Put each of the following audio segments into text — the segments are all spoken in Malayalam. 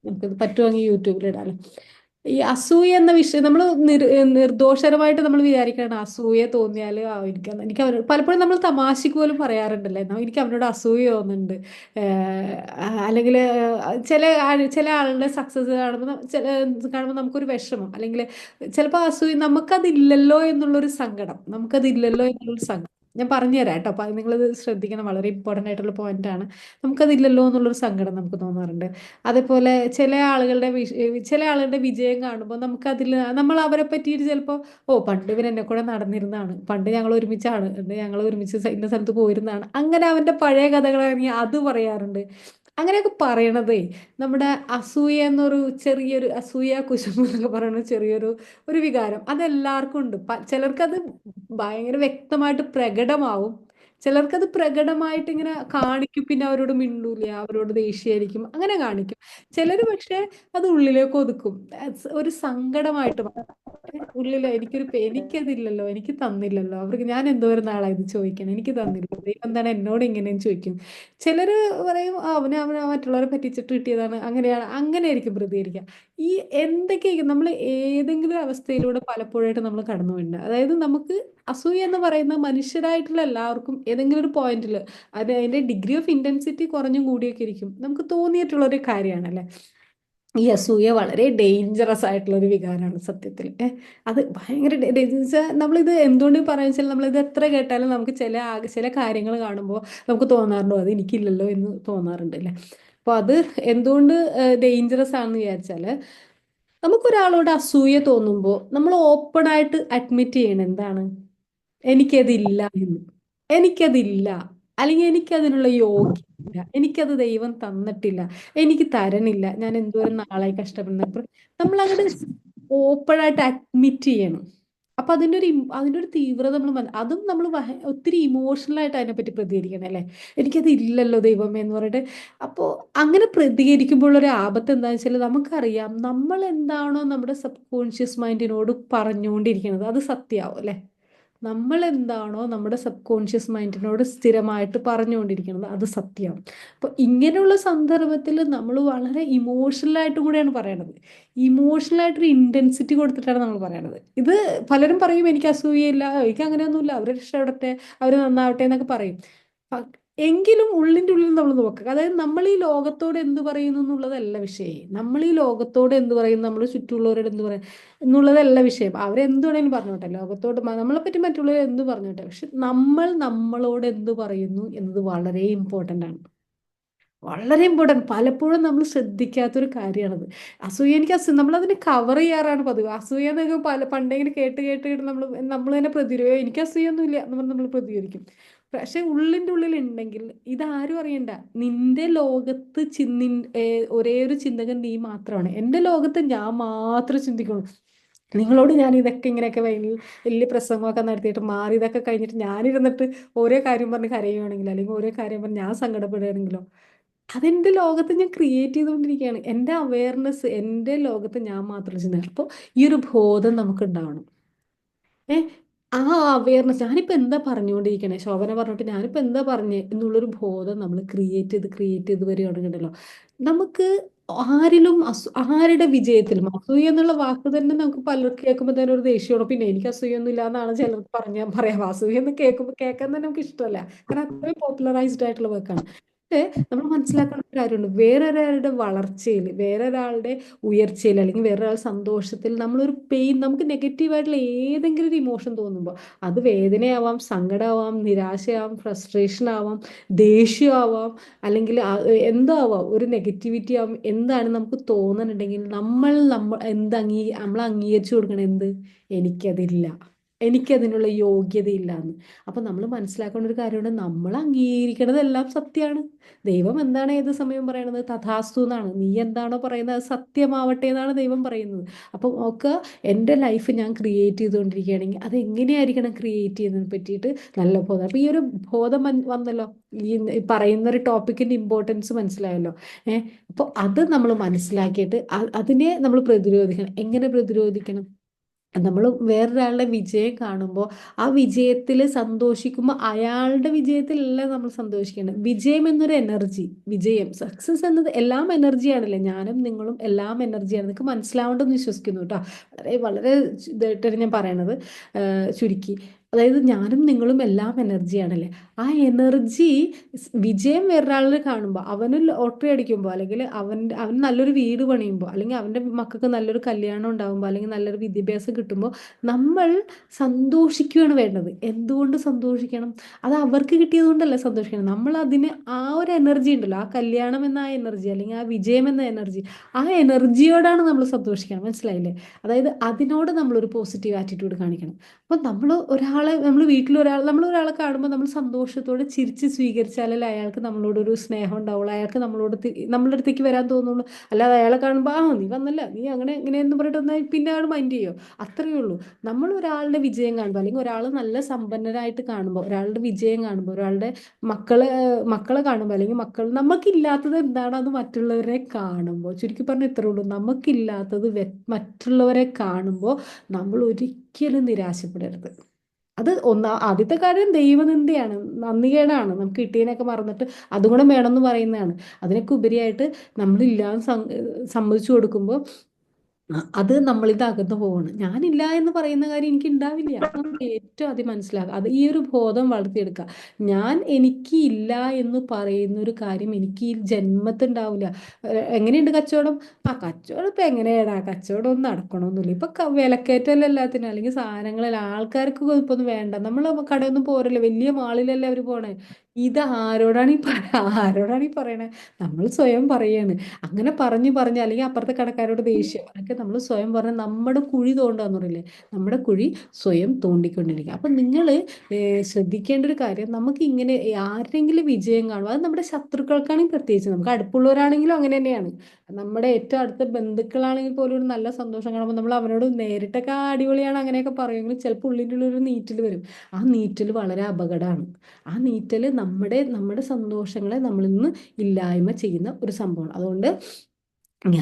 നമുക്കത് പറ്റുമെങ്കിൽ യൂട്യൂബിൽ ഇടാലോ. ഈ അസൂയ എന്ന വിഷയം നമ്മൾ നിർദോഷകരമായിട്ട് നമ്മൾ വിചാരിക്കണം. അസൂയ തോന്നിയാൽ എനിക്ക് അവനോട് പലപ്പോഴും നമ്മൾ തമാശക്ക് പോലും പറയാറുണ്ടല്ലേ, എനിക്ക് അവനോട് അസൂയ തോന്നുന്നുണ്ട്. അല്ലെങ്കിൽ ചില ആളുടെ സക്സസ് കാണുമ്പോൾ കാണുമ്പോൾ നമുക്കൊരു വിഷമം, അല്ലെങ്കിൽ ചിലപ്പോൾ അസൂയ നമുക്കതില്ലല്ലോ എന്നുള്ളൊരു സങ്കടം, നമുക്കതില്ലല്ലോ എന്നുള്ളൊരു സങ്കടം. ഞാൻ പറഞ്ഞുതരാം കേട്ടോ, അപ്പം നിങ്ങളിത് ശ്രദ്ധിക്കണം, വളരെ ഇമ്പോർട്ടൻ്റ് ആയിട്ടുള്ള പോയിന്റ് ആണ്. നമുക്കതില്ലല്ലോ എന്നുള്ളൊരു സങ്കടം നമുക്ക് തോന്നാറുണ്ട്. അതേപോലെ ചില ആളുകളുടെ വിജയം കാണുമ്പോൾ നമുക്കതിൽ നമ്മൾ അവരെ പറ്റിയിട്ട് ചിലപ്പോൾ, ഓ പണ്ട് ഇവൻ എന്നെ കൂടെ നടന്നിരുന്നതാണ്, പണ്ട് ഞങ്ങൾ ഒരുമിച്ചാണ്, ഞങ്ങൾ ഒരുമിച്ച് ഇന്ന സ്ഥലത്ത് പോയിരുന്നതാണ്, അങ്ങനെ അവൻ്റെ പഴയ കഥകളാണെങ്കിൽ അത് പറയാറുണ്ട്. അങ്ങനെയൊക്കെ പറയണതേ നമ്മുടെ അസൂയ എന്നൊരു ചെറിയൊരു അസൂയ കുശുമ്പ് എന്നൊക്കെ പറയുന്ന ഒരു വികാരം അതെല്ലാവർക്കും ഉണ്ട്. ചിലർക്കത് ഭയങ്കര വ്യക്തമായിട്ട് പ്രകടമാവും, ചിലർക്കത് പ്രകടമായിട്ട് ഇങ്ങനെ കാണിക്കും, പിന്നെ അവരോട് മിണ്ടൂല, അവരോട് ദേഷ്യമായിരിക്കും, അങ്ങനെ കാണിക്കും. ചിലർ പക്ഷെ അത് ഉള്ളിലേക്ക് ഒതുക്കും, ഒരു സങ്കടമായിട്ട് ഉള്ളില് എനിക്കതില്ലല്ലോ, എനിക്ക് തന്നില്ലല്ലോ, അവർക്ക് ഞാൻ എന്തോരം നാളായി ഇത് ചോദിക്കണം, എനിക്ക് തന്നില്ല, ദൈവം എന്താണ് എന്നോട് ഇങ്ങനെയും ചോദിക്കും. ചിലര് പറയും, "ആ, അവന് മറ്റുള്ളവരെ പറ്റിച്ചിട്ട് കിട്ടിയതാണ്, അങ്ങനെയാണ്", അങ്ങനെ ആയിരിക്കും പ്രതികരിക്കുക. ഈ എന്തൊക്കെയായിരിക്കും നമ്മൾ ഏതെങ്കിലും അവസ്ഥയിലൂടെ പലപ്പോഴായിട്ട് നമ്മൾ കടന്നു പോയിട്ടുണ്ട്. അതായത് നമുക്ക് അസൂയ എന്ന് പറയുന്ന മനുഷ്യരായിട്ടുള്ള എല്ലാവർക്കും ഏതെങ്കിലും ഒരു പോയിന്റിൽ അതിന്റെ ഡിഗ്രി ഓഫ് ഇന്റൻസിറ്റി കുറഞ്ഞും കൂടിയൊക്കെ ഇരിക്കും, നമുക്ക് തോന്നിയിട്ടുള്ള ഒരു കാര്യമാണ് അല്ലെ. ഈ അസൂയ വളരെ ഡേഞ്ചറസ് ആയിട്ടുള്ള ഒരു വികാരമാണ് സത്യത്തിൽ. അത് ഭയങ്കര നമ്മളിത് എന്തുകൊണ്ട് പറയാന്ന് വെച്ചാൽ, നമ്മളിത് എത്ര കേട്ടാലും നമുക്ക് ചില കാര്യങ്ങൾ കാണുമ്പോൾ നമുക്ക് തോന്നാറുണ്ടോ അത് എനിക്കില്ലല്ലോ എന്ന് തോന്നാറുണ്ട് അല്ലേ. അപ്പോൾ അത് എന്തുകൊണ്ട് ഡേഞ്ചറസ് ആണെന്ന് വിചാരിച്ചാല്, നമുക്കൊരാളോട് അസൂയ തോന്നുമ്പോൾ നമ്മൾ ഓപ്പൺ ആയിട്ട് അഡ്മിറ്റ് ചെയ്യണം എന്താണ്, എനിക്കതില്ല എന്ന്. എനിക്കതില്ല, അല്ലെങ്കിൽ എനിക്കതിനുള്ള യോഗ്യത, എനിക്കത് ദൈവം തന്നിട്ടില്ല, എനിക്ക് തരണില്ല, ഞാൻ എന്തോരം നാളായി കഷ്ടപ്പെടുന്ന, നമ്മൾ അങ്ങോട്ട് ഓപ്പൺ ആയിട്ട് അഡ്മിറ്റ് ചെയ്യണം. അപ്പൊ അതിന്റെ ഒരു തീവ്രത അതും നമ്മൾ ഒത്തിരി ഇമോഷണൽ ആയിട്ട് അതിനെപ്പറ്റി പ്രതികരിക്കണം അല്ലേ. എനിക്കത് ഇല്ലല്ലോ ദൈവമേ എന്ന് പറഞ്ഞിട്ട്. അപ്പോൾ അങ്ങനെ പ്രതികരിക്കുമ്പോൾ ഒരു ആപത്ത് എന്താണെന്ന് വെച്ചാൽ, നമുക്കറിയാം നമ്മൾ എന്താണോ നമ്മുടെ സബ് കോൺഷ്യസ് മൈൻഡിനോട് പറഞ്ഞുകൊണ്ടിരിക്കുന്നത് അത് സത്യമാവും അല്ലേ. നമ്മൾ എന്താണോ നമ്മുടെ സബ് കോൺഷ്യസ് മൈൻഡിനോട് സ്ഥിരമായിട്ട് പറഞ്ഞുകൊണ്ടിരിക്കുന്നത് അത് സത്യമാണ്. അപ്പോൾ ഇങ്ങനെയുള്ള സന്ദർഭത്തിൽ നമ്മൾ വളരെ ഇമോഷണലായിട്ടും കൂടെയാണ് പറയണത്. ഇമോഷണലായിട്ടൊരു ഇൻറ്റൻസിറ്റി കൊടുത്തിട്ടാണ് നമ്മൾ പറയണത്. ഇത് പലരും പറയും എനിക്ക് അസൂയയില്ല, എനിക്ക് അങ്ങനെയൊന്നുമില്ല, അവർ രക്ഷപ്പെടട്ടെ, അവർ നന്നാവട്ടെ എന്നൊക്കെ പറയും. പ- എങ്കിലും ഉള്ളിൻ്റെ ഉള്ളിൽ നമ്മൾ നോക്കുക, അതായത് നമ്മൾ ഈ ലോകത്തോട് എന്ത് പറയുന്നു എന്നുള്ളതല്ല വിഷയം. നമ്മൾ ഈ ലോകത്തോട് എന്ത് പറയുന്നു, നമ്മൾ ചുറ്റുമുള്ളവരോട് എന്ത് പറയും എന്നുള്ളതല്ല വിഷയം. അവരെന്ത് വേണേലും പറഞ്ഞോട്ടെ, ലോകത്തോട് നമ്മളെ പറ്റി മറ്റുള്ളവർ എന്ത് പറഞ്ഞോട്ടെ, പക്ഷെ നമ്മൾ നമ്മളോട് എന്ത് പറയുന്നു എന്നത് വളരെ ഇമ്പോർട്ടൻ്റ് ആണ്. വളരെ ഇമ്പോർട്ടൻറ്റ്, പലപ്പോഴും നമ്മൾ ശ്രദ്ധിക്കാത്തൊരു കാര്യമാണത്. നമ്മളതിനെ കവർ ചെയ്യാറാണ് പതിവ്. അസൂയ എന്നൊക്കെ പണ്ടെങ്കിലും കേട്ട് കേട്ട് കേട്ട് നമ്മൾ തന്നെ പ്രതിരോധം, എനിക്ക് അസൂയൊന്നുമില്ല എന്ന് പറഞ്ഞ് നമ്മൾ പ്രതികരിക്കും. പക്ഷെ ഉള്ളിൻ്റെ ഉള്ളിൽ ഉണ്ടെങ്കിൽ ഇതാരും അറിയണ്ട. നിന്റെ ലോകത്ത് ഒരേ ഒരു ചിന്തകൻ നീ മാത്രമാണ്. എൻ്റെ ലോകത്ത് ഞാൻ മാത്രം ചിന്തിക്കുള്ളൂ. നിങ്ങളോട് ഞാൻ ഇതൊക്കെ ഇങ്ങനെയൊക്കെ വലിയ വലിയ പ്രസംഗമൊക്കെ നടത്തിയിട്ട് മാറി ഇതൊക്കെ കഴിഞ്ഞിട്ട് ഞാനിരുന്നിട്ട് ഓരോ കാര്യം പറഞ്ഞ് കരയുവാണെങ്കിൽ, അല്ലെങ്കിൽ ഓരോ കാര്യം പറഞ്ഞ് ഞാൻ സങ്കടപ്പെടുകയാണെങ്കിലോ, അതെൻ്റെ ലോകത്ത് ഞാൻ ക്രിയേറ്റ് ചെയ്തുകൊണ്ടിരിക്കുകയാണ്. എൻ്റെ അവയർനെസ് എൻ്റെ ലോകത്ത് ഞാൻ മാത്രം ചെയ്യുന്നത്. അപ്പോൾ ഈ ഒരു ബോധം നമുക്ക് ഉണ്ടാവണം. ഏ ആ അവയർനെസ്, ഞാനിപ്പോൾ എന്താ പറഞ്ഞുകൊണ്ടിരിക്കണേ, ശോഭന പറഞ്ഞിട്ട് ഞാനിപ്പോൾ എന്താ പറഞ്ഞേ എന്നുള്ളൊരു ബോധം നമ്മൾ ക്രിയേറ്റ് ചെയ്ത് വരികയാണെന്നുണ്ടല്ലോ, നമുക്ക് ആരുടെ വിജയത്തിലും അസൂയ എന്നുള്ള വാക്ക് തന്നെ നമുക്ക് പലർക്ക് കേൾക്കുമ്പോൾ തന്നെ ഒരു ദേഷ്യമാണ്. പിന്നെ എനിക്ക് അസൂയൊന്നും ഇല്ല എന്നാണ് ചിലർക്ക് പറയാം. അസൂയ എന്ന് കേൾക്കാൻ തന്നെ നമുക്ക് ഇഷ്ടമല്ല, കാരണം അത്രയും പോപ്പുലറൈസ്ഡ് ആയിട്ടുള്ള വാക്കാണ്. പക്ഷേ നമ്മൾ മനസ്സിലാക്കേണ്ട ഒരു കാര്യമുണ്ട്, വേറൊരാളുടെ വളർച്ചയിൽ, വേറൊരാളുടെ ഉയർച്ചയിൽ, അല്ലെങ്കിൽ വേറൊരാൾ സന്തോഷത്തിൽ നമ്മളൊരു നമുക്ക് നെഗറ്റീവായിട്ടുള്ള ഏതെങ്കിലും ഒരു ഇമോഷൻ തോന്നുമ്പോൾ, അത് വേദനയാവാം, സങ്കടമാവാം, നിരാശയാവാം, ഫ്രസ്ട്രേഷൻ ആവാം, ദേഷ്യമാവാം, അല്ലെങ്കിൽ എന്തോ ആവാം, ഒരു നെഗറ്റിവിറ്റി ആവാം, എന്താണ് നമുക്ക് തോന്നുന്നുണ്ടെങ്കിൽ നമ്മൾ അംഗീകരിച്ചു കൊടുക്കണം എന്ത്, എനിക്കതില്ല, എനിക്കതിനുള്ള യോഗ്യതയില്ല എന്ന്. അപ്പം നമ്മൾ മനസ്സിലാക്കേണ്ട ഒരു കാര്യമുണ്ട്, നമ്മൾ അംഗീകരിക്കണതെല്ലാം സത്യമാണ്. ദൈവം എന്താണ് ഏത് സമയം പറയണത്, തഥാസ്തു എന്നാണ്. നീ എന്താണോ പറയുന്നത് അത് സത്യമാവട്ടെ എന്നാണ് ദൈവം പറയുന്നത്. അപ്പം ഒക്കെ എൻ്റെ ലൈഫ് ഞാൻ ക്രിയേറ്റ് ചെയ്തുകൊണ്ടിരിക്കുകയാണെങ്കിൽ അത് എങ്ങനെയായിരിക്കണം ക്രിയേറ്റ് ചെയ്യുന്നതിനെ പറ്റിയിട്ട് നല്ല ബോധം. അപ്പോൾ ഈ ഒരു ബോധം വന്നല്ലോ, ഈ പറയുന്ന ഒരു ടോപ്പിക്കിൻ്റെ ഇമ്പോർട്ടൻസ് മനസ്സിലായല്ലോ. അപ്പോൾ അത് നമ്മൾ മനസ്സിലാക്കിയിട്ട് അതിനെ നമ്മൾ പ്രതിരോധിക്കണം. എങ്ങനെ പ്രതിരോധിക്കണം? നമ്മൾ വേറൊരാളുടെ വിജയം കാണുമ്പോൾ ആ വിജയത്തിൽ സന്തോഷിക്കുമ്പോൾ അയാളുടെ വിജയത്തിലല്ല നമ്മൾ സന്തോഷിക്കേണ്ടത്. വിജയം എന്നൊരു എനർജി, വിജയം സക്സസ് എന്നത് എല്ലാം എനർജിയാണല്ലേ. ഞാനും നിങ്ങളും എല്ലാം എനർജിയാണ്. നിങ്ങൾക്ക് മനസ്സിലാവേണ്ടെന്ന് വിശ്വസിക്കുന്നു കേട്ടോ. വളരെ വളരെ ഇതായിട്ടാണ് ഞാൻ പറയണത്, ചുരുക്കി. അതായത് ഞാനും നിങ്ങളും എല്ലാം എനർജിയാണല്ലേ. ആ എനർജി വിജയം വേറൊരാളിൽ കാണുമ്പോൾ, അവന് ലോട്ടറി അടിക്കുമ്പോൾ, അല്ലെങ്കിൽ അവൻ നല്ലൊരു വീട് പണിയുമ്പോൾ, അല്ലെങ്കിൽ അവൻ്റെ മക്കൾക്ക് നല്ലൊരു കല്യാണം ഉണ്ടാകുമ്പോൾ, അല്ലെങ്കിൽ നല്ലൊരു വിദ്യാഭ്യാസം കിട്ടുമ്പോൾ നമ്മൾ സന്തോഷിക്കുകയാണ് വേണ്ടത്. എന്തുകൊണ്ട് സന്തോഷിക്കണം? അത് അവർക്ക് കിട്ടിയത് കൊണ്ടല്ല സന്തോഷിക്കണം. നമ്മൾ അതിന് ആ ഒരു എനർജി ഉണ്ടല്ലോ, ആ കല്യാണം എന്ന ആ എനർജി, അല്ലെങ്കിൽ ആ വിജയം എന്ന എനർജി, ആ എനർജിയോടാണ് നമ്മൾ സന്തോഷിക്കണം. മനസ്സിലായില്ലേ? അതായത് അതിനോട് നമ്മളൊരു പോസിറ്റീവ് ആറ്റിറ്റ്യൂഡ് കാണിക്കണം. അപ്പം നമ്മൾ വീട്ടിൽ നമ്മൾ ഒരാളെ കാണുമ്പോൾ നമ്മൾ സന്തോഷത്തോടെ ചിരിച്ച് സ്വീകരിച്ചാലല്ലേ അയാൾക്ക് നമ്മളോടൊരു സ്നേഹം ഉണ്ടാവുള്ളൂ, അയാൾക്ക് നമ്മളുടെ അടുത്തേക്ക് വരാൻ തോന്നുള്ളൂ. അല്ലാതെ അയാളെ കാണുമ്പോൾ നീ വന്നല്ല, നീ അങ്ങനെ ഇങ്ങനെയെന്ന് പറഞ്ഞിട്ട് വന്നാൽ പിന്നെ അയാൾ മൈൻഡ് ചെയ്യോ? അത്രയേ ഉള്ളൂ. നമ്മൾ ഒരാളുടെ വിജയം കാണുമ്പോൾ, അല്ലെങ്കിൽ ഒരാൾ നല്ല സമ്പന്നരായിട്ട് കാണുമ്പോൾ, ഒരാളുടെ വിജയം കാണുമ്പോൾ, ഒരാളുടെ മക്കളെ മക്കളെ കാണുമ്പോൾ, അല്ലെങ്കിൽ നമുക്കില്ലാത്തത് എന്താണോ അത് മറ്റുള്ളവരെ കാണുമ്പോൾ, ചുരുക്കി പറഞ്ഞാൽ ഇത്രേ ഉള്ളൂ. നമുക്കില്ലാത്തത് മറ്റുള്ളവരെ കാണുമ്പോൾ നമ്മൾ ഒരിക്കലും നിരാശപ്പെടരുത്. അത് ആദ്യത്തെ കാര്യം ദൈവനിന്ദയാണ്, നന്ദികേടാണ്. നമുക്ക് കിട്ടിയതിനൊക്കെ മറന്നിട്ട് അതും കൂടെ വേണമെന്ന് പറയുന്നതാണ്. അതിനൊക്കെ ഉപരിയായിട്ട് നമ്മളില്ലാന്ന് സമ്മതിച്ചു കൊടുക്കുമ്പോൾ അത് നമ്മളിത് അകന്നു പോവാണ്. ഞാനില്ല എന്ന് പറയുന്ന കാര്യം എനിക്ക് ഉണ്ടാവില്ല. അത് നമ്മൾ ഏറ്റവും ആദ്യം മനസ്സിലാക്കുക. അത് ഈ ഒരു ബോധം വളർത്തിയെടുക്കുക. ഞാൻ എനിക്ക് ഇല്ല എന്ന് പറയുന്ന ഒരു കാര്യം എനിക്ക് ഈ ജന്മത്തുണ്ടാവില്ല. എങ്ങനെയുണ്ട് കച്ചവടം? കച്ചവടം ഇപ്പൊ എങ്ങനെയാടാ? കച്ചവടം ഒന്നും നടക്കണമെന്നില്ല. ഇപ്പൊ വിലക്കയറ്റമല്ല എല്ലാത്തിനും, അല്ലെങ്കിൽ സാധനങ്ങളല്ല, ആൾക്കാർക്ക് ഇപ്പൊ ഒന്നും വേണ്ട. നമ്മൾ കടയൊന്നും പോരല്ലേ, വലിയ മാളിലല്ലേ അവർ പോണേ. ഇത് ആരോടാണ് ഈ പറയണേ? നമ്മൾ സ്വയം പറയാണ്. അങ്ങനെ പറഞ്ഞു പറഞ്ഞ്, അല്ലെങ്കിൽ അപ്പുറത്തെ കടക്കാരോട് ദേഷ്യം ഒക്കെ നമ്മൾ സ്വയം പറഞ്ഞ് നമ്മുടെ കുഴി തോണ്ടാന്ന് പറയില്ലേ, നമ്മുടെ കുഴി സ്വയം തോണ്ടിക്കൊണ്ടിരിക്കുക. അപ്പം നിങ്ങൾ ശ്രദ്ധിക്കേണ്ട ഒരു കാര്യം, നമുക്ക് ഇങ്ങനെ ആരെങ്കിലും വിജയം കാണും, അത് നമ്മുടെ ശത്രുക്കൾക്കാണെങ്കിൽ പ്രത്യേകിച്ച്, നമുക്ക് അടുപ്പുള്ളവരാണെങ്കിലും അങ്ങനെ തന്നെയാണ്. നമ്മുടെ ഏറ്റവും അടുത്ത ബന്ധുക്കളാണെങ്കിൽ പോലും ഒരു നല്ല സന്തോഷം കാണുമ്പോൾ നമ്മൾ അവനോട് നേരിട്ടൊക്കെ അടിപൊളിയാണ് അങ്ങനെയൊക്കെ പറയുമെങ്കിൽ ചിലപ്പോൾ ഉള്ളിൻ്റെ ഉള്ളൊരു നീറ്റൽ വരും. ആ നീറ്റൽ വളരെ അപകടമാണ്. ആ നീറ്റൽ നമ്മുടെ സന്തോഷങ്ങളെ നമ്മളിൽ നിന്ന് ഇല്ലായ്മ ചെയ്യുന്ന ഒരു സംഭവമാണ്. അതുകൊണ്ട്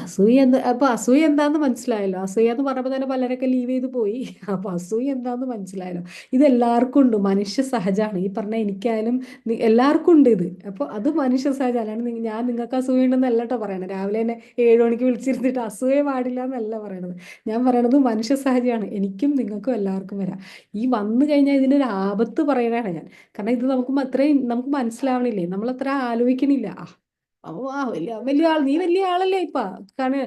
അസൂയ എന്താന്ന് മനസ്സിലായല്ലോ. അസൂയ എന്ന് പറയുമ്പോൾ തന്നെ പലരൊക്കെ ലീവ് ചെയ്ത് പോയി. അപ്പൊ അസൂയ എന്താന്ന് മനസ്സിലായല്ലോ. ഇത് എല്ലാവർക്കും ഉണ്ട്, മനുഷ്യ സഹജമാണ്. ഈ പറഞ്ഞ എനിക്കായാലും എല്ലാവർക്കും ഉണ്ട് ഇത്. അപ്പോൾ അത് മനുഷ്യ സഹജം. അല്ലാണ്ട് ഞാൻ നിങ്ങൾക്ക് അസൂയ ഉണ്ടെന്നല്ല കേട്ടോ പറയണത്. രാവിലെ തന്നെ 7 മണിക്ക് വിളിച്ചിരുന്നിട്ട് അസൂയ പാടില്ല എന്നല്ല പറയണത്. ഞാൻ പറയണത് മനുഷ്യ സഹജമാണ്. എനിക്കും നിങ്ങൾക്കും എല്ലാവർക്കും വരാം. ഈ വന്നു കഴിഞ്ഞാൽ ഇതിനൊരു ആപത്ത് പറയണതാണ് ഞാൻ. കാരണം ഇത് അത്രയും നമുക്ക് മനസ്സിലാവണില്ലേ, നമ്മളത്ര ആലോചിക്കണില്ല. വലിയ വലിയ ആൾ, നീ വലിയ ആളല്ലേ ഇപ്പ, കാരണം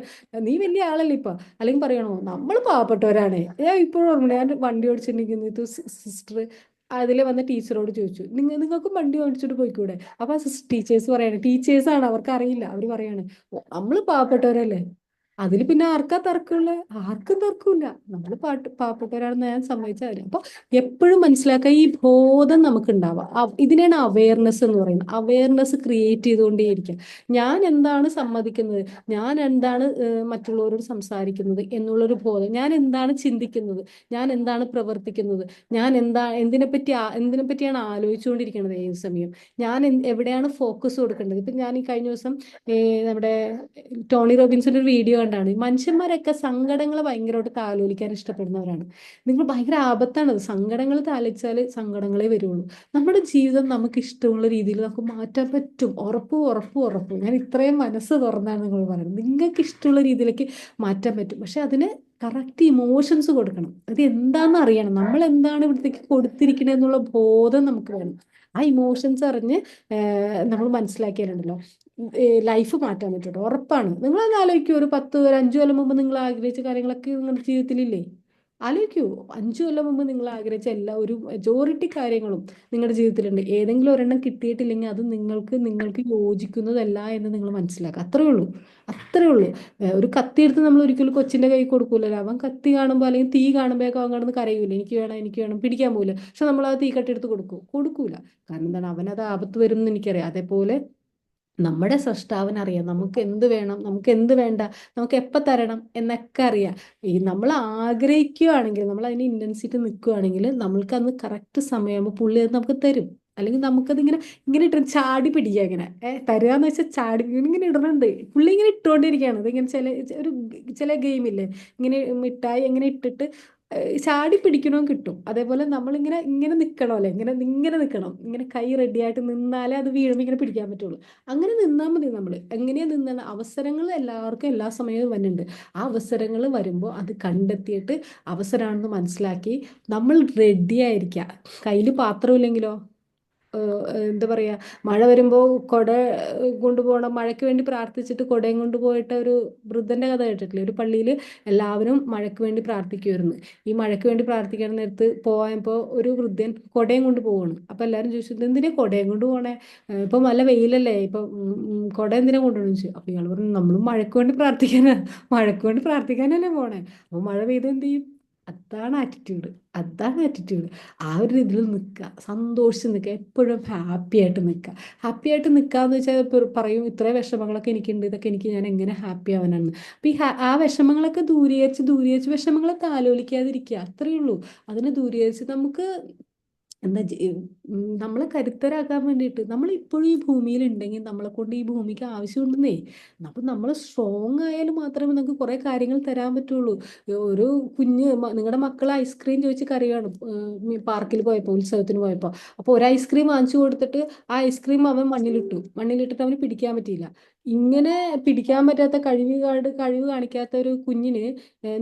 നീ വലിയ ആളല്ലേ ഇപ്പ. അല്ലെങ്കിൽ പറയണോ നമ്മൾ പാവപ്പെട്ടവരാണ്. ഞാൻ ഇപ്പോഴും ഓർമ്മ, ഞാൻ വണ്ടി ഓടിച്ചിട്ടുണ്ടെങ്കിൽ സിസ്റ്റർ അതിലെ വന്ന ടീച്ചറോട് ചോദിച്ചു, നിങ്ങൾക്കും വണ്ടി ഓടിച്ചിട്ട് പോയിക്കൂടെ? അപ്പൊ ടീച്ചേഴ്സ് പറയാണ്, ടീച്ചേഴ്സാണ്, അവർക്ക് അറിയില്ല, അവർ പറയാണ് നമ്മൾ പാവപ്പെട്ടവരല്ലേ. അതിൽ പിന്നെ ആർക്കാ തർക്കമുള്ള? ആർക്കും തർക്കമില്ല. നമ്മൾ പാവപ്പെട്ടവരാണെന്ന് ഞാൻ സമ്മതിച്ചാൽ. അപ്പൊ എപ്പോഴും മനസ്സിലാക്കുക, ഈ ബോധം നമുക്ക് ഉണ്ടാവാം. ഇതിനാണ് അവയർനെസ് എന്ന് പറയുന്നത്. അവയർനെസ് ക്രിയേറ്റ് ചെയ്തുകൊണ്ടേയിരിക്കുക. ഞാൻ എന്താണ് സമ്മതിക്കുന്നത്, ഞാൻ എന്താണ് മറ്റുള്ളവരോട് സംസാരിക്കുന്നത് എന്നുള്ളൊരു ബോധം, ഞാൻ എന്താണ് ചിന്തിക്കുന്നത്, ഞാൻ എന്താണ് പ്രവർത്തിക്കുന്നത്, ഞാൻ എന്തിനെ പറ്റിയാണ് ആലോചിച്ചുകൊണ്ടിരിക്കുന്നത് ഏത് സമയം, ഞാൻ എവിടെയാണ് ഫോക്കസ് കൊടുക്കേണ്ടത്. ഇപ്പൊ ഞാൻ ഈ കഴിഞ്ഞ ദിവസം നമ്മുടെ ടോണി റോബിൻസിന്റെ ഒരു വീഡിയോ കണ്ടാണ്. മനുഷ്യന്മാരൊക്കെ സങ്കടങ്ങൾ ഭയങ്കരമായിട്ട് താലോലിക്കാൻ ഇഷ്ടപ്പെടുന്നവരാണ്. നിങ്ങൾ ഭയങ്കര ആപത്താണത്. സങ്കടങ്ങൾ താലോലിച്ചാൽ സങ്കടങ്ങളെ വരുള്ളൂ. നമ്മുടെ ജീവിതം നമുക്ക് ഇഷ്ടമുള്ള രീതിയിൽ നമുക്ക് മാറ്റാൻ പറ്റും. ഉറപ്പ് ഉറപ്പ് ഉറപ്പ്. ഞാൻ ഇത്രയും മനസ്സ് തുറന്നാണ് നിങ്ങൾ പറയുന്നത്. നിങ്ങൾക്ക് ഇഷ്ടമുള്ള രീതിയിലേക്ക് മാറ്റാൻ പറ്റും. പക്ഷെ അതിന് കറക്റ്റ് ഇമോഷൻസ് കൊടുക്കണം. അത് എന്താണെന്ന് അറിയണം. നമ്മൾ എന്താണ് ഇവിടത്തേക്ക് കൊടുത്തിരിക്കുന്നത് എന്നുള്ള ബോധം നമുക്ക് വേണം. ആ ഇമോഷൻസ് അറിഞ്ഞ് നമ്മൾ മനസ്സിലാക്കിയാലുണ്ടല്ലോ, ലൈഫ് മാറ്റാൻ പറ്റും. ഉറപ്പാണ്. നിങ്ങളത് ആലോചിക്കൂ, ഒരു 5 കൊല്ലം മുമ്പ് നിങ്ങൾ ആഗ്രഹിച്ച കാര്യങ്ങളൊക്കെ നിങ്ങളുടെ ജീവിതത്തിലില്ലേ? ആലോചിക്കൂ, 5 കൊല്ലം മുമ്പ് നിങ്ങൾ ആഗ്രഹിച്ച ഒരു മെജോറിറ്റി കാര്യങ്ങളും നിങ്ങളുടെ ജീവിതത്തിലുണ്ട്. ഏതെങ്കിലും ഒരെണ്ണം കിട്ടിയിട്ടില്ലെങ്കിൽ അത് നിങ്ങൾക്ക് യോജിക്കുന്നതല്ല എന്ന് നിങ്ങൾ മനസ്സിലാക്കുക. അത്രേ ഉള്ളൂ. അത്രേ ഉള്ളൂ. ഒരു കത്തി എടുത്ത് നമ്മൾ ഒരിക്കലും കൊച്ചിന്റെ കൈ കൊടുക്കൂലല്ലോ. അവൻ കത്തി കാണുമ്പോൾ അല്ലെങ്കിൽ തീ കാണുമ്പോഴൊക്കെ അവൻ കിടന്ന് കരയൂല, എനിക്ക് വേണം പിടിക്കാൻ പോകില്ല. പക്ഷെ നമ്മൾ ആ തീ കട്ടെടുത്ത് കൊടുക്കൂല. കാരണം എന്താണ്? അവനത് ആപത്ത് വരും എന്ന് എനിക്കറിയാം. അതേപോലെ നമ്മുടെ സൃഷ്ടാവിനറിയാം നമുക്ക് എന്ത് വേണം, നമുക്ക് എന്ത് വേണ്ട, നമുക്ക് എപ്പോൾ തരണം എന്നൊക്കെ അറിയാം. നമ്മൾ ആഗ്രഹിക്കുകയാണെങ്കിൽ, നമ്മൾ അതിന് ഇൻറ്റൻസിറ്റി നിൽക്കുകയാണെങ്കിൽ, നമ്മൾക്ക് അന്ന് കറക്റ്റ് സമയമാകുമ്പോൾ പുള്ളി അത് നമുക്ക് തരും. അല്ലെങ്കിൽ നമുക്കത് ഇങ്ങനെ ഇട്ട് ചാടി പിടിക്കുക. ഇങ്ങനെ തരിക വെച്ചാൽ ചാടി ഇങ്ങനെ ഇടുന്നുണ്ട്. പുള്ളി ഇങ്ങനെ ഇട്ടുകൊണ്ടിരിക്കുകയാണ്. അതിങ്ങനെ ചില ഗെയിമില്ലേ, ഇങ്ങനെ മിഠായി ഇങ്ങനെ ഇട്ടിട്ട് ചാടി പിടിക്കണോ കിട്ടും. അതേപോലെ നമ്മളിങ്ങനെ ഇങ്ങനെ നിൽക്കണമല്ലേ, ഇങ്ങനെ ഇങ്ങനെ നിൽക്കണം, ഇങ്ങനെ കൈ റെഡിയായിട്ട് നിന്നാലേ അത് വീഴുമ്പോൾ ഇങ്ങനെ പിടിക്കാൻ പറ്റുള്ളൂ. അങ്ങനെ നിന്നാൽ മതി. നമ്മൾ എങ്ങനെയാണ് നിന്നാണ്, അവസരങ്ങൾ എല്ലാവർക്കും എല്ലാ സമയവും വരുന്നുണ്ട്. ആ അവസരങ്ങൾ വരുമ്പോൾ അത് കണ്ടെത്തിയിട്ട് അവസരമാണെന്ന് മനസ്സിലാക്കി നമ്മൾ റെഡി ആയിരിക്കുക. കയ്യിൽ പാത്രമില്ലെങ്കിലോ, എന്താ പറയുക, മഴ വരുമ്പോൾ കുട കൊണ്ടുപോകണം, മഴയ്ക്ക് വേണ്ടി പ്രാർത്ഥിച്ചിട്ട് കുടയും കൊണ്ടുപോയിട്ട് ഒരു വൃദ്ധൻ്റെ കഥ കേട്ടിട്ടില്ലേ? ഒരു പള്ളിയിൽ എല്ലാവരും മഴയ്ക്ക് വേണ്ടി പ്രാർത്ഥിക്കുമായിരുന്നു. ഈ മഴയ്ക്ക് വേണ്ടി പ്രാർത്ഥിക്കാൻ നേരത്ത് പോയപ്പോൾ ഒരു വൃദ്ധൻ കുടയും കൊണ്ട് പോവാണ്. അപ്പോൾ എല്ലാവരും ചോദിച്ചു, എന്തിനാ കുടയും കൊണ്ട് പോകണേ, ഇപ്പം നല്ല വെയിലല്ലേ, ഇപ്പം കുട എന്തിനാ കൊണ്ടുപോകണമെന്ന് ചോദിച്ചു. അപ്പോൾ ഇയാൾ പറഞ്ഞു, നമ്മളും മഴയ്ക്ക് വേണ്ടി പ്രാർത്ഥിക്കാനാ, മഴയ്ക്ക് വേണ്ടി പ്രാർത്ഥിക്കാനല്ലേ പോണേ. അപ്പോൾ മഴ പെയ്ത് എന്ത് ചെയ്യും? അതാണ് ആറ്റിറ്റ്യൂഡ്, അതാണ് ആറ്റിറ്റ്യൂഡ്. ആ ഒരു ഇതിൽ നിൽക്കുക, സന്തോഷിച്ച് നിൽക്കുക, എപ്പോഴും ഹാപ്പി ആയിട്ട് നിൽക്കുക. ഹാപ്പി ആയിട്ട് നിൽക്കുക എന്ന് വെച്ചാൽ ഇപ്പോൾ പറയും, ഇത്രയും വിഷമങ്ങളൊക്കെ എനിക്കുണ്ട്, ഇതൊക്കെ എനിക്ക്, ഞാൻ എങ്ങനെ ഹാപ്പി ആവാനാണ്. അപ്പോൾ ആ വിഷമങ്ങളൊക്കെ ദൂരീകരിച്ച് ദൂരീകരിച്ച് വിഷമങ്ങളെ താലോലിക്കാതിരിക്കുക, അത്രയേ ഉള്ളൂ. അതിനെ ദൂരീകരിച്ച് നമുക്ക് എന്താ നമ്മളെ കരുത്തരാക്കാൻ വേണ്ടിയിട്ട്, നമ്മൾ ഇപ്പോഴും ഈ ഭൂമിയിൽ ഉണ്ടെങ്കിൽ നമ്മളെ കൊണ്ട് ഈ ഭൂമിക്ക് ആവശ്യമുണ്ടെന്നേ. അപ്പം നമ്മൾ സ്ട്രോങ് ആയാൽ മാത്രമേ നമുക്ക് കുറേ കാര്യങ്ങൾ തരാൻ പറ്റുള്ളൂ. ഒരു കുഞ്ഞ് നിങ്ങളുടെ മക്കൾ ഐസ്ക്രീം ചോദിച്ച് കരയാണ്, പാർക്കിൽ പോയപ്പോൾ, ഉത്സവത്തിന് പോയപ്പോൾ. അപ്പോൾ ഒരു ഐസ്ക്രീം വാങ്ങിച്ചു കൊടുത്തിട്ട് ആ ഐസ്ക്രീം അവൻ മണ്ണിലിട്ടിട്ട് അവന് പിടിക്കാൻ പറ്റിയില്ല. ഇങ്ങനെ പിടിക്കാൻ പറ്റാത്ത കഴിവ് കാണിക്കാത്ത ഒരു കുഞ്ഞിന്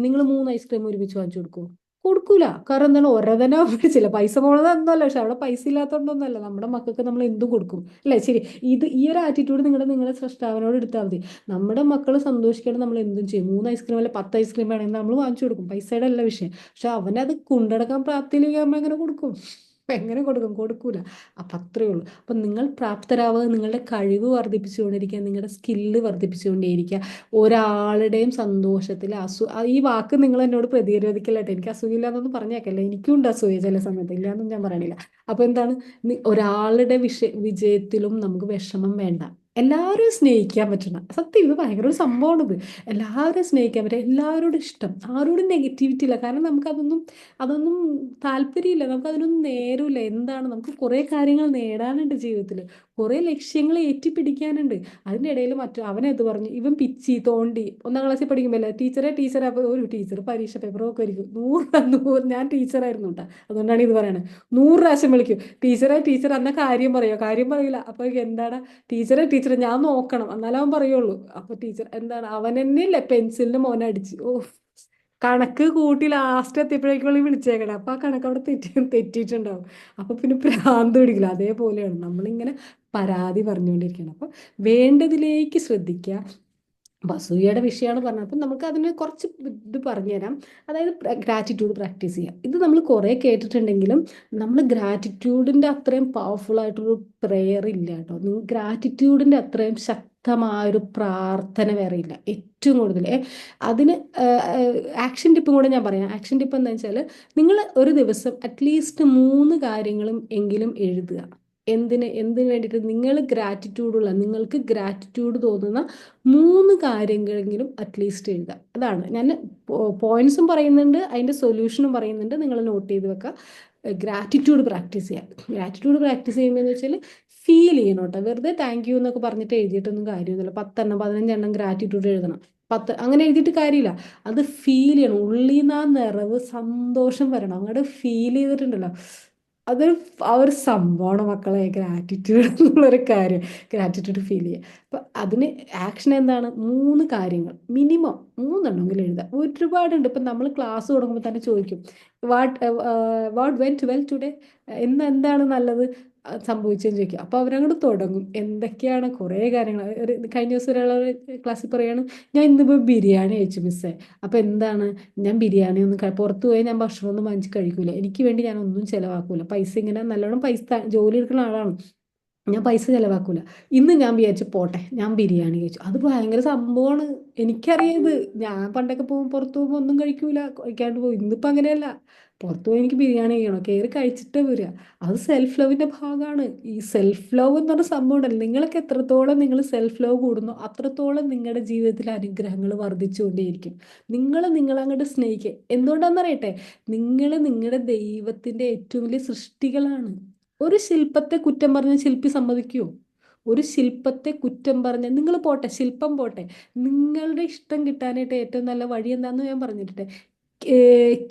നിങ്ങൾ 3 ഐസ്ക്രീം ഒരുമിച്ച് വാങ്ങിച്ചു കൊടുക്കുമോ? കൊടുക്കൂല. കാരണം എന്താണ്, ഒരേതന്നെ പിടിച്ചില്ല. പൈസ പോണതൊന്നുമല്ല, പക്ഷെ അവിടെ പൈസ ഇല്ലാത്തതുകൊണ്ടൊന്നുമല്ല. നമ്മുടെ മക്കൾക്ക് നമ്മൾ എന്തും കൊടുക്കും അല്ലേ? ശരി. ഈ ഒരു ആറ്റിറ്റ്യൂഡ് നിങ്ങളുടെ സ്രഷ്ടാവിനോട് എടുത്താൽ മതി. നമ്മുടെ മക്കൾ സന്തോഷിക്കണം, നമ്മൾ എന്തും ചെയ്യും. 3 ഐസ്ക്രീം അല്ലെ 10 ഐസ്ക്രീം വേണമെങ്കിൽ നമ്മൾ വാങ്ങിച്ചു കൊടുക്കും. പൈസയുടെ അല്ല വിഷയം. പക്ഷെ അവനത് കൊണ്ടടക്കാൻ പ്രാപ്തിയിലേക്ക് നമ്മൾ എങ്ങനെ കൊടുക്കും? എങ്ങനെ കൊടുക്കും? കൊടുക്കൂല. അപ്പം അത്രയേ ഉള്ളൂ. അപ്പം നിങ്ങൾ പ്രാപ്തരാവുക, നിങ്ങളുടെ കഴിവ് വർദ്ധിപ്പിച്ചുകൊണ്ടിരിക്കുക, നിങ്ങളുടെ സ്കില്ല് വർദ്ധിപ്പിച്ചുകൊണ്ടേയിരിക്കുക. ഒരാളുടെയും സന്തോഷത്തിൽ ഈ വാക്ക് നിങ്ങൾ എന്നോട് പ്രതിരോധിക്കലാട്ടെ, എനിക്ക് അസൂയില്ല എന്നൊന്നും പറഞ്ഞേക്കല്ല. എനിക്കും ഉണ്ട് അസൂയ ചില സമയത്ത്, ഇല്ലാന്നും ഞാൻ പറയണില്ല. അപ്പൊ എന്താണ്, ഒരാളുടെ വിജയത്തിലും നമുക്ക് വിഷമം വേണ്ട. എല്ലാവരും സ്നേഹിക്കാൻ പറ്റണം. സത്യം, ഇത് ഭയങ്കര ഒരു സംഭവമാണിത്. എല്ലാവരും സ്നേഹിക്കാൻ പറ്റുക, എല്ലാവരോടും ഇഷ്ടം, ആരോടും നെഗറ്റിവിറ്റി ഇല്ല. കാരണം അതൊന്നും താല്പര്യമില്ല, നമുക്ക് അതിനൊന്നും നേരമില്ല. എന്താണ്, നമുക്ക് കുറേ കാര്യങ്ങൾ നേടാനുണ്ട് ജീവിതത്തിൽ, കുറേ ലക്ഷ്യങ്ങൾ ഏറ്റിപ്പിടിക്കാനുണ്ട്. അതിൻ്റെ ഇടയിൽ അവനെന്ത് പറഞ്ഞു, ഇവൻ പിച്ചി തോണ്ടി 1ാം ക്ലാസ്സിൽ പഠിക്കുമ്പോൾ ടീച്ചറെ അപ്പോൾ ഒരു ടീച്ചർ പരീക്ഷ പേപ്പറൊക്കെ വരിക്കും, 100 ഞാൻ ടീച്ചറായിരുന്നു കേട്ടോ, അതുകൊണ്ടാണ് ഇത് പറയണത്. 100 പ്രാവശ്യം വിളിക്കും, ടീച്ചർ എന്ന കാര്യം പറയോ, കാര്യം പറയില്ല. അപ്പോൾ എന്താണ്, ടീച്ചറെ ഞാൻ നോക്കണം എന്നാലും അവൻ പറയുള്ളൂ. അപ്പോൾ ടീച്ചർ എന്താണ്, അവൻ തന്നെയല്ലേ പെൻസിലിന് മോനടിച്ച്, ഓ, കണക്ക് കൂട്ടി ലാസ്റ്റ് എത്തിയപ്പോഴേക്കും വിളിച്ചേക്കണം. അപ്പൊ ആ കണക്ക് അവിടെ തെറ്റിയിട്ടുണ്ടാവും. അപ്പൊ പിന്നെ ഭ്രാന്ത് പിടിക്കില്ല. അതേപോലെയാണ് നമ്മളിങ്ങനെ പരാതി പറഞ്ഞുകൊണ്ടിരിക്കണം. അപ്പൊ വേണ്ടതിലേക്ക് ശ്രദ്ധിക്കുക. അസൂയയുടെ വിഷയമാണ് പറഞ്ഞത്. അപ്പം നമുക്ക് അതിന് കുറച്ച് ഇത് പറഞ്ഞുതരാം. അതായത് ഗ്രാറ്റിറ്റ്യൂഡ് പ്രാക്ടീസ് ചെയ്യുക. ഇത് നമ്മൾ കുറേ കേട്ടിട്ടുണ്ടെങ്കിലും നമ്മൾ ഗ്രാറ്റിറ്റ്യൂഡിൻ്റെ അത്രയും പവർഫുൾ ആയിട്ടൊരു പ്രെയർ ഇല്ല കേട്ടോ. ഗ്രാറ്റിറ്റ്യൂഡിൻ്റെ അത്രയും ശക്തമായൊരു പ്രാർത്ഥന വേറെ ഇല്ല. ഏറ്റവും കൂടുതൽ അതിന് ആക്ഷൻ ടിപ്പും കൂടെ ഞാൻ പറയാം. ആക്ഷൻ ടിപ്പ് എന്താ വെച്ചാൽ, നിങ്ങൾ ഒരു ദിവസം അറ്റ്ലീസ്റ്റ് 3 കാര്യങ്ങളും എങ്കിലും എഴുതുക. എന്തിനു വേണ്ടിയിട്ട്, നിങ്ങൾക്ക് ഗ്രാറ്റിറ്റ്യൂഡ് തോന്നുന്ന 3 കാര്യങ്ങളെങ്കിലും അറ്റ്ലീസ്റ്റ് എഴുതുക. അതാണ് ഞാൻ പോയിന്റ്സും പറയുന്നുണ്ട്, അതിൻ്റെ സൊല്യൂഷനും പറയുന്നുണ്ട്. നിങ്ങൾ നോട്ട് ചെയ്ത് വെക്കുക. ഗ്രാറ്റിറ്റ്യൂഡ് പ്രാക്ടീസ് ചെയ്യുക. ഗ്രാറ്റിറ്റ്യൂഡ് പ്രാക്ടീസ് ചെയ്യുന്നതെന്ന് വെച്ചാൽ ഫീൽ ചെയ്യണം കേട്ടോ. വെറുതെ താങ്ക് യു എന്നൊക്കെ പറഞ്ഞിട്ട് എഴുതിയിട്ടൊന്നും കാര്യമൊന്നുമില്ല. 10 എണ്ണം 15 എണ്ണം ഗ്രാറ്റിറ്റ്യൂഡ് എഴുതണം. അങ്ങനെ എഴുതിയിട്ട് കാര്യമില്ല. അത് ഫീൽ ചെയ്യണം. ഉള്ളിൽ നിന്ന് ആ നിറവ്, സന്തോഷം വരണം. അങ്ങോട്ട് ഫീൽ ചെയ്തിട്ടുണ്ടല്ലോ, അതൊരു ആ ഒരു സംഭവമാണ് മക്കളെ ഗ്രാറ്റിറ്റ്യൂഡ് എന്നുള്ളൊരു കാര്യം. ഗ്രാറ്റിറ്റ്യൂഡ് ഫീൽ ചെയ്യുക. അപ്പം അതിന് ആക്ഷൻ എന്താണ്, 3 കാര്യങ്ങൾ മിനിമം 3 എണ്ണമെങ്കിലും എഴുതാം. ഒരുപാടുണ്ട്. ഇപ്പം നമ്മൾ ക്ലാസ് തുടങ്ങുമ്പോൾ തന്നെ ചോദിക്കും, വാട്ട് വെൻറ്റ് വെൽ ടുഡേ, എന്താണ് നല്ലത് സംഭവിച്ചതെന്ന് ചോദിക്കും. അപ്പോൾ അവരങ്ങോട്ട് തുടങ്ങും എന്തൊക്കെയാണ് കുറേ കാര്യങ്ങൾ. കഴിഞ്ഞ ദിവസം ഒരാൾ ക്ലാസ്സിൽ പറയാണ്, ഞാൻ ഇന്നിപ്പോൾ ബിരിയാണി കഴിച്ചു മിസ്സേ. അപ്പോൾ എന്താണ്, ഞാൻ ബിരിയാണി ഒന്നും പുറത്ത് പോയി ഞാൻ ഭക്ഷണമൊന്നും വാങ്ങിച്ച് കഴിക്കൂല, എനിക്ക് വേണ്ടി ഞാൻ ഒന്നും ചിലവാക്കൂല, പൈസ ഇങ്ങനെ നല്ലോണം ജോലി എടുക്കുന്ന ആളാണ്, ഞാൻ പൈസ ചിലവാക്കൂല. ഇന്ന് ഞാൻ വിചാരിച്ചു പോട്ടെ, ഞാൻ ബിരിയാണി കഴിച്ചു. അത് ഭയങ്കര സംഭവമാണ്. എനിക്കറിയാം ഇത്. ഞാൻ പണ്ടൊക്കെ പുറത്ത് പോകുമ്പോൾ ഒന്നും കഴിക്കാണ്ട് പോകും. ഇന്നിപ്പോൾ അങ്ങനെയല്ല. പുറത്ത് പോയി എനിക്ക് ബിരിയാണി കഴിക്കണം, കയറി കഴിച്ചിട്ടേ വരിക. അത് സെൽഫ് ലവിൻ്റെ ഭാഗമാണ്. ഈ സെൽഫ് ലവ് എന്ന് പറഞ്ഞ സംഭവം ഉണ്ടല്ലോ, നിങ്ങൾക്ക് എത്രത്തോളം നിങ്ങൾ സെൽഫ് ലവ് കൂടുന്നു അത്രത്തോളം നിങ്ങളുടെ ജീവിതത്തിൽ അനുഗ്രഹങ്ങൾ വർദ്ധിച്ചുകൊണ്ടേയിരിക്കും. നിങ്ങളങ്ങോട്ട് സ്നേഹിക്കുക. എന്തുകൊണ്ടാണെന്നറിയട്ടെ, നിങ്ങളുടെ ദൈവത്തിൻ്റെ ഏറ്റവും വലിയ സൃഷ്ടികളാണ്. ഒരു ശില്പത്തെ കുറ്റം പറഞ്ഞ ശില്പി സമ്മതിക്കുമോ? ഒരു ശില്പത്തെ കുറ്റം പറഞ്ഞ, നിങ്ങൾ പോട്ടെ, ശില്പം പോട്ടെ, നിങ്ങളുടെ ഇഷ്ടം കിട്ടാനായിട്ട് ഏറ്റവും നല്ല വഴി എന്താണെന്ന് ഞാൻ പറഞ്ഞിട്ടെ,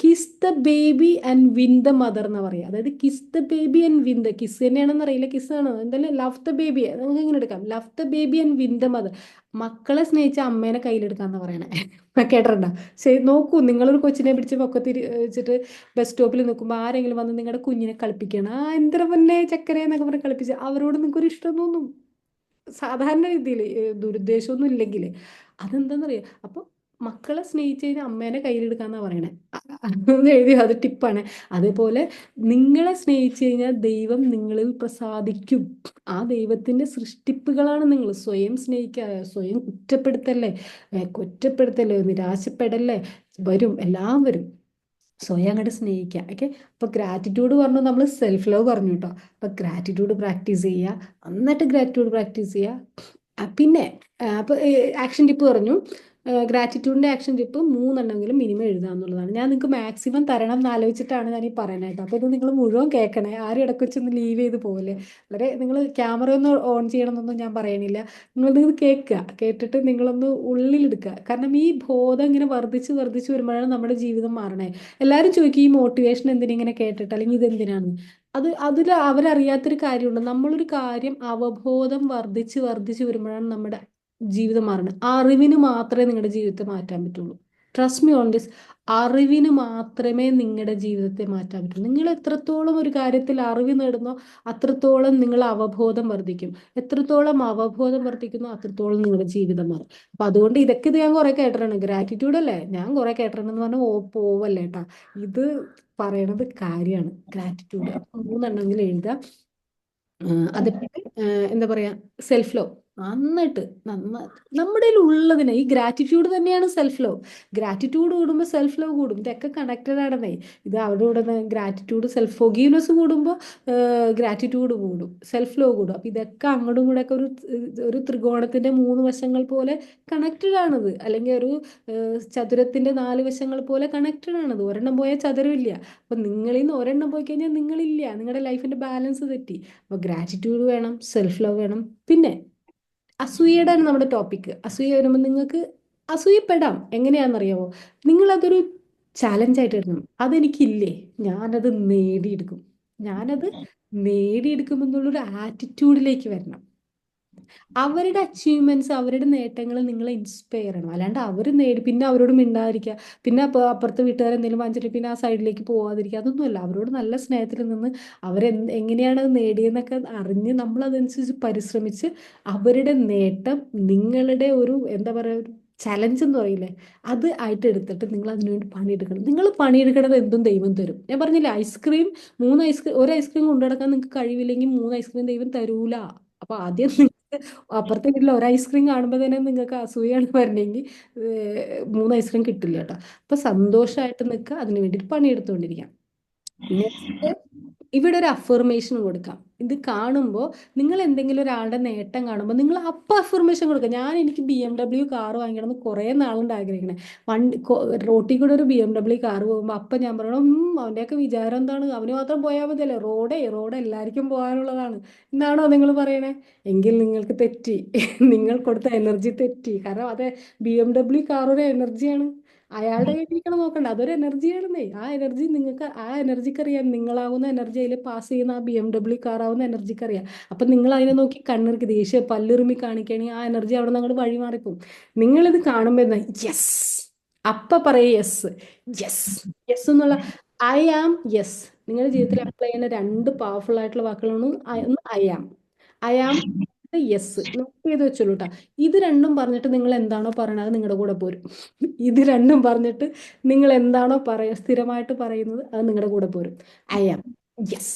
kiss the baby and win the mother എന്ന് പറയാം. അതായത് kiss the baby and win the, kiss തന്നെയാണെന്ന് അറിയില്ല, കിസ് ആണോ എന്തായാലും, ലവ് ദ ബേബി നമുക്ക് ഇങ്ങനെ എടുക്കാം, love the baby and win the mother. മക്കളെ സ്നേഹിച്ച അമ്മേനെ കയ്യിലെടുക്കാന്ന് പറയണേ. കേട്ടിട്ടുണ്ടോ? ശരി, നോക്കൂ, നിങ്ങളൊരു കൊച്ചിനെ പിടിച്ച് പൊക്കത്തിരി വെച്ചിട്ട് ബസ് സ്റ്റോപ്പിൽ നിൽക്കുമ്പോൾ ആരെങ്കിലും വന്ന് നിങ്ങളുടെ കുഞ്ഞിനെ കളിപ്പിക്കണം, ആ എന്തിനാ പൊന്നെ ചക്കര എന്നൊക്കെ പറഞ്ഞ് കളിപ്പിച്ച് അവരോട് നിങ്ങൾക്ക് ഒരു ഇഷ്ടം തോന്നും. സാധാരണ രീതിയിൽ ദുരുദ്ദേശമൊന്നും ഇല്ലെങ്കിൽ അതെന്താണെന്നറിയാം. അപ്പോൾ മക്കളെ സ്നേഹിച്ച് കഴിഞ്ഞാൽ അമ്മേനെ കയ്യിലെടുക്കാന്നാ പറയണേ. അത് എഴുതി, അത് ടിപ്പാണ്. അതേപോലെ നിങ്ങളെ സ്നേഹിച്ചു കഴിഞ്ഞാൽ ദൈവം നിങ്ങളിൽ പ്രസാദിക്കും. ആ ദൈവത്തിന്റെ സൃഷ്ടിപ്പുകളാണ് നിങ്ങൾ. സ്വയം സ്നേഹിക്കുക, സ്വയം കുറ്റപ്പെടുത്തല്ലേ, കുറ്റപ്പെടുത്തല്ലേ, നിരാശപ്പെടല്ലേ, വരും, എല്ലാം വരും. സ്വയം അങ്ങോട്ട് സ്നേഹിക്കുക. ഓക്കെ, അപ്പൊ ഗ്രാറ്റിറ്റ്യൂഡ് പറഞ്ഞു, നമ്മൾ സെൽഫ് ലവ് പറഞ്ഞു കേട്ടോ. അപ്പൊ ഗ്രാറ്റിറ്റ്യൂഡ് പ്രാക്ടീസ് ചെയ്യുക, നന്നായിട്ട് ഗ്രാറ്റിറ്റ്യൂഡ് പ്രാക്ടീസ് ചെയ്യുക. പിന്നെ അപ്പൊ ആക്ഷൻ ടിപ്പ് പറഞ്ഞു. ഗ്രാറ്റിറ്റ്യൂഡിന്റെ ആക്ഷൻ ടിപ്പ് 3 എണ്ണമെങ്കിലും മിനിമം എഴുതുക എന്നുള്ളതാണ്. ഞാൻ നിങ്ങൾക്ക് മാക്സിമം തരണം എന്ന് ആലോചിച്ചിട്ടാണ് ഞാൻ ഈ പറയുന്നത് കേട്ടോ. അപ്പൊ ഇത് നിങ്ങൾ മുഴുവൻ കേൾക്കണേ, ആരും ഇടയ്ക്ക് വെച്ചൊന്ന് ലീവ് ചെയ്ത് പോകല്ലേ. വളരെ നിങ്ങൾ ക്യാമറ ഒന്ന് ഓൺ ചെയ്യണമെന്നൊന്നും ഞാൻ പറയണില്ല. നിങ്ങൾ കേൾക്കുക, കേട്ടിട്ട് നിങ്ങളൊന്ന് ഉള്ളിലെടുക്കുക. കാരണം ഈ ബോധം ഇങ്ങനെ വർദ്ധിച്ച് വർദ്ധിച്ച് വരുമ്പോഴാണ് നമ്മുടെ ജീവിതം മാറണേ. എല്ലാവരും ചോദിക്കും ഈ മോട്ടിവേഷൻ എന്തിനാ ഇങ്ങനെ കേട്ടിട്ട്, അല്ലെങ്കിൽ ഇതെന്തിനാണ്. അതിൽ അവരറിയാത്തൊരു കാര്യമുണ്ട്. നമ്മളൊരു കാര്യം അവബോധം വർദ്ധിച്ച് വർദ്ധിച്ച് വരുമ്പോഴാണ് നമ്മുടെ ജീവിതം മാറണം. അറിവിന് മാത്രമേ നിങ്ങളുടെ ജീവിതത്തെ മാറ്റാൻ പറ്റുള്ളൂ. Trust me on this. അറിവിന് മാത്രമേ നിങ്ങളുടെ ജീവിതത്തെ മാറ്റാൻ പറ്റുള്ളൂ. നിങ്ങൾ എത്രത്തോളം ഒരു കാര്യത്തിൽ അറിവ് നേടുന്നോ അത്രത്തോളം നിങ്ങൾ അവബോധം വർദ്ധിക്കും. എത്രത്തോളം അവബോധം വർദ്ധിക്കുന്നോ അത്രത്തോളം നിങ്ങളുടെ ജീവിതം മാറും. അപ്പൊ അതുകൊണ്ട് ഇതൊക്കെ ഇത് ഞാൻ കുറെ കേട്ടിട്ടുണ്ട്. ഗ്രാറ്റിറ്റ്യൂഡ് അല്ലേ, ഞാൻ കുറെ കേട്ടിട്ടുണ്ടെന്ന് പറഞ്ഞാൽ പോവല്ലേ കേട്ടാ. ഇത് പറയണത് കാര്യമാണ്. ഗ്രാറ്റിറ്റ്യൂഡ് 3 എണ്ണമെങ്കിലും എഴുതാം. അതേപോലെ എന്താ പറയാ, സെൽഫ് ലവ് നന്നായിട്ട് നമ്മുടെ ഉള്ളതിനെ, ഈ ഗ്രാറ്റിറ്റ്യൂഡ് തന്നെയാണ് സെൽഫ് ലവ്. ഗ്രാറ്റിറ്റ്യൂഡ് കൂടുമ്പോൾ സെൽഫ് ലവ് കൂടും. ഇതൊക്കെ കണക്റ്റഡ് ആണെന്നേ. ഇത് അവിടെ കൂടെ ഗ്രാറ്റിറ്റ്യൂഡ്, സെൽഫ് ഫോർഗീവ്നെസ് കൂടുമ്പോൾ ഗ്രാറ്റിറ്റ്യൂഡ് കൂടും, സെൽഫ് ലവ് കൂടും. അപ്പൊ ഇതൊക്കെ അങ്ങോട്ടും കൂടെ ഒക്കെ ഒരു ത്രികോണത്തിന്റെ 3 വശങ്ങൾ പോലെ കണക്റ്റഡ് ആണത്. അല്ലെങ്കിൽ ഒരു ചതുരത്തിന്റെ 4 വശങ്ങൾ പോലെ കണക്റ്റഡ് ആണത്. ഒരെണ്ണം പോയാൽ ചതുരമില്ല. അപ്പൊ നിങ്ങളിൽ നിന്ന് ഒരെണ്ണം പോയി കഴിഞ്ഞാൽ നിങ്ങളില്ല, നിങ്ങളുടെ ലൈഫിന്റെ ബാലൻസ് തെറ്റി. അപ്പൊ ഗ്രാറ്റിറ്റ്യൂഡ് വേണം, സെൽഫ് ലവ് വേണം. പിന്നെ അസൂയയുടെ ആണ് നമ്മുടെ ടോപ്പിക്. അസൂയ വരുമ്പോൾ നിങ്ങൾക്ക് അസൂയപ്പെടാം. എങ്ങനെയാണെന്നറിയാമോ? നിങ്ങളതൊരു ചാലഞ്ചായിട്ട് എടുക്കണം. അതെനിക്കില്ലേ, ഞാനത് നേടിയെടുക്കും, ഞാനത് നേടിയെടുക്കും എന്നുള്ളൊരു ആറ്റിറ്റ്യൂഡിലേക്ക് വരണം. അവരുടെ അച്ചീവ്മെന്റ്സ്, അവരുടെ നേട്ടങ്ങൾ നിങ്ങളെ ഇൻസ്പയർ ചെയ്യണം. അല്ലാണ്ട് അവർ നേടി പിന്നെ അവരോട് മിണ്ടാതിരിക്കുക, പിന്നെ അപ്പുറത്തെ വീട്ടുകാർ എന്തെങ്കിലും വാങ്ങിച്ചിട്ട് പിന്നെ ആ സൈഡിലേക്ക് പോവാതിരിക്കുക, അതൊന്നുമല്ല. അവരോട് നല്ല സ്നേഹത്തിൽ നിന്ന് എങ്ങനെയാണ് അത് നേടിയെന്നൊക്കെ അറിഞ്ഞ് നമ്മൾ അതനുസരിച്ച് പരിശ്രമിച്ച് അവരുടെ നേട്ടം നിങ്ങളുടെ ഒരു എന്താ പറയുക, ഒരു ചലഞ്ച് എന്ന് പറയില്ലേ, അത് ആയിട്ട് എടുത്തിട്ട് നിങ്ങൾ അതിനുവേണ്ടി പണിയെടുക്കണം. നിങ്ങൾ പണിയെടുക്കണത് എന്തും ദൈവം തരും. ഞാൻ പറഞ്ഞില്ലേ, ഐസ്ക്രീം 3 ഐസ്ക്രീം, ഒരു ഐസ്ക്രീം കൊണ്ടു നടക്കാൻ നിങ്ങൾക്ക് കഴിവില്ലെങ്കിൽ 3 ഐസ്ക്രീം ദൈവം തരൂല. അപ്പൊ ആദ്യം അപ്പുറത്തെ വീട്ടിൽ ഒരു ഐസ്ക്രീം കാണുമ്പോൾ തന്നെ നിങ്ങൾക്ക് അസൂയാണ് വരണമെങ്കിൽ 3 ഐസ്ക്രീം കിട്ടില്ല കേട്ടോ. അപ്പൊ സന്തോഷമായിട്ട് നിൽക്കുക, അതിന് വേണ്ടിയിട്ട് പണിയെടുത്തുകൊണ്ടിരിക്കാം. നെക്സ്റ്റ്, ഇവിടെ ഒരു അഫർമേഷൻ കൊടുക്കാം. ഇത് കാണുമ്പോൾ നിങ്ങൾ എന്തെങ്കിലും ഒരാളുടെ നേട്ടം കാണുമ്പോൾ നിങ്ങൾ അപ്പം അഫർമേഷൻ കൊടുക്കുക. എനിക്ക് BMW കാർ വാങ്ങിക്കണം എന്ന് കുറേ നാളുകൊണ്ട് ആഗ്രഹിക്കണേ. റോട്ടിൽ കൂടെ ഒരു BMW കാർ പോകുമ്പോൾ അപ്പം ഞാൻ പറയണം, അവൻ്റെയൊക്കെ വിചാരം എന്താണ്, അവന് മാത്രം പോയാൽ മതിയല്ലേ, റോഡ് എല്ലാവർക്കും പോകാനുള്ളതാണ് എന്നാണോ നിങ്ങൾ പറയണേ? എങ്കിൽ നിങ്ങൾക്ക് തെറ്റി. നിങ്ങൾ കൊടുത്ത എനർജി തെറ്റി. കാരണം അത് BMW കാർ ഒരു എനർജിയാണ്. അയാളുടെ കയ്യിലിരിക്കണം നോക്കണ്ട, അതൊരു എനർജിയാണെന്നേ. ആ എനർജിക്ക് അറിയാം, നിങ്ങളാവുന്ന എനർജി അതിൽ പാസ് ചെയ്യുന്ന ആ BMW കാർ ആവുന്ന എനർജിക്ക് അറിയാം. അപ്പൊ നിങ്ങൾ അതിനെ നോക്കി കണ്ണിറുക്കി ദേഷ്യം പല്ലുറുമി കാണിക്കുകയാണെങ്കിൽ ആ എനർജി അവിടെ നിന്ന് അങ്ങോട്ട് വഴി മാറിപ്പോകും. നിങ്ങളിത് കാണുമ്പോൾ എന്താ, യെസ്, അപ്പൊ പറയേ യെസ്, യെസ്, യെസ് എന്നുള്ള ഐ ആം യെസ്. നിങ്ങളുടെ ജീവിതത്തിൽ അപ്ലൈ ചെയ്യുന്ന 2 പവർഫുൾ ആയിട്ടുള്ള വാക്കുകളാണ് ഐ ആം യെസ്. നോട്ട് ചെയ്ത് വെച്ചോളൂ കേട്ടോ. ഇത് രണ്ടും പറഞ്ഞിട്ട് നിങ്ങൾ എന്താണോ പറയണത് അത് നിങ്ങളുടെ കൂടെ പോരും. ഇത് രണ്ടും പറഞ്ഞിട്ട് നിങ്ങൾ എന്താണോ സ്ഥിരമായിട്ട് പറയുന്നത് അത് നിങ്ങളുടെ കൂടെ പോരും. I am yes.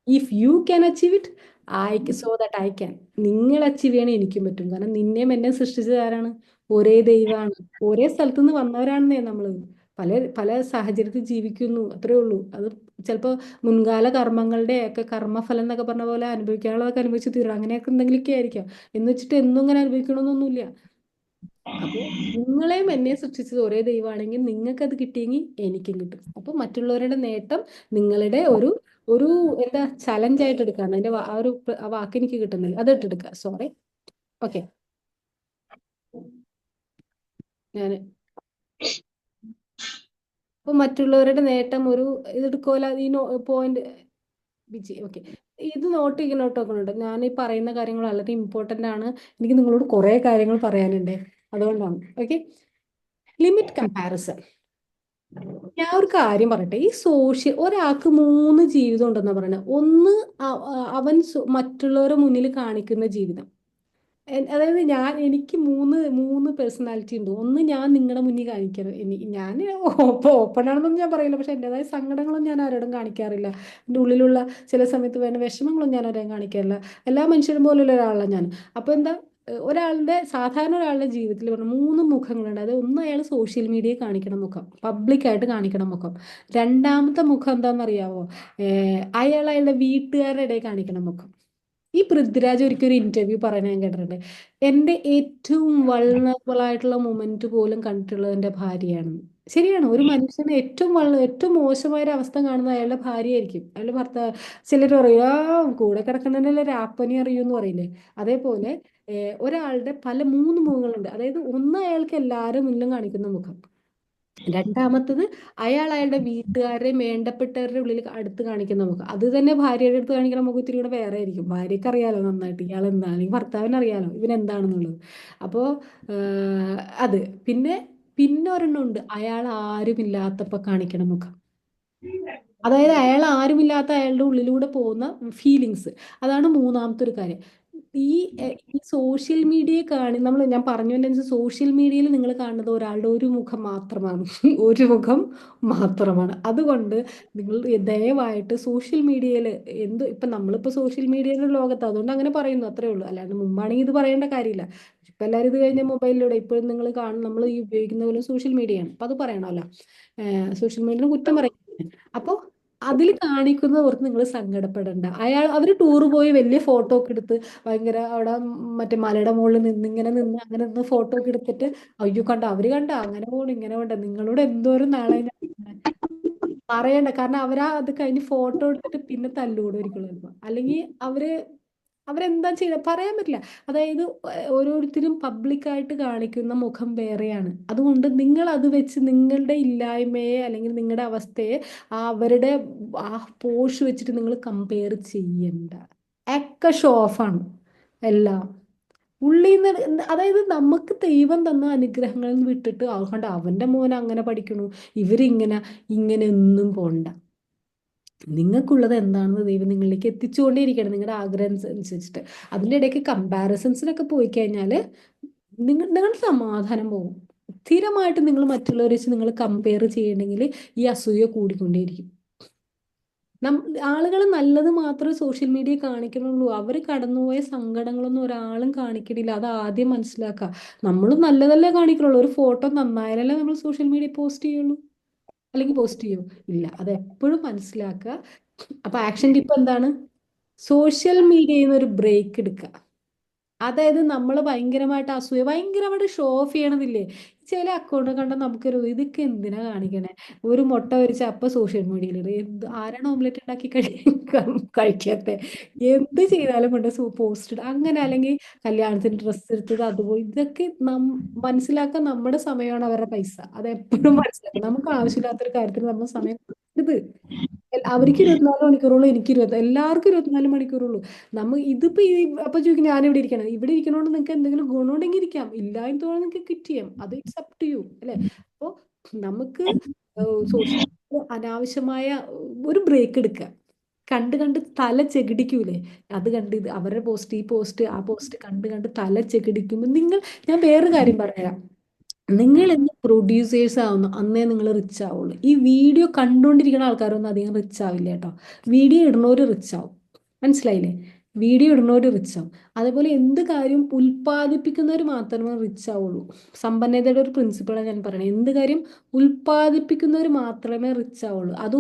If you can achieve it, so that I can. നിങ്ങൾ അച്ചീവ് ചെയ്യണേ എനിക്കും പറ്റും. കാരണം നിന്നെയും എന്നെ സൃഷ്ടിച്ചത് ആരാണ്? ഒരേ ദൈവമാണ്. ഒരേ സ്ഥലത്തു നിന്ന് വന്നവരാണെന്നേ നമ്മൾ. പല പല സാഹചര്യത്തിൽ ജീവിക്കുന്നു, അത്രേ ഉള്ളൂ. അത് ചിലപ്പോൾ മുൻകാല കർമ്മങ്ങളുടെ ഒക്കെ കർമ്മഫലം എന്നൊക്കെ പറഞ്ഞ പോലെ അനുഭവിക്കാനുള്ളതൊക്കെ അനുഭവിച്ച് തീരണം. അങ്ങനെയൊക്കെ എന്തെങ്കിലുമൊക്കെ ആയിരിക്കാം. എന്ന് വെച്ചിട്ട് എന്നും ഇങ്ങനെ അനുഭവിക്കണമെന്നൊന്നുമില്ല. അപ്പോൾ നിങ്ങളെയും എന്നെ സൃഷ്ടിച്ചത് ഒരേ ദൈവമാണെങ്കിൽ നിങ്ങൾക്ക് അത് കിട്ടിയെങ്കിൽ എനിക്കും കിട്ടും. അപ്പൊ മറ്റുള്ളവരുടെ നേട്ടം നിങ്ങളുടെ ഒരു ഒരു എന്താ ചലഞ്ച് ആയിട്ട് എടുക്കാണ്. അതിന്റെ ആ വാക്ക് എനിക്ക് കിട്ടുന്നില്ല, അത് ഇട്ടെടുക്കുക. സോറി. ഓക്കെ, ഞാൻ അപ്പോൾ മറ്റുള്ളവരുടെ നേട്ടം ഒരു ഇതെടുക്കുമല്ലോ ഈ പോയിന്റ് ബിജി ഓക്കെ. ഇത് നോട്ട് ചെയ്യണം കേട്ടോ നോക്കുന്നുണ്ട്. ഞാൻ ഈ പറയുന്ന കാര്യങ്ങൾ വളരെ ഇമ്പോർട്ടൻ്റ് ആണ്. എനിക്ക് നിങ്ങളോട് കുറേ കാര്യങ്ങൾ പറയാനുണ്ട്, അതുകൊണ്ടാണ്. Okay, limit comparison. ഞാൻ ഒരു കാര്യം പറയട്ടെ, ഈ സോഷ്യൽ ഒരാൾക്ക് മൂന്ന് ജീവിതം ഉണ്ടെന്നാ പറയുന്നത്. ഒന്ന് അവൻ മറ്റുള്ളവരുടെ മുന്നിൽ കാണിക്കുന്ന ജീവിതം. അതായത് എനിക്ക് മൂന്ന് മൂന്ന് പേഴ്സണാലിറ്റി ഉണ്ട്. ഒന്ന് ഞാൻ നിങ്ങളുടെ മുന്നിൽ കാണിക്കണം, ഞാൻ ഓപ്പൺ ആണെന്നൊന്നും ഞാൻ പറയില്ല, പക്ഷെ എൻ്റെതായ സങ്കടങ്ങളും ഞാൻ ആരോടും കാണിക്കാറില്ല. എൻ്റെ ഉള്ളിലുള്ള ചില സമയത്ത് വേണ്ട വിഷമങ്ങളും ഞാൻ ആരെയും കാണിക്കാറില്ല. എല്ലാ മനുഷ്യരും പോലുള്ള ഒരാളാണ് ഞാൻ. അപ്പോൾ എന്താ, സാധാരണ ഒരാളുടെ ജീവിതത്തിൽ പറഞ്ഞ മൂന്ന് മുഖങ്ങളുണ്ട്. അത് ഒന്ന് അയാൾ സോഷ്യൽ മീഡിയയിൽ കാണിക്കണ മുഖം, പബ്ലിക്കായിട്ട് കാണിക്കണ മുഖം. രണ്ടാമത്തെ മുഖം എന്താണെന്നറിയാവോ? അയാളുടെ വീട്ടുകാരുടെ ഇടയിൽ കാണിക്കണ മുഖം. ഈ പൃഥ്വിരാജ് ഒരിക്കലും ഒരു ഇന്റർവ്യൂ പറയുന്നത് ഞാൻ കേട്ടിട്ടുണ്ട്. എൻ്റെ ഏറ്റവും വൾണറബിൾ ആയിട്ടുള്ള മൊമെന്റ് പോലും കണ്ടിട്ടുള്ളത് എൻ്റെ ഭാര്യയാണ്. ശരിയാണ്, ഒരു മനുഷ്യന് ഏറ്റവും മോശമായ ഒരു അവസ്ഥ കാണുന്നത് അയാളുടെ ഭാര്യയായിരിക്കും, അയാളുടെ ഭർത്താവ്. ചിലർ പറയും കൂടെ കിടക്കുന്നതിനല്ലേ രാപ്പനി അറിയൂ എന്ന് പറയില്ലേ. അതേപോലെ ഒരാളുടെ മൂന്ന് മുഖങ്ങളുണ്ട്. അതായത് ഒന്ന് അയാൾക്ക് എല്ലാവരും മുന്നിലും കാണിക്കുന്ന മുഖം. രണ്ടാമത്തത് അയാളുടെ വീട്ടുകാരുടെയും വേണ്ടപ്പെട്ടവരുടെ ഉള്ളിൽ അടുത്ത് കാണിക്കുന്ന മുഖം. അത് തന്നെ ഭാര്യയുടെ അടുത്ത് കാണിക്കുന്ന മുഖം ഇത്തിരി കൂടെ വേറെ ആയിരിക്കും. ഭാര്യയ്ക്ക് അറിയാലോ നന്നായിട്ട് ഇയാൾ എന്താണ്, ഈ ഭർത്താവിന് അറിയാലോ ഇവൻ എന്താണെന്നുള്ളത്. അപ്പോൾ അത് പിന്നെ പിന്നെ ഒരെണ്ണം ഉണ്ട്, അയാൾ ആരുമില്ലാത്തപ്പോൾ കാണിക്കണ മുഖം. അതായത് അയാൾ ആരുമില്ലാത്ത അയാളുടെ ഉള്ളിലൂടെ പോകുന്ന ഫീലിങ്സ്. അതാണ് മൂന്നാമത്തെ ഒരു കാര്യം. ഈ ഈ സോഷ്യൽ മീഡിയ ഞാൻ പറഞ്ഞു തന്നെ, സോഷ്യൽ മീഡിയയിൽ നിങ്ങൾ കാണുന്നത് ഒരാളുടെ ഒരു മുഖം മാത്രമാണ്. ഒരു മുഖം മാത്രമാണ്. അതുകൊണ്ട് നിങ്ങൾ ദയവായിട്ട് സോഷ്യൽ മീഡിയയിൽ ഇപ്പം നമ്മളിപ്പോൾ സോഷ്യൽ മീഡിയയുടെ ലോകത്ത്, അതുകൊണ്ട് അങ്ങനെ പറയുന്നു, അത്രേ ഉള്ളൂ. അല്ലാണ്ട് മുമ്പാണെങ്കിൽ ഇത് പറയേണ്ട കാര്യമില്ല. ഇപ്പം എല്ലാവരും ഇത് കഴിഞ്ഞ മൊബൈലിലൂടെ ഇപ്പോഴും നിങ്ങൾ നമ്മൾ ഈ ഉപയോഗിക്കുന്ന പോലെ സോഷ്യൽ മീഡിയയാണ്. അപ്പം അത് പറയണമല്ലോ. സോഷ്യൽ മീഡിയനെ കുറ്റം പറയും. അപ്പോൾ അതിൽ കാണിക്കുന്നവർക്ക് നിങ്ങൾ സങ്കടപ്പെടണ്ട. അവർ ടൂർ പോയി വലിയ ഫോട്ടോ ഒക്കെ എടുത്ത് ഭയങ്കര അവിടെ മറ്റേ മലയുടെ മുകളിൽ നിന്ന് ഇങ്ങനെ നിന്ന് അങ്ങനെ നിന്ന് ഫോട്ടോ ഒക്കെ എടുത്തിട്ട് അയ്യോ കണ്ട അവര് കണ്ട അങ്ങനെ പോകണം ഇങ്ങനെ വേണ്ട, നിങ്ങളോട് എന്തോരം നാളെ ഞാൻ പറയണ്ട. കാരണം അത് കഴിഞ്ഞ് ഫോട്ടോ എടുത്തിട്ട് പിന്നെ തല്ലുകൂടും ഒരിക്കലും ചിലപ്പോൾ. അല്ലെങ്കിൽ അവര് അവരെന്താ ചെയ്യുക പറയാൻ പറ്റില്ല. അതായത് ഓരോരുത്തരും പബ്ലിക്കായിട്ട് കാണിക്കുന്ന മുഖം വേറെയാണ്. അതുകൊണ്ട് നിങ്ങൾ അത് വെച്ച് നിങ്ങളുടെ ഇല്ലായ്മയെ അല്ലെങ്കിൽ നിങ്ങളുടെ അവസ്ഥയെ അവരുടെ ആ പോഷ് വെച്ചിട്ട് നിങ്ങൾ കമ്പയർ ചെയ്യണ്ട. ഒക്കെ ഷോ ഓഫാണ് എല്ലാം. അതായത് നമുക്ക് ദൈവം തന്ന അനുഗ്രഹങ്ങളിൽ നിന്ന് വിട്ടിട്ട് അതുകൊണ്ട് അവന്റെ മോൻ അങ്ങനെ പഠിക്കണു, ഇവരിങ്ങനെ ഇങ്ങനെ ഒന്നും പോണ്ട. നിങ്ങൾക്കുള്ളത് എന്താണെന്ന് ദൈവം നിങ്ങളിലേക്ക് എത്തിച്ചുകൊണ്ടേയിരിക്കണം, നിങ്ങളുടെ ആഗ്രഹം അനുസരിച്ചിട്ട്. അതിൻ്റെ ഇടയ്ക്ക് കമ്പാരിസൺസിനൊക്കെ പോയി കഴിഞ്ഞാൽ നിങ്ങളുടെ സമാധാനം പോകും. സ്ഥിരമായിട്ട് നിങ്ങൾ മറ്റുള്ളവരെ വെച്ച് നിങ്ങൾ കമ്പയർ ചെയ്യണമെങ്കിൽ ഈ അസൂയ കൂടിക്കൊണ്ടേയിരിക്കും. ആളുകൾ നല്ലത് മാത്രമേ സോഷ്യൽ മീഡിയ കാണിക്കണുള്ളൂ. അവർ കടന്നുപോയ സങ്കടങ്ങളൊന്നും ഒരാളും കാണിക്കണില്ല. അത് ആദ്യം മനസ്സിലാക്കുക. നമ്മളും നല്ലതല്ലേ കാണിക്കണുള്ളൂ. ഒരു ഫോട്ടോ നന്നായാലല്ലേ നമ്മൾ സോഷ്യൽ മീഡിയ പോസ്റ്റ് ചെയ്യുള്ളൂ, അല്ലെങ്കിൽ പോസ്റ്റ് ചെയ്യൂ ഇല്ല. അത് എപ്പോഴും മനസ്സിലാക്കുക. അപ്പൊ ആക്ഷൻ ടിപ്പ് എന്താണ്? സോഷ്യൽ മീഡിയയിൽ നിന്ന് ഒരു ബ്രേക്ക് എടുക്കുക. അതായത് നമ്മൾ ഭയങ്കരമായിട്ട് ഭയങ്കരമായിട്ട് ഷോ ഓഫ് ചെയ്യണമെന്നില്ലേ. ചില അക്കൗണ്ട് കണ്ടാൽ നമുക്കൊരു ഇതൊക്കെ എന്തിനാ കാണിക്കണേ. ഒരു മുട്ട പൊരിച്ച അപ്പൊ സോഷ്യൽ മീഡിയയിൽ ആരാണ് ഓംലെറ്റ് ഉണ്ടാക്കി കഴിക്കാത്ത, എന്ത് ചെയ്താലും കൊണ്ട് പോസ്റ്റ് അങ്ങനെ, അല്ലെങ്കിൽ കല്യാണത്തിന് ഡ്രസ്സ് എടുത്തത് അതുപോലെ ഇതൊക്കെ മനസ്സിലാക്കാൻ നമ്മുടെ സമയമാണ് അവരുടെ പൈസ. അത് എപ്പോഴും മനസ്സിലാക്കും. നമുക്ക് ആവശ്യമില്ലാത്തൊരു കാര്യത്തിൽ നമ്മൾ സമയം ഇത് അവർക്ക് 24 മണിക്കൂറുള്ളൂ, എനിക്ക് എല്ലാവർക്കും 24 മണിക്കൂറുള്ളൂ. ഇതിപ്പോ അപ്പൊ ചോദിക്കും ഞാൻ ഇവിടെ ഇരിക്കണം, ഇവിടെ ഇരിക്കണോണ്ട് നിങ്ങൾക്ക് എന്തെങ്കിലും ഗുണമുണ്ടെങ്കിൽ ഇരിക്കാം, ഇല്ല എന്ന് തോന്നുന്നു നിങ്ങൾക്ക് ക്വിറ്റ് ചെയ്യാം. അത് ഇറ്റ്സ് അപ് ടു യു അല്ലെ. അപ്പോൾ നമുക്ക് സോഷ്യൽ അനാവശ്യമായ ഒരു ബ്രേക്ക് എടുക്കുക. കണ്ട് കണ്ട് തല ചെകിടിക്കൂലേ, അത് കണ്ട് ഇത് അവരുടെ പോസ്റ്റ് ഈ പോസ്റ്റ് ആ പോസ്റ്റ് കണ്ട് കണ്ട് തല ചെകിടിക്കുമ്പോൾ ഞാൻ വേറൊരു കാര്യം പറയാം. നിങ്ങൾ എന്ന് പ്രൊഡ്യൂസേഴ്സ് ആവുന്നു അന്നേ നിങ്ങൾ റിച്ച് ആവുള്ളൂ. ഈ വീഡിയോ കണ്ടുകൊണ്ടിരിക്കുന്ന ആൾക്കാരൊന്നും അധികം റിച്ച് ആവില്ല കേട്ടോ. വീഡിയോ ഇടുന്നവർ റിച്ച് ആവും, മനസ്സിലായില്ലേ? വീഡിയോ ഇടുന്നവർ റിച്ച് ആവും. അതേപോലെ എന്ത് കാര്യം ഉൽപ്പാദിപ്പിക്കുന്നവർ മാത്രമേ റിച്ച് ആവുള്ളൂ. സമ്പന്നതയുടെ ഒരു പ്രിൻസിപ്പിളാണ് ഞാൻ പറയുന്നത്. എന്ത് കാര്യം ഉൽപ്പാദിപ്പിക്കുന്നവർ മാത്രമേ റിച്ച് ആവുള്ളൂ. അത്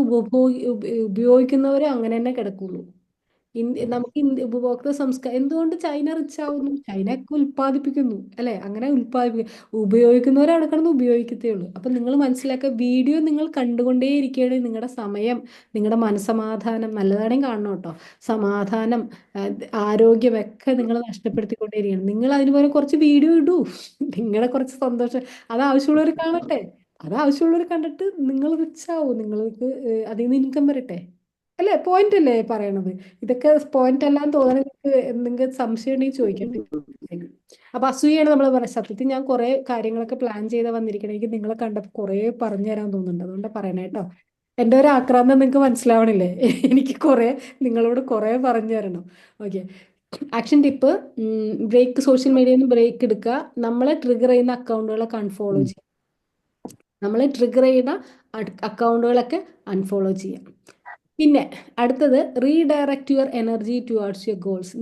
ഉപയോഗിക്കുന്നവരെ അങ്ങനെ തന്നെ കിടക്കുള്ളൂ. നമുക്ക് ഉപഭോക്തൃ സംസ്കാരം എന്തുകൊണ്ട് ചൈന റിച്ച് ആവുന്നു? ചൈന ഒക്കെ ഉൽപ്പാദിപ്പിക്കുന്നു അല്ലെ, അങ്ങനെ ഉപയോഗിക്കുന്നവരെ അവിടെ കിടന്ന് ഉപയോഗിക്കത്തേ ഉള്ളൂ. അപ്പൊ നിങ്ങൾ മനസ്സിലാക്കുക, വീഡിയോ നിങ്ങൾ കണ്ടുകൊണ്ടേ ഇരിക്കുകയാണെങ്കിൽ നിങ്ങളുടെ സമയം, നിങ്ങളുടെ മനസമാധാനം നല്ലതാണെങ്കിൽ കാണണം കേട്ടോ. സമാധാനം, ആരോഗ്യമൊക്കെ നിങ്ങൾ നഷ്ടപ്പെടുത്തിക്കൊണ്ടേയിരിക്കണം. നിങ്ങൾ അതിന് പോലെ കുറച്ച് വീഡിയോ ഇടൂ, നിങ്ങളെ കുറച്ച് സന്തോഷം അത് ആവശ്യമുള്ളവർ കാണട്ടെ. അത് ആവശ്യമുള്ളവർ കണ്ടിട്ട് നിങ്ങൾ റിച്ച് ആവും, നിങ്ങൾക്ക് അതിൽ നിന്ന് ഇൻകം വരട്ടെ. അല്ലേ? പോയിന്റ് അല്ലേ പറയണത്? ഇതൊക്കെ പോയിന്റ് അല്ലാന്ന് തോന്നണ നിങ്ങൾക്ക് സംശയം ഉണ്ടെങ്കിൽ ചോദിക്കട്ടെ. അപ്പൊ അസൂയാണ് നമ്മൾ പറയുന്നത്. സത്യത്തിൽ ഞാൻ കുറെ കാര്യങ്ങളൊക്കെ പ്ലാൻ ചെയ്ത് വന്നിരിക്കണം. എനിക്ക് നിങ്ങളെ കണ്ടപ്പോൾ കുറെ പറഞ്ഞു തരാൻ തോന്നുന്നുണ്ട്, അതുകൊണ്ട് പറയണേ കേട്ടോ. എൻ്റെ ഒരു ആക്രാന്തം നിങ്ങൾക്ക് മനസ്സിലാവണില്ലേ? എനിക്ക് കുറെ നിങ്ങളോട് കുറെ പറഞ്ഞു തരണം. Okay. Action tip: break, social മീഡിയയിൽ നിന്ന് ബ്രേക്ക് എടുക്കുക. നമ്മളെ ട്രിഗർ ചെയ്യുന്ന അക്കൗണ്ടുകളൊക്കെ അൺഫോളോ ചെയ്യുക. നമ്മളെ ട്രിഗർ ചെയ്യുന്ന അക്കൗണ്ടുകളൊക്കെ അൺഫോളോ ചെയ്യാം. പിന്നെ അടുത്തത്, redirect your energy towards your goals.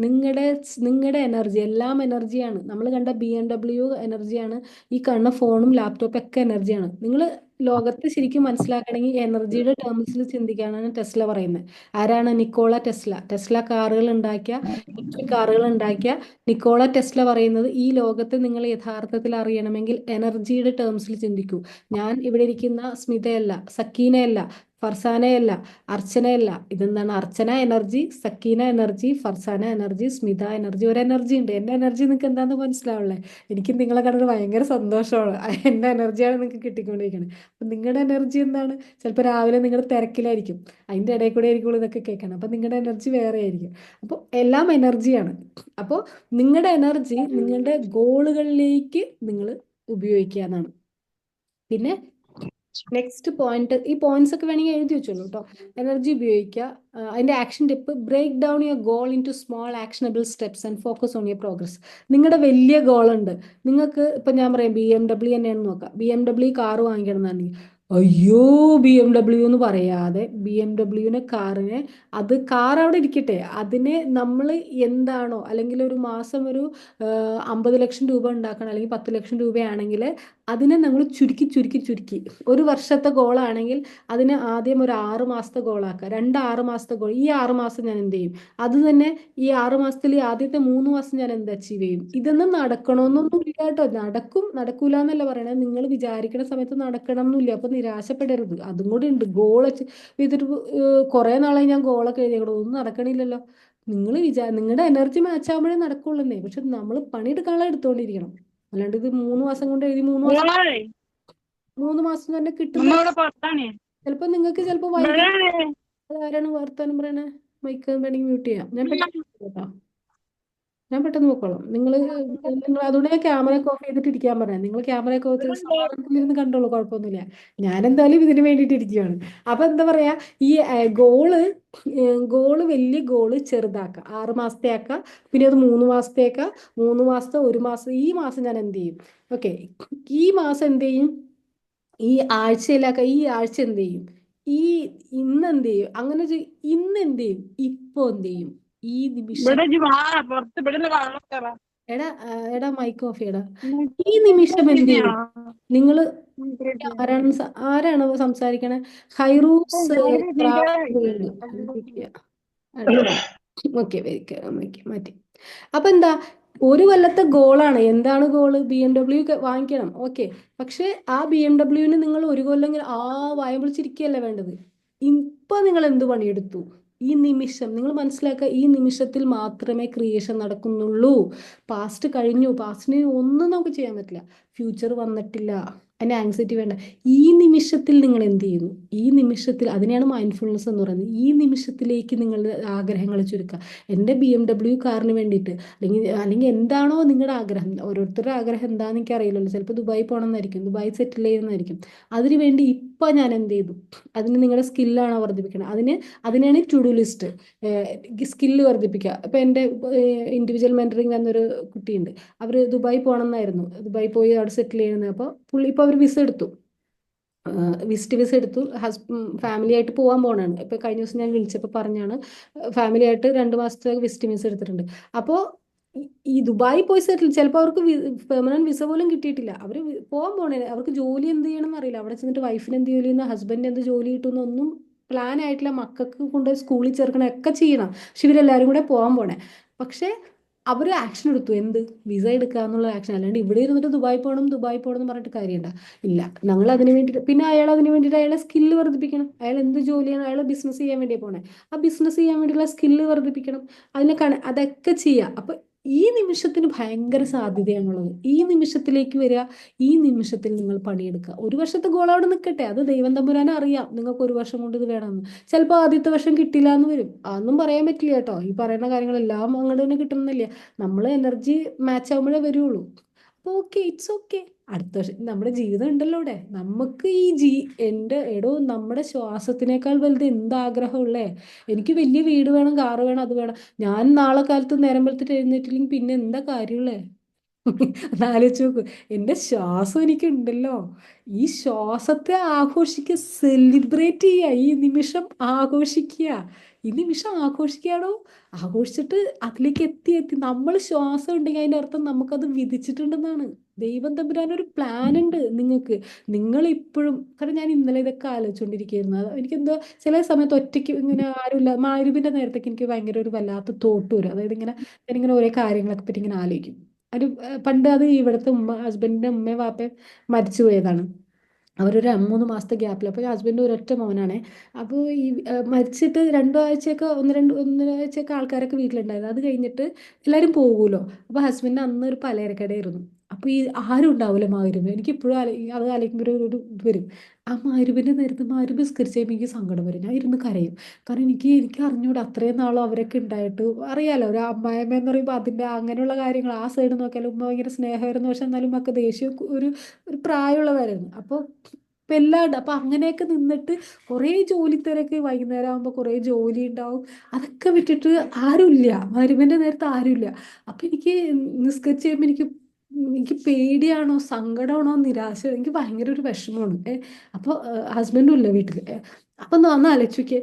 നിങ്ങളുടെ എനർജി എല്ലാം എനർജിയാണ്. നമ്മൾ കണ്ട BMW എനർജിയാണ്, ഈ കാണുന്ന ഫോണും ലാപ്ടോപ്പും ഒക്കെ എനർജിയാണ്. നിങ്ങൾ ലോകത്തെ ശരിക്കും മനസ്സിലാക്കണമെങ്കിൽ എനർജിയുടെ ടേംസിൽ ചിന്തിക്കാനാണ് ടെസ്ല പറയുന്നത്. ആരാണ്? Nikola Tesla. ടെസ്ല കാറുകൾ ഉണ്ടാക്കിയ, ഇലക്ട്രിക് കാറുകൾ ഉണ്ടാക്കിയ നിക്കോള ടെസ്ല പറയുന്നത്, ഈ ലോകത്തെ നിങ്ങൾ യഥാർത്ഥത്തിൽ അറിയണമെങ്കിൽ എനർജിയുടെ ടേംസിൽ ചിന്തിക്കൂ. ഞാൻ ഇവിടെ ഇരിക്കുന്ന സ്മിതയല്ല, സക്കീനയല്ല, ഫർസാനയല്ല, അർച്ചനയല്ല. ഇതെന്താണ്? Archana energy, Sakeena energy, Farsana energy, Smitha energy. ഒരു എനർജി ഉണ്ട്. എൻ്റെ എനർജി നിങ്ങൾക്ക് എന്താണെന്ന് മനസ്സിലാവുള്ളേ? എനിക്ക് നിങ്ങളെ കണ്ടിട്ട് ഭയങ്കര സന്തോഷമാണ്. എൻ്റെ എനർജിയാണ് നിങ്ങൾക്ക് കിട്ടിക്കൊണ്ടിരിക്കുന്നത്. അപ്പം നിങ്ങളുടെ എനർജി എന്താണ്? ചിലപ്പോൾ രാവിലെ നിങ്ങൾ തിരക്കിലായിരിക്കും, അതിൻ്റെ ഇടയിൽ കൂടെ ആയിരിക്കും ഇതൊക്കെ കേൾക്കണം. അപ്പം നിങ്ങളുടെ എനർജി വേറെ ആയിരിക്കും. അപ്പോൾ എല്ലാം എനർജിയാണ്. അപ്പോൾ നിങ്ങളുടെ എനർജി നിങ്ങളുടെ ഗോളുകളിലേക്ക് നിങ്ങൾ ഉപയോഗിക്കുക എന്നാണ്. പിന്നെ നെക്സ്റ്റ് പോയിന്റ്, ഈ പോയിന്റ്സ് ഒക്കെ വേണമെങ്കിൽ എഴുതി വെച്ചോളൂ കേട്ടോ. എനർജി ഉപയോഗിക്കുക. അതിന്റെ action tip: break down your goal into small actionable steps and focus on your progress. നിങ്ങളുടെ വലിയ ഗോൾ ഉണ്ട് നിങ്ങൾക്ക്. ഇപ്പം ഞാൻ പറയാം BMW തന്നെയാണെന്ന് നോക്കാം. BMW കാർ വാങ്ങിക്കണം എന്നാണെങ്കിൽ, അയ്യോ BMW എന്ന് പറയാതെ BMW കാറിനെ, അത് കാർ അവിടെ ഇരിക്കട്ടെ, അതിനെ നമ്മൾ എന്താണോ, അല്ലെങ്കിൽ ഒരു മാസം ഒരു 50 ലക്ഷം രൂപ ഉണ്ടാക്കണം, അല്ലെങ്കിൽ 10 ലക്ഷം രൂപയാണെങ്കിൽ അതിനെ നമ്മൾ ചുരുക്കി ചുരുക്കി ചുരുക്കി, ഒരു വർഷത്തെ ഗോളാണെങ്കിൽ അതിനെ ആദ്യം ഒരു 6 മാസത്തെ ഗോളാക്കുക. 6 മാസത്തെ ഗോൾ. ഈ 6 മാസം ഞാൻ എന്ത് ചെയ്യും? അത് തന്നെ ഈ 6 മാസത്തിൽ ആദ്യത്തെ 3 മാസം ഞാൻ എന്ത് അച്ചീവ് ചെയ്യും? ഇതൊന്നും നടക്കണമെന്നൊന്നും ഇല്ല കേട്ടോ. നടക്കും നടക്കൂല എന്നല്ല പറയണത്, നിങ്ങൾ വിചാരിക്കുന്ന സമയത്ത് നടക്കണം എന്നില്ല. അപ്പൊ നിരാശപ്പെടരുത്. അതും കൂടി ഉണ്ട്. ഗോൾ ഇതൊരു കുറെ നാളായി ഞാൻ ഗോളൊക്കെ എഴുതിയേക്കണം, ഒന്നും നടക്കണില്ലല്ലോ. നിങ്ങളുടെ എനർജി മാച്ച് ആകുമ്പോഴേ നടക്കുള്ളൂ. പക്ഷെ നമ്മൾ പണിയെടുക്കാനുള്ള എടുത്തോണ്ടിരിക്കണം. അല്ലാണ്ട് ഇത് 3 മാസം കൊണ്ട് എഴുതി 3 മാസം തന്നെ കിട്ടുന്ന ചിലപ്പോ നിങ്ങൾക്ക് ചിലപ്പോ വൈകും. ആരാണ് വർത്താനം പറയണേ? മൈക്ക് വേണമെങ്കിൽ മ്യൂട്ട് ചെയ്യാം. ഞാൻ പെട്ടെന്ന് പോക്കോളാം. നിങ്ങൾ അതുകൊണ്ട് ഞാൻ ക്യാമറ ഒക്കെ ഓഫ് ചെയ്തിട്ട് ഇരിക്കാൻ പറയാം. നിങ്ങൾ ക്യാമറ ഒക്കെ ഓഫ് സമാധാനത്തിലിരുന്ന് കണ്ടോളൂ, കുഴപ്പമൊന്നുമില്ല. ഞാൻ എന്തായാലും ഇതിന് വേണ്ടിയിട്ട് ഇരിക്കുകയാണ്. അപ്പൊ എന്താ പറയാ, ഈ ഗോള് വലിയ ഗോള് ചെറുതാക്കുക. 6 മാസത്തെ ആക്കുക, പിന്നെ അത് 3 മാസത്തേക്ക്, 3 മാസത്തെ, 1 മാസം. ഈ മാസം ഞാൻ എന്ത് ചെയ്യും? ഓക്കെ, ഈ മാസം എന്ത് ചെയ്യും? ഈ ആഴ്ചയിലാക്കുക. ഈ ആഴ്ച എന്ത് ചെയ്യും? ഈ ഇന്ന് എന്ത് ചെയ്യും? അങ്ങനെ ഇന്ന് എന്ത് ചെയ്യും? ഇപ്പൊ എന്ത് ചെയ്യും? ഈ നിമിഷം. എടാ എടാ മൈക്ക് ഓഫ് ചെയ്യടാ. ഈ നിമിഷം എന്ത് ചെയ്യും? നിങ്ങള് ആരാണ് സംസാരിക്കണേ? ഹൈറൂസ് ഓക്കെ, മാറ്റി. അപ്പൊ എന്താ, ഒരു കൊല്ലത്തെ ഗോളാണ്. എന്താണ് ഗോള്? BMW വാങ്ങിക്കണം. ഓക്കെ, പക്ഷെ ആ BMWന് നിങ്ങൾ ഒരു കൊല്ലം വായം വിളിച്ചിരിക്കുകയല്ല വേണ്ടത്. ഇപ്പൊ നിങ്ങൾ എന്ത് പണിയെടുത്തു? ഈ നിമിഷം നിങ്ങൾ മനസ്സിലാക്കുക. ഈ നിമിഷത്തിൽ മാത്രമേ ക്രിയേഷൻ നടക്കുന്നുള്ളൂ. പാസ്റ്റ് കഴിഞ്ഞു. പാസ്റ്റിന് ഒന്നും നമുക്ക് ചെയ്യാൻ പറ്റില്ല. ഫ്യൂച്ചർ വന്നിട്ടില്ല, അതിന് ആങ്സൈറ്റി വേണ്ട. ഈ നിമിഷത്തിൽ നിങ്ങൾ എന്ത് ചെയ്യുന്നു? ഈ നിമിഷത്തിൽ, അതിനെയാണ് മൈൻഡ്ഫുൾനെസ് എന്ന് പറയുന്നത്. ഈ നിമിഷത്തിലേക്ക് നിങ്ങളുടെ ആഗ്രഹങ്ങൾ ചുരുക്കുക. എൻ്റെ BMW കാറിന് വേണ്ടിയിട്ട്, അല്ലെങ്കിൽ എന്താണോ നിങ്ങളുടെ ആഗ്രഹം. ഓരോരുത്തരുടെ ആഗ്രഹം എന്താണെന്ന് എനിക്ക് അറിയില്ലല്ലോ. ചിലപ്പോൾ ദുബായി പോകണമെന്നായിരിക്കും, ദുബായി സെറ്റിൽ ചെയ്യുന്നതായിരിക്കും. അതിനു വേണ്ടി ഇപ്പം ഞാൻ എന്ത് ചെയ്തു? അതിന് നിങ്ങളുടെ സ്കില്ലാണ് വർദ്ധിപ്പിക്കണം. അതിനാണ് ടു ഡു ലിസ്റ്റ്. സ്കില്ല് വർദ്ധിപ്പിക്കുക. ഇപ്പം എൻ്റെ ഇൻഡിവിജ്വൽ മെൻറ്ററിങ് എന്നൊരു കുട്ടിയുണ്ട്. അവർ ദുബായി പോകണമെന്നായിരുന്നു. ദുബായി പോയി അവിടെ സെറ്റിൽ ചെയ്യുന്നത്. അപ്പോൾ പുള്ളി ഇപ്പോൾ അവർ വിസ എടുത്തു, വിസിറ്റ് വിസ എടുത്തു. ഫാമിലി ആയിട്ട് പോകാൻ പോകണാണ്. ഇപ്പൊ കഴിഞ്ഞ ദിവസം ഞാൻ വിളിച്ചപ്പോൾ പറഞ്ഞാണ്, ഫാമിലി ആയിട്ട് 2 മാസത്തെ വിസിറ്റ് വിസ എടുത്തിട്ടുണ്ട്. അപ്പോൾ ഈ ദുബായി പോയി സെറ്റിൽ, ചിലപ്പോൾ അവർക്ക് പെർമനന്റ് വിസ പോലും കിട്ടിയിട്ടില്ല. അവർ പോകാൻ പോണേ, അവർക്ക് ജോലി എന്ത് ചെയ്യണം എന്നറിയില്ല. അവിടെ ചെന്നിട്ട് വൈഫിന് എന്ത് ജോലി ചെയ്യുന്ന, ഹസ്ബൻഡ് എന്ത് ജോലി കിട്ടുന്ന ഒന്നും പ്ലാൻ ആയിട്ടില്ല. മക്കൾക്ക് കൊണ്ട് സ്കൂളിൽ ചേർക്കണം, ഒക്കെ ചെയ്യണം. പക്ഷെ ഇവരെല്ലാവരും കൂടെ പോകാൻ പോണേ. പക്ഷെ അവർ ആക്ഷൻ എടുത്തു. എന്ത്? വിസ എടുക്കുക എന്നുള്ള ആക്ഷൻ. അല്ലാണ്ട് ഇവിടെ ഇരുന്നിട്ട് ദുബായി പോകണം എന്ന് പറഞ്ഞിട്ട് കാര്യമുണ്ട? ഇല്ല. ഞങ്ങൾ അതിന് വേണ്ടിയിട്ട്, പിന്നെ അയാൾ അതിന് വേണ്ടിയിട്ട് അയാളെ സ്കില്ല് വർദ്ധിപ്പിക്കണം. അയാൾ എന്ത് ജോലിയാണ്? അയാൾ ബിസിനസ് ചെയ്യാൻ വേണ്ടിയാണ് പോണേ. ആ ബിസിനസ് ചെയ്യാൻ വേണ്ടിയുള്ള സ്കില്ല് വർദ്ധിപ്പിക്കണം. അതൊക്കെ ചെയ്യുക. അപ്പൊ ഈ നിമിഷത്തിന് ഭയങ്കര സാധ്യതയാണുള്ളത്. ഈ നിമിഷത്തിലേക്ക് വരിക, ഈ നിമിഷത്തിൽ നിങ്ങൾ പണിയെടുക്കുക. ഒരു വർഷത്തെ ഗോൾ അവിടെ നിൽക്കട്ടെ, അത് ദൈവം തമ്പുരാനെ അറിയാം നിങ്ങൾക്ക് ഒരു വർഷം കൊണ്ട് ഇത് വേണമെന്ന്. ചിലപ്പോൾ ആദ്യത്തെ വർഷം കിട്ടില്ല എന്ന് വരും, അതൊന്നും പറയാൻ പറ്റില്ല കേട്ടോ. ഈ പറയുന്ന കാര്യങ്ങളെല്ലാം അങ്ങോട്ട് തന്നെ കിട്ടണമെന്നില്ല. നമ്മൾ എനർജി മാച്ച് ആകുമ്പോഴേ വരുള്ളൂ. അപ്പോൾ ഓക്കെ, ഇറ്റ്സ് ഓക്കെ. അടുത്ത വർഷം നമ്മുടെ ജീവിതം ഉണ്ടല്ലോ ഇവിടെ. നമുക്ക് ഈ എൻ്റെ എടോ, നമ്മുടെ ശ്വാസത്തിനേക്കാൾ വലുത് എന്താഗ്രഹമുള്ളേ. എനിക്ക് വലിയ വീട് വേണം, കാറ് വേണം, അത് വേണം. ഞാൻ നാളെ കാലത്ത് നേരം വെളുത്തിട്ട് എഴുന്നേറ്റില്ലെങ്കിൽ പിന്നെ എന്താ കാര്യമുള്ളേ? എന്നാലോചിച്ച് നോക്ക്. എൻ്റെ ശ്വാസം എനിക്കുണ്ടല്ലോ. ഈ ശ്വാസത്തെ ആഘോഷിക്കുക, സെലിബ്രേറ്റ് ചെയ്യുക, ഈ നിമിഷം ആഘോഷിക്കുക. ഈ നിമിഷം ആഘോഷിക്കുകയാണോ? ആഘോഷിച്ചിട്ട് അതിലേക്ക് എത്തി എത്തി നമ്മൾ ശ്വാസം ഉണ്ടെങ്കിൽ അതിൻ്റെ അർത്ഥം നമുക്കത് വിധിച്ചിട്ടുണ്ടെന്നാണ്. ദൈവം തമ്പുരാൻ ഒരു പ്ലാൻ ഉണ്ട് നിങ്ങൾക്ക്. നിങ്ങൾ ഇപ്പോഴും, കാരണം ഞാൻ ഇന്നലെ ഇതൊക്കെ ആലോചിച്ചുകൊണ്ടിരിക്കുകയായിരുന്നു. എനിക്കെന്തോ ചില സമയത്ത് ഒറ്റയ്ക്ക് ഇങ്ങനെ ആരുമില്ല, മഗ്‌രിബിന്റെ നേരത്തേക്ക് എനിക്ക് ഭയങ്കര ഒരു വല്ലാത്ത തോട്ട് വരും. അതായത് ഇങ്ങനെ ഞാനിങ്ങനെ ഓരോ കാര്യങ്ങളൊക്കെ പറ്റി ഇങ്ങനെ ആലോചിക്കും. ഒരു പണ്ട് അത് ഇവിടുത്തെ ഉമ്മ, ഹസ്ബൻഡിന്റെ ഉമ്മയും വാപ്പയും മരിച്ചു പോയതാണ്. അവരൊരു 3 മാസത്തെ ഗ്യാപ്പിൽ. അപ്പോൾ ഹസ്ബൻഡ് ഒരൊറ്റ മോനാണ്. അപ്പോൾ ഈ മരിച്ചിട്ട് 2 ആഴ്ചയൊക്കെ, ഒന്നരാഴ്ചയൊക്കെ ആൾക്കാരൊക്കെ വീട്ടിലുണ്ടായിരുന്നു. അത് കഴിഞ്ഞിട്ട് എല്ലാവരും പോകുമല്ലോ. അപ്പോൾ ഹസ്ബൻഡ് അന്ന് ഒരു പലചരക്കടയായിരുന്നു. അപ്പോൾ ഈ ആരും ഉണ്ടാവില്ല മഗ്‌രിബിന്. എനിക്കിപ്പോഴും അത് ആലോചിക്കുമ്പോൾ ഒരു ഇത് വരും. ആ മഗ്‌രിബിന്റെ നേരത്ത് മഗ്‌രിബ് നിസ്കരിച്ച് കഴിയുമ്പോൾ എനിക്ക് സങ്കടം വരും, ഞാൻ ഇരുന്ന് കരയും. കാരണം എനിക്ക് അറിഞ്ഞൂടാ, അത്രയും നാളും അവരൊക്കെ ഉണ്ടായിട്ട്. അറിയാലോ, ഒരു അമ്മായിമ്മ എന്ന് പറയുമ്പോൾ അതിൻ്റെ അങ്ങനെയുള്ള കാര്യങ്ങൾ ആ സൈഡ് നോക്കിയാലും ഉമ്മ ഭയങ്കര സ്നേഹമായിരുന്നു. പക്ഷെ എന്നാലും ഉമ്മക്ക് ദേഷ്യം, ഒരു ഒരു പ്രായമുള്ളവരായിരുന്നു. അപ്പോൾ ഇപ്പം എല്ലാം ഉണ്ട്. അപ്പം അങ്ങനെയൊക്കെ നിന്നിട്ട് കുറേ ജോലി തിരക്ക്, വൈകുന്നേരം ആകുമ്പോൾ കുറേ ജോലി ഉണ്ടാവും. അതൊക്കെ വിട്ടിട്ട് ആരുമില്ല, മരുമൻ്റെ നേരത്ത് ആരുമില്ല. അപ്പം എനിക്ക് നിസ്കരിച്ച് കഴിയുമ്പോൾ എനിക്ക് പേടിയാണോ, സങ്കടമാണോ, നിരാശ, എനിക്ക് ഭയങ്കര ഒരു വിഷമമാണ്. അപ്പോൾ ഹസ്ബൻഡും ഇല്ല വീട്ടിൽ. അപ്പം ഒന്ന് ആലോചിക്കേ.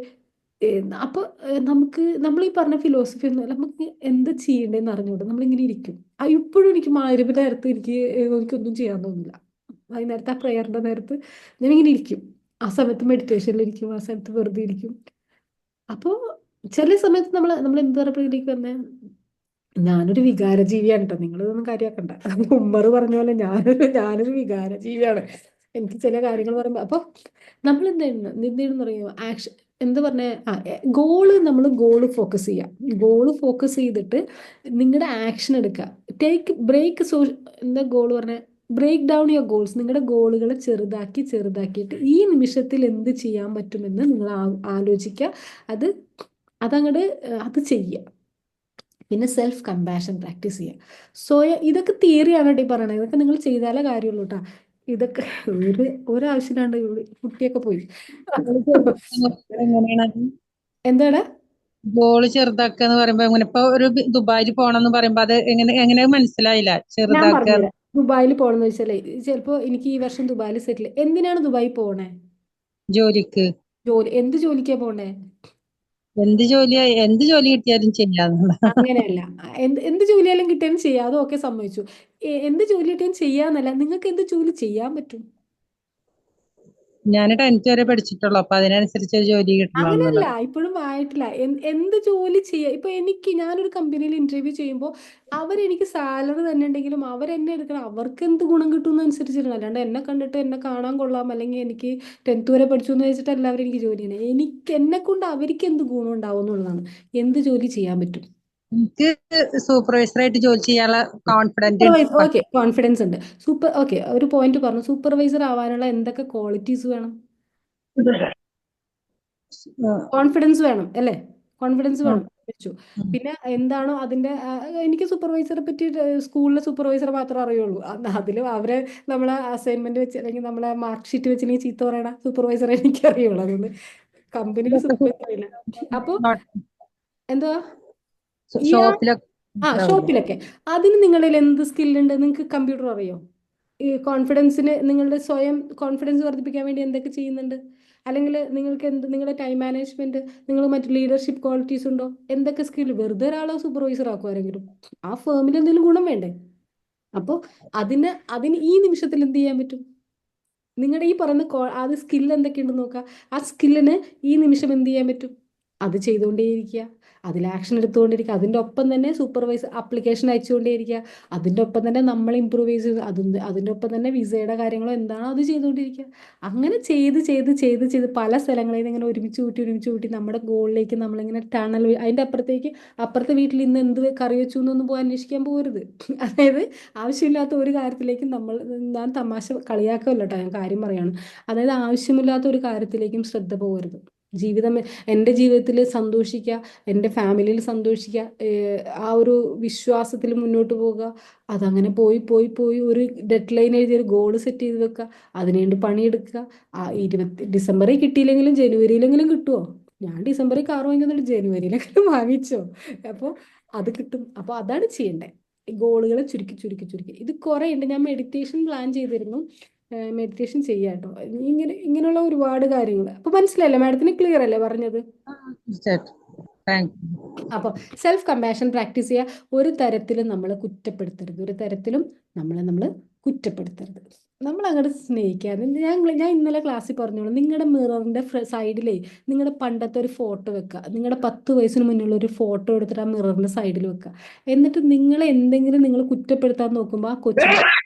അപ്പോൾ നമുക്ക് നമ്മൾ ഈ പറഞ്ഞ ഫിലോസഫി ഒന്നും നമുക്ക് എന്താ ചെയ്യേണ്ടതെന്ന് അറിഞ്ഞുകൂടെ നമ്മളിങ്ങനെ ഇരിക്കും. ഇപ്പോഴും എനിക്ക് മഗ്‌രിബിന്റെ നേരത്ത് എനിക്കൊന്നും ചെയ്യാൻ തോന്നില്ല. വൈകുന്നേരത്തെ ആ പ്രെയറിന്റെ നേരത്ത് ഞാനിങ്ങനെ ഇരിക്കും. ആ സമയത്ത് മെഡിറ്റേഷനിലിരിക്കും, ആ സമയത്ത് വെറുതെ ഇരിക്കും. അപ്പോൾ ചില സമയത്ത് നമ്മൾ എന്ത് പറഞ്ഞപ്പോഴേക്ക് വന്നേ, ഞാനൊരു വികാര ജീവിയാണ് കേട്ടോ, നിങ്ങളിതൊന്നും കാര്യമാക്കണ്ട. ഉമ്മർ പറഞ്ഞ പോലെ ഞാനൊരു വികാര ജീവിയാണ്. എനിക്ക് ചില കാര്യങ്ങൾ പറയുമ്പോൾ അപ്പോൾ നമ്മൾ എന്തെന്ന് പറയുമോ, ആക്ഷൻ എന്ത് പറഞ്ഞ, ഗോള് ഫോക്കസ് ചെയ്യാം. ഗോള് ഫോക്കസ് ചെയ്തിട്ട് നിങ്ങളുടെ ആക്ഷൻ എടുക്കുക. Take break. എന്താ ഗോൾ പറഞ്ഞ, ബ്രേക്ക് ഡൗൺ യുവർ ഗോൾസ്. നിങ്ങളുടെ ഗോളുകളെ ചെറുതാക്കിയിട്ട് ഈ നിമിഷത്തിൽ എന്ത് ചെയ്യാൻ പറ്റുമെന്ന് നിങ്ങൾ ആലോചിക്കുക. അത് അതങ്ങോട്ട് അത് ചെയ്യുക. പിന്നെ സെൽഫ് കമ്പാഷൻ പ്രാക്ടീസ് ചെയ്യുക. ഇതൊക്കെ തിയറിയാണ് കേട്ടോ ഈ പറയണത്. ഇതൊക്കെ നിങ്ങൾ ചെയ്താലേ കാര്യമുള്ളൂ കേട്ടോ. ഇതൊക്കെ ഒരാവശ്യമില്ലാണ്ട് കുട്ടിയൊക്കെ പോയി. എങ്ങനെയാണ് എന്താണ്? ഗോള് ചെറുതാക്കുക എന്ന് പറയുമ്പോ എങ്ങനെ? ഇപ്പൊ ഒരു ദുബായിൽ പോണം എന്ന് പറയുമ്പോ അത് എങ്ങനെ മനസ്സിലായില്ല ഞാൻ ചെറുതാക്കുക? പറഞ്ഞുതരാം. ദുബായിൽ പോകണമെന്ന് വെച്ചാലേ, ചിലപ്പോൾ എനിക്ക് ഈ വർഷം ദുബായിൽ സെറ്റിൽ. എന്തിനാണ് ദുബായിൽ പോകണേ? ജോലിക്ക്. ജോലി. എന്ത് ജോലിക്കാ പോകണേ? എന്ത് ജോലി കിട്ടിയാലും ചെയ്യാന്നുള്ള. അങ്ങനെയല്ല. എന്ത് ജോലിയായാലും കിട്ടിയാലും ചെയ്യാം, അതൊക്കെ സമ്മതിച്ചു. എന്ത് ജോലി കിട്ടിയാലും ചെയ്യാന്നല്ല, നിങ്ങൾക്ക് എന്ത് ജോലി ചെയ്യാൻ പറ്റും? ഞാൻ 10th വരെ പഠിച്ചിട്ടുള്ളൂ, അപ്പൊ അതിനനുസരിച്ച് ഒരു ജോലി കിട്ടണം അങ്ങനെയല്ല, എന്നുള്ളത്. ഇപ്പോഴും ആയിട്ടില്ല. എന്ത് ജോലി ചെയ്യാം. ഇപ്പൊ ഞാനൊരു കമ്പനിയിൽ ഇന്റർവ്യൂ ചെയ്യുമ്പോൾ അവരെനിക്ക് സാലറി തന്നെ ഉണ്ടെങ്കിലും അവരെന്നെ എടുക്കണം, അവർക്ക് എന്ത് ഗുണം കിട്ടും അനുസരിച്ചിട്ടാണ്. അല്ലാണ്ട് എന്നെ കണ്ടിട്ട് എന്നെ കാണാൻ കൊള്ളാം, അല്ലെങ്കിൽ എനിക്ക് 10th വരെ പഠിച്ചു എന്ന് വെച്ചിട്ട് എല്ലാവരും എനിക്ക് ജോലി ചെയ്യണം. എന്നെ കൊണ്ട് അവർക്ക് എന്ത് ഗുണം ഉണ്ടാവും എന്നുള്ളതാണ്. എന്ത് ജോലി ചെയ്യാൻ പറ്റും? എനിക്ക് സൂപ്പർവൈസറായിട്ട് ജോലി ചെയ്യാനുള്ള കോൺഫിഡന്റ് ഉണ്ട്. സൂപ്പർവൈസർ, ഓക്കെ, കോൺഫിഡൻസ് ഉണ്ട്. ഓക്കെ, ഒരു പോയിന്റ് പറഞ്ഞു. സൂപ്പർവൈസർ ആവാനുള്ള എന്തൊക്കെ ക്വാളിറ്റീസ് വേണം? കോൺഫിഡൻസ് വേണം അല്ലേ? കോൺഫിഡൻസ് വേണം, വെച്ചു. പിന്നെ എന്താണോ അതിന്റെ എനിക്ക് സൂപ്പർവൈസറെ പറ്റി സ്കൂളിലെ സൂപ്പർവൈസർ മാത്രമേ അറിയുള്ളൂ. അതിലും അവരെ നമ്മളെ അസൈൻമെന്റ് വെച്ച് അല്ലെങ്കിൽ നമ്മളെ മാർക്ക് ഷീറ്റ് വെച്ചില്ലെങ്കിൽ ചീത്ത പറയണ സൂപ്പർവൈസറെ എനിക്ക് അറിയുള്ളൂ. അതുകൊണ്ട് കമ്പനിയിൽ സൂപ്പർവൈസർ അറിയില്ല. അപ്പോൾ എന്തുവാ ഈ ഷോപ്പിലൊക്കെ ഷോപ്പിലൊക്കെ അതിന് നിങ്ങളിൽ എന്ത് സ്കില്ലുണ്ട്? നിങ്ങൾക്ക് കമ്പ്യൂട്ടർ അറിയോ? ഈ കോൺഫിഡൻസിന്, നിങ്ങളുടെ സ്വയം കോൺഫിഡൻസ് വർദ്ധിപ്പിക്കാൻ വേണ്ടി എന്തൊക്കെ ചെയ്യുന്നുണ്ട്? അല്ലെങ്കിൽ നിങ്ങൾക്ക് നിങ്ങളുടെ ടൈം മാനേജ്മെന്റ്, നിങ്ങൾ മറ്റു ലീഡർഷിപ്പ് ക്വാളിറ്റീസ് ഉണ്ടോ? എന്തൊക്കെ സ്കിൽ? വെറുതെ ഒരാളെ സൂപ്പർവൈസർ ആക്കും ആരെങ്കിലും? ആ ഫേമിൽ എന്തെങ്കിലും ഗുണം വേണ്ടേ? അപ്പോൾ അതിന് ഈ നിമിഷത്തിൽ എന്ത് ചെയ്യാൻ പറ്റും? നിങ്ങളുടെ ഈ പറയുന്ന അത് സ്കിൽ എന്തൊക്കെയുണ്ടെന്ന് നോക്കുക. ആ സ്കില്ലിന് ഈ നിമിഷം എന്ത് ചെയ്യാൻ പറ്റും? അത് ചെയ്തുകൊണ്ടേയിരിക്കുക, അതിൽ ആക്ഷൻ എടുത്തുകൊണ്ടിരിക്കുക, അതിൻ്റെ ഒപ്പം തന്നെ സൂപ്പർവൈസർ ആപ്ലിക്കേഷൻ അയച്ചുകൊണ്ടേയിരിക്കുക, അതിൻ്റെ ഒപ്പം തന്നെ നമ്മൾ ഇമ്പ്രൂവൈസ് ചെയ്ത് അതിൻ്റെ ഒപ്പം തന്നെ വിസയുടെ കാര്യങ്ങളോ എന്താണോ അത് ചെയ്തുകൊണ്ടിരിക്കുക. അങ്ങനെ ചെയ്ത് ചെയ്ത് ചെയ്ത് ചെയ്ത് പല സ്ഥലങ്ങളിൽ നിന്ന് ഇങ്ങനെ ഒരുമിച്ച് കൂട്ടി നമ്മുടെ ഗോളിലേക്ക് നമ്മളിങ്ങനെ ടണൽ, അതിൻ്റെ അപ്പുറത്തേക്ക് അപ്പുറത്തെ വീട്ടിൽ ഇന്ന് എന്ത് കറി വെച്ചു എന്നൊന്നും പോയി അന്വേഷിക്കാൻ പോകരുത്. അതായത് ആവശ്യമില്ലാത്ത ഒരു കാര്യത്തിലേക്കും നമ്മൾ, ഞാൻ തമാശ കളിയാക്കല്ല കേട്ടോ, ഞാൻ കാര്യം പറയാണ്. അതായത് ആവശ്യമില്ലാത്ത ഒരു കാര്യത്തിലേക്കും ശ്രദ്ധ പോകരുത്. ജീവിതം, എൻ്റെ ജീവിതത്തിൽ സന്തോഷിക്കുക, എൻ്റെ ഫാമിലിയിൽ സന്തോഷിക്കുക, ആ ഒരു വിശ്വാസത്തിൽ മുന്നോട്ട് പോകുക. അതങ്ങനെ പോയി പോയി പോയി ഒരു ഡെഡ് ലൈൻ എഴുതി ഒരു ഗോൾ സെറ്റ് ചെയ്ത് വെക്കുക, അതിനുവേണ്ടി പണിയെടുക്കുക. ആ ഡിസംബറിൽ കിട്ടിയില്ലെങ്കിലും ജനുവരിയിലെങ്കിലും കിട്ടുമോ? ഞാൻ ഡിസംബറിൽ കാർ വാങ്ങിക്കുന്നുണ്ട്, ജനുവരിയിലെങ്കിലും വാങ്ങിച്ചോ. അപ്പോൾ അത് കിട്ടും. അപ്പോൾ അതാണ് ചെയ്യേണ്ടത്, ഗോളുകളെ ചുരുക്കി ചുരുക്കി ചുരുക്കി. ഇത് കുറേ ഉണ്ട്, ഞാൻ മെഡിറ്റേഷൻ പ്ലാൻ ചെയ്തിരുന്നു, മെഡിറ്റേഷൻ ചെയ്യാം കേട്ടോ. ഇങ്ങനെയുള്ള ഒരുപാട് കാര്യങ്ങൾ. അപ്പൊ മനസ്സിലായല്ലേ മാഡത്തിന്? ക്ലിയർ അല്ലേ പറഞ്ഞത്? തീർച്ചയായിട്ടും. Thank you. അപ്പോൾ സെൽഫ് കമ്പാഷൻ പ്രാക്ടീസ് ചെയ്യുക. ഒരു തരത്തിലും നമ്മൾ കുറ്റപ്പെടുത്തരുത്, ഒരു തരത്തിലും നമ്മൾ കുറ്റപ്പെടുത്തരുത്. നമ്മൾ അങ്ങോട്ട് സ്നേഹിക്കാതെ, ഞാൻ ഇന്നലെ ക്ലാസ്സിൽ പറഞ്ഞോളൂ, നിങ്ങളുടെ മിററിൻ്റെ സൈഡിലേ നിങ്ങളുടെ പണ്ടത്തെ ഒരു ഫോട്ടോ വെക്കുക. നിങ്ങളുടെ 10 വയസ്സിന് മുന്നുള്ള ഒരു ഫോട്ടോ എടുത്തിട്ട് ആ മിററിൻ്റെ സൈഡിൽ വെക്കുക. എന്നിട്ട് നിങ്ങൾ എന്തെങ്കിലും നിങ്ങൾ കുറ്റപ്പെടുത്താൻ നോക്കുമ്പോൾ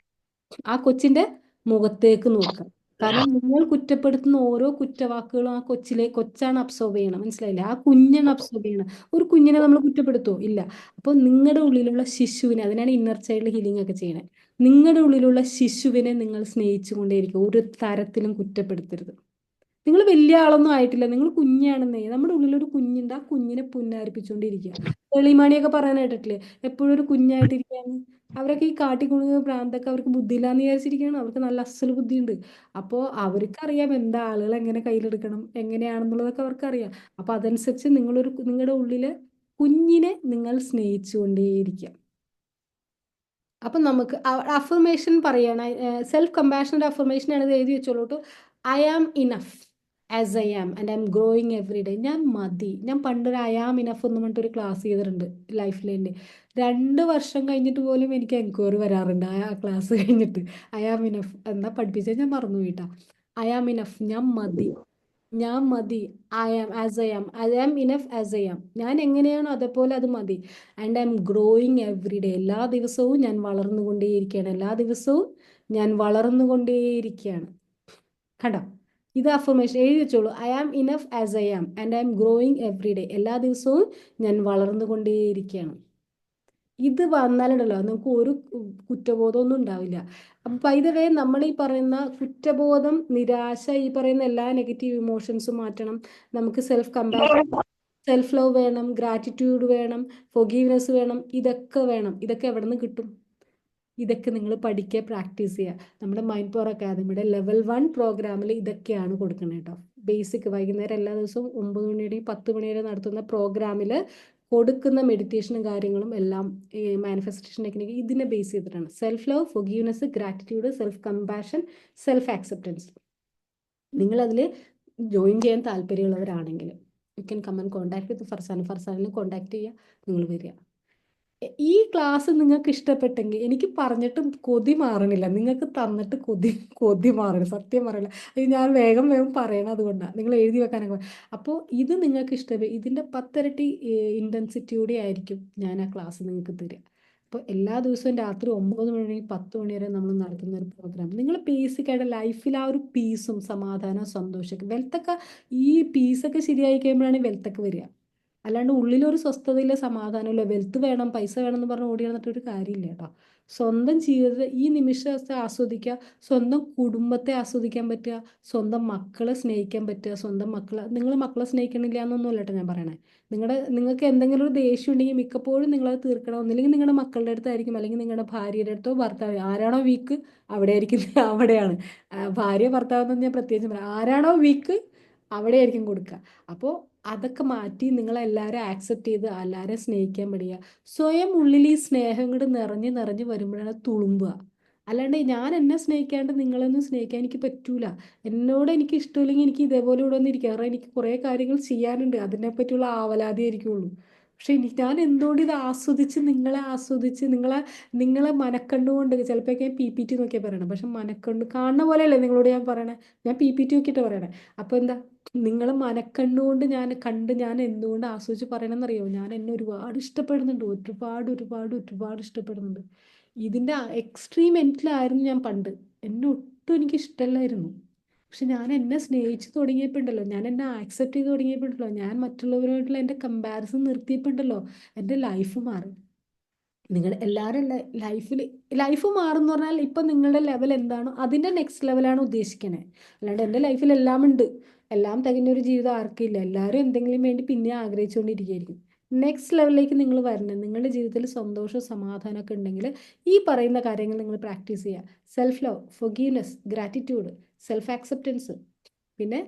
ആ കൊച്ചിന്റെ മുഖത്തേക്ക് നോക്കുക. കാരണം നിങ്ങൾ കുറ്റപ്പെടുത്തുന്ന ഓരോ കുറ്റവാക്കുകളും ആ കൊച്ചാണ് അബ്സോർബ് ചെയ്യണം. മനസ്സിലായില്ലേ? ആ കുഞ്ഞാണ് അബ്സോർബ് ചെയ്യണം. ഒരു കുഞ്ഞിനെ നമ്മൾ കുറ്റപ്പെടുത്തുമോ? ഇല്ല. അപ്പോൾ നിങ്ങളുടെ ഉള്ളിലുള്ള ശിശുവിനെ, അതിനാണ് ഇന്നർ ചൈൽഡ് ഹീലിംഗ് ഒക്കെ ചെയ്യണേ. നിങ്ങളുടെ ഉള്ളിലുള്ള ശിശുവിനെ നിങ്ങൾ സ്നേഹിച്ചുകൊണ്ടേയിരിക്കും, ഒരു തരത്തിലും കുറ്റപ്പെടുത്തരുത്. നിങ്ങൾ വലിയ ആളൊന്നും ആയിട്ടില്ല, നിങ്ങൾ കുഞ്ഞാണെന്നേ. നമ്മുടെ ഉള്ളിലൊരു കുഞ്ഞുണ്ട്, ആ കുഞ്ഞിനെ പുന്നാരിപ്പിച്ചുകൊണ്ടിരിക്കുക. തെളിമാണിയൊക്കെ പറയാൻ കേട്ടിട്ടില്ലേ, എപ്പോഴും ഒരു കുഞ്ഞായിട്ടിരിക്കുകയാണ്. അവരൊക്കെ ഈ കാട്ടിക്കൊടുക്കുന്ന ഭ്രാന്തൊക്കെ അവർക്ക് ബുദ്ധിയില്ലാന്ന് വിചാരിച്ചിരിക്കുകയാണ്. അവർക്ക് നല്ല അസൽ ബുദ്ധിയുണ്ട്. അപ്പോൾ അവർക്കറിയാം എന്താ ആളുകൾ എങ്ങനെ കയ്യിലെടുക്കണം, എങ്ങനെയാണെന്നുള്ളതൊക്കെ അവർക്കറിയാം. അപ്പോൾ അതനുസരിച്ച് നിങ്ങളുടെ ഉള്ളിലെ കുഞ്ഞിനെ നിങ്ങൾ സ്നേഹിച്ചുകൊണ്ടേയിരിക്കുക. അപ്പം നമുക്ക് അഫർമേഷൻ പറയണം. സെൽഫ് കമ്പാഷൻ്റെ അഫർമേഷൻ ആണ്, ഇത് എഴുതി വെച്ചോളൂ. I am enough as I am and I am growing every day. ഞാൻ മതി. ഞാൻ പണ്ടൊരു ഐ ആം ഇനഫ് എന്ന് പറഞ്ഞിട്ടൊരു ക്ലാസ് ചെയ്തിട്ടുണ്ട് ലൈഫിൽ. എൻ്റെ 2 വർഷം കഴിഞ്ഞിട്ട് പോലും എനിക്ക് എൻക്വയറി വരാറുണ്ട് ആ ക്ലാസ് കഴിഞ്ഞിട്ട്. ഐ ആം ഇനഫ് എന്താ പഠിപ്പിച്ചത് ഞാൻ മറന്നു പോയിട്ടാ. ഐ ആം ഇനഫ്, ഞാൻ മതി, ഞാൻ മതി. I am as I am enough as I am. ഞാൻ എങ്ങനെയാണോ അതേപോലെ അത് മതി. And I am growing every day. എല്ലാ ദിവസവും ഞാൻ വളർന്നുകൊണ്ടേയിരിക്കുകയാണ്, എല്ലാ ദിവസവും ഞാൻ വളർന്നുകൊണ്ടേയിരിക്കുകയാണ്. കണ്ടോ? ഇത് അഫർമേഷൻ എഴുതി വെച്ചോളൂ. I am enough as I am and I am growing every day. എല്ലാ ദിവസവും ഞാൻ വളർന്നുകൊണ്ടേയിരിക്കുകയാണ്. ഇത് വന്നാലുണ്ടല്ലോ നമുക്ക് ഒരു കുറ്റബോധമൊന്നും ഉണ്ടാവില്ല. അപ്പം ബൈ ദ വേ, നമ്മൾ ഈ പറയുന്ന കുറ്റബോധം, നിരാശ, ഈ പറയുന്ന എല്ലാ നെഗറ്റീവ് ഇമോഷൻസും മാറ്റണം. നമുക്ക് സെൽഫ് കമ്പാഷൻ, സെൽഫ് ലവ് വേണം, ഗ്രാറ്റിറ്റ്യൂഡ് വേണം, ഫൊഗീവ്നെസ് വേണം. ഇതൊക്കെ വേണം. ഇതൊക്കെ എവിടെ നിന്ന് കിട്ടും? ഇതൊക്കെ നിങ്ങൾ പഠിക്കുക, പ്രാക്ടീസ് ചെയ്യുക. നമ്മുടെ മൈൻഡ് പവർ അക്കാദമിയുടെ ലെവൽ 1 പ്രോഗ്രാമിൽ ഇതൊക്കെയാണ് കൊടുക്കുന്നത് കേട്ടോ. ബേസിക് വൈകുന്നേരം എല്ലാ ദിവസവും 9 മണിയുടെയും 10 മണി വരെ നടത്തുന്ന പ്രോഗ്രാമിൽ കൊടുക്കുന്ന മെഡിറ്റേഷനും കാര്യങ്ങളും എല്ലാം ഈ മാനിഫെസ്റ്റേഷൻ ടെക്നിക്ക് ഇതിനെ ബേസ് ചെയ്തിട്ടാണ്. Self love, forgiveness, gratitude, self compassion, self acceptance. നിങ്ങളതിൽ ജോയിൻ ചെയ്യാൻ താല്പര്യമുള്ളവരാണെങ്കിൽ you can come and contact with ഫർസാനിനെ കോൺടാക്ട് ചെയ്യുക, നിങ്ങൾ വരിക. ഈ ക്ലാസ് നിങ്ങൾക്ക് ഇഷ്ടപ്പെട്ടെങ്കിൽ, എനിക്ക് പറഞ്ഞിട്ടും കൊതി മാറണില്ല, നിങ്ങൾക്ക് തന്നിട്ട് കൊതി കൊതി മാറണം, സത്യം പറയില്ല. ഇത് ഞാൻ വേഗം വേഗം പറയണം, അതുകൊണ്ടാണ് നിങ്ങൾ എഴുതി വെക്കാനൊക്കെ. അപ്പോൾ ഇത് നിങ്ങൾക്ക് ഇഷ്ടമായി, ഇതിൻ്റെ 10 ഇരട്ടി ഇൻറ്റൻസിറ്റിയോടെ ആയിരിക്കും ഞാൻ ആ ക്ലാസ് നിങ്ങൾക്ക് തരിക. അപ്പോൾ എല്ലാ ദിവസവും രാത്രി 9 മണി 10 മണി വരെ നമ്മൾ നടത്തുന്ന ഒരു പ്രോഗ്രാം. നിങ്ങൾ ബേസിക്കായിട്ട് ലൈഫിൽ ആ ഒരു പീസും സമാധാനവും സന്തോഷമൊക്കെ, വെൽത്തൊക്കെ, ഈ പീസൊക്കെ ശരിയായി കഴിയുമ്പോഴാണ് വെൽത്തൊക്കെ വരിക. അല്ലാണ്ട് ഉള്ളിലൊരു സ്വസ്ഥതയില്ല, സമാധാനമില്ല, വെൽത്ത് വേണം, പൈസ വേണം എന്ന് പറഞ്ഞ് ഓടി നടന്നിട്ട് ഒരു കാര്യമില്ല കേട്ടോ. സ്വന്തം ജീവിതത്തെ ഈ നിമിഷത്തെ ആസ്വദിക്കുക, സ്വന്തം കുടുംബത്തെ ആസ്വദിക്കാൻ പറ്റുക, സ്വന്തം മക്കളെ സ്നേഹിക്കാൻ പറ്റുക. സ്വന്തം നിങ്ങൾ മക്കളെ സ്നേഹിക്കണില്ല എന്നൊന്നുമല്ല കേട്ടോ ഞാൻ പറയണേ. നിങ്ങൾക്ക് എന്തെങ്കിലും ഒരു ദേഷ്യം ഉണ്ടെങ്കിൽ മിക്കപ്പോഴും നിങ്ങളത് തീർക്കണം. ഒന്നില്ലെങ്കിൽ നിങ്ങളുടെ മക്കളുടെ അടുത്തായിരിക്കും, അല്ലെങ്കിൽ നിങ്ങളുടെ ഭാര്യയുടെ അടുത്തോ ഭർത്താവ്, ആരാണോ വീക്ക് അവിടെ ആയിരിക്കും അവിടെയാണ്. ഭാര്യ ഭർത്താവ് എന്ന് ഞാൻ പ്രത്യേകിച്ച് പറയാം. ആരാണോ വീക്ക് അവിടെ ആയിരിക്കും കൊടുക്കുക. അപ്പോൾ അതൊക്കെ മാറ്റി നിങ്ങളെല്ലാവരും ആക്സെപ്റ്റ് ചെയ്ത് എല്ലാവരെയും സ്നേഹിക്കാൻ പഠിക്കുക. സ്വയം ഉള്ളിൽ ഈ സ്നേഹം കൂടെ നിറഞ്ഞ് നിറഞ്ഞ് വരുമ്പോഴാണ് തുളുമ്പുക. അല്ലാണ്ട് ഞാൻ എന്നെ സ്നേഹിക്കാണ്ട് നിങ്ങളൊന്നും സ്നേഹിക്കാൻ എനിക്ക് പറ്റൂല. എന്നോട് എനിക്ക് ഇഷ്ടമില്ലെങ്കിൽ എനിക്ക് ഇതേപോലെ ഇവിടെ വന്നിരിക്കുക. കാരണം എനിക്ക് കുറേ കാര്യങ്ങൾ ചെയ്യാനുണ്ട്, അതിനെപ്പറ്റിയുള്ള ആവലാതി ആയിരിക്കുള്ളൂ. പക്ഷെ എനിക്ക് ഞാൻ എന്തുകൊണ്ട് ഇത് ആസ്വദിച്ച് നിങ്ങളെ ആസ്വദിച്ച് നിങ്ങളെ മനക്കണ്ണുകൊണ്ട് ചിലപ്പോഴൊക്കെ PPT നോക്കിയാൽ പറയണം, പക്ഷെ മനക്കണ്ണ് കാണുന്ന പോലെയല്ലേ നിങ്ങളോട് ഞാൻ പറയണേ, ഞാൻ PPT നോക്കിയിട്ട് പറയണേ. അപ്പോൾ എന്താ, നിങ്ങൾ മനക്കണ്ണുകൊണ്ട് ഞാൻ എന്തുകൊണ്ട് ആസ്വദിച്ച് പറയണമെന്നറിയോ, ഞാൻ എന്നെ ഒരുപാട് ഇഷ്ടപ്പെടുന്നുണ്ട്, ഒരുപാട് ഒരുപാട് ഒരുപാട് ഇഷ്ടപ്പെടുന്നുണ്ട്. ഇതിൻ്റെ എക്സ്ട്രീം എൻഡിലായിരുന്നു ഞാൻ പണ്ട്. എന്നെ ഒട്ടും എനിക്ക് ഇഷ്ടമല്ലായിരുന്നു. പക്ഷെ ഞാൻ എന്നെ സ്നേഹിച്ച് തുടങ്ങിയപ്പോണ്ടല്ലോ, ഞാൻ എന്നെ ആക്സെപ്റ്റ് ചെയ്ത് തുടങ്ങിയപ്പോണ്ടല്ലോ, ഞാൻ മറ്റുള്ളവരുമായിട്ടുള്ള എൻ്റെ കമ്പാരിസൺ നിർത്തിയപ്പോണ്ടല്ലോ, എൻ്റെ ലൈഫ് മാറി. നിങ്ങളുടെ എല്ലാവരും ലൈഫ് മാറുമെന്ന് പറഞ്ഞാൽ ഇപ്പം നിങ്ങളുടെ ലെവൽ എന്താണോ അതിൻ്റെ നെക്സ്റ്റ് ലെവലാണ് ഉദ്ദേശിക്കണേ. അല്ലാണ്ട് എൻ്റെ ലൈഫിൽ എല്ലാം ഉണ്ട്, എല്ലാം തികഞ്ഞൊരു ജീവിതം ആർക്കില്ല. എല്ലാവരും എന്തെങ്കിലും വേണ്ടി പിന്നെ ആഗ്രഹിച്ചുകൊണ്ടിരിക്കുകയായിരിക്കും. നെക്സ്റ്റ് ലെവലിലേക്ക് നിങ്ങൾ വരണം. നിങ്ങളുടെ ജീവിതത്തിൽ സന്തോഷവും സമാധാനമൊക്കെ ഉണ്ടെങ്കിൽ ഈ പറയുന്ന കാര്യങ്ങൾ നിങ്ങൾ പ്രാക്ടീസ് ചെയ്യുക. Self love, forgiveness, gratitude, self acceptance, പിന്നെ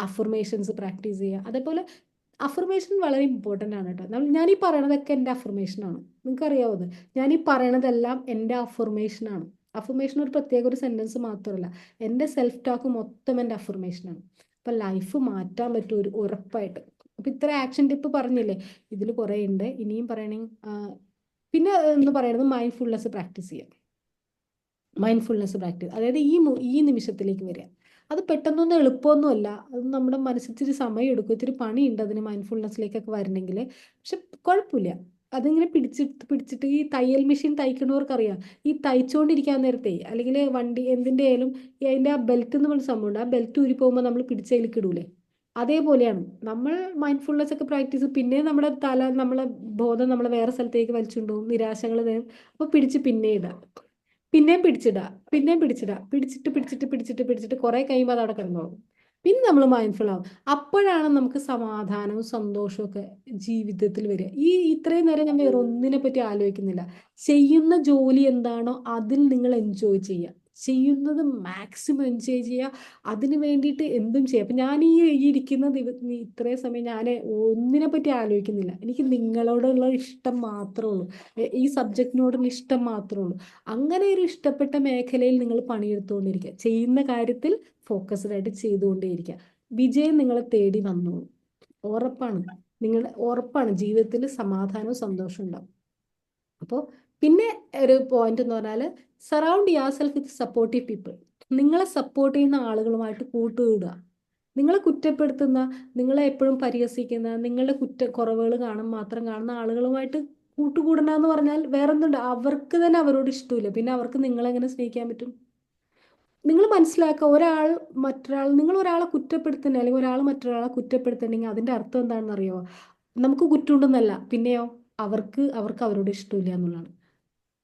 അഫർമേഷൻസ് പ്രാക്ടീസ് ചെയ്യുക. അതേപോലെ അഫർമേഷൻ വളരെ ഇമ്പോർട്ടൻ്റ് ആണ് കേട്ടോ. ഞാൻ ഈ പറയണതൊക്കെ എൻ്റെ അഫർമേഷനാണ്, നിങ്ങൾക്കറിയാവോ അത്. ഞാൻ ഈ പറയണതെല്ലാം എൻ്റെ അഫർമേഷനാണ്. അഫർമേഷൻ ഒരു പ്രത്യേക ഒരു സെൻറ്റൻസ് മാത്രമല്ല, എൻ്റെ സെൽഫ് ടോക്ക് മൊത്തം എൻ്റെ അഫർമേഷനാണ്. അപ്പം ലൈഫ് മാറ്റാൻ പറ്റും ഒരു ഉറപ്പായിട്ട്. അപ്പം ഇത്ര ആക്ഷൻ ടിപ്പ് പറഞ്ഞില്ലേ, ഇതിൽ കുറേ ഉണ്ട്, ഇനിയും പറയണേ. പിന്നെ എന്ന് പറയുന്നത് മൈൻഡ്ഫുൾനെസ് പ്രാക്ടീസ് ചെയ്യുക. മൈൻഡ്ഫുൾനെസ് പ്രാക്ടീസ്, അതായത് ഈ നിമിഷത്തിലേക്ക് വരിക. അത് പെട്ടെന്നൊന്നും എളുപ്പമൊന്നുമല്ല, അത് നമ്മുടെ മനസ്സിൽ ഇച്ചിരി സമയം എടുക്കും, ഇത്തിരി പണിയുണ്ട് അതിന് മൈൻഡ്ഫുൾനെസ്സിലേക്കൊക്കെ വരണമെങ്കിൽ. പക്ഷെ കുഴപ്പമില്ല, അതിങ്ങനെ പിടിച്ചിട്ട് ഈ തയ്യൽ മെഷീൻ തയ്ക്കണവർക്കറിയാം, ഈ തയ്ച്ചുകൊണ്ടിരിക്കാൻ നേരത്തെ അല്ലെങ്കിൽ വണ്ടി എന്തിൻ്റെ ആയാലും ഈ അതിൻ്റെ ആ ബെൽറ്റ് എന്ന് പറഞ്ഞ സംഭവമുണ്ട്, ആ ബെൽറ്റ് ഊരി പോകുമ്പോൾ നമ്മൾ പിടിച്ചതിലേക്ക് ഇടൂലേ, അതേപോലെയാണ് നമ്മൾ മൈൻഡ്ഫുൾനെസ് ഒക്കെ പ്രാക്ടീസ്. പിന്നെ നമ്മുടെ നമ്മളെ ബോധം നമ്മളെ വേറെ സ്ഥലത്തേക്ക് വലിച്ചുകൊണ്ടുപോകും, നിരാശകൾ തരും. അപ്പോൾ പിടിച്ച് പിന്നെ ഇടാം, പിന്നെയും പിടിച്ചിടുക, പിന്നെയും പിടിച്ചിടുക, പിടിച്ചിട്ട് കുറെ കഴിയുമ്പോൾ അത് അവിടെ കിടന്നോളും. പിന്നെ നമ്മൾ മൈൻഡ്ഫുൾ ആവും. അപ്പോഴാണ് നമുക്ക് സമാധാനവും സന്തോഷവും ഒക്കെ ജീവിതത്തിൽ വരിക. ഇത്രയും നേരം ഞാൻ വേറെ ഒന്നിനെ പറ്റി ആലോചിക്കുന്നില്ല. ചെയ്യുന്ന ജോലി എന്താണോ അതിൽ നിങ്ങൾ എൻജോയ് ചെയ്യുക, ചെയ്യുന്നത് മാക്സിമം എൻജോയ് ചെയ്യുക, അതിന് വേണ്ടിയിട്ട് എന്തും ചെയ്യുക. അപ്പം ഞാൻ ഈ ഇരിക്കുന്ന ഇത്രയും സമയം ഞാൻ ഒന്നിനെ പറ്റി ആലോചിക്കുന്നില്ല, എനിക്ക് നിങ്ങളോടുള്ള ഇഷ്ടം മാത്രമേ ഉള്ളൂ, ഈ സബ്ജക്റ്റിനോടുള്ള ഇഷ്ടം മാത്രമേ ഉള്ളൂ. അങ്ങനെ ഒരു ഇഷ്ടപ്പെട്ട മേഖലയിൽ നിങ്ങൾ പണിയെടുത്തുകൊണ്ടിരിക്കുക, ചെയ്യുന്ന കാര്യത്തിൽ ഫോക്കസ്ഡ് ആയിട്ട് ചെയ്തുകൊണ്ടേയിരിക്കുക. വിജയം നിങ്ങളെ തേടി വന്നോളൂ, ഉറപ്പാണ്. ഉറപ്പാണ് ജീവിതത്തിൽ സമാധാനവും സന്തോഷവും ഉണ്ടാവും. അപ്പോൾ പിന്നെ ഒരു പോയിന്റ് എന്ന് പറഞ്ഞാൽ, surround your self with supportive people. നിങ്ങളെ സപ്പോർട്ട് ചെയ്യുന്ന ആളുകളുമായിട്ട് കൂട്ടുകൂടുക. നിങ്ങളെ കുറ്റപ്പെടുത്തുന്ന, നിങ്ങളെ എപ്പോഴും പരിഹസിക്കുന്ന, നിങ്ങളുടെ കുറവുകൾ മാത്രം കാണുന്ന ആളുകളുമായിട്ട് കൂട്ടുകൂടണമെന്ന് പറഞ്ഞാൽ വേറൊന്നുണ്ട്, അവർക്ക് തന്നെ അവരോട് ഇഷ്ടമില്ല, പിന്നെ അവർക്ക് നിങ്ങളെങ്ങനെ സ്നേഹിക്കാൻ പറ്റും? നിങ്ങൾ മനസ്സിലാക്കുക, നിങ്ങൾ ഒരാളെ കുറ്റപ്പെടുത്തുന്ന അല്ലെങ്കിൽ ഒരാൾ മറ്റൊരാളെ കുറ്റപ്പെടുത്തുന്നുണ്ടെങ്കിൽ അതിൻ്റെ അർത്ഥം എന്താണെന്ന് അറിയുമോ? നമുക്ക് കുറ്റമുണ്ടെന്നല്ല, പിന്നെയോ അവർക്ക് അവർക്ക് അവരോട് ഇഷ്ടമില്ല എന്നുള്ളതാണ്.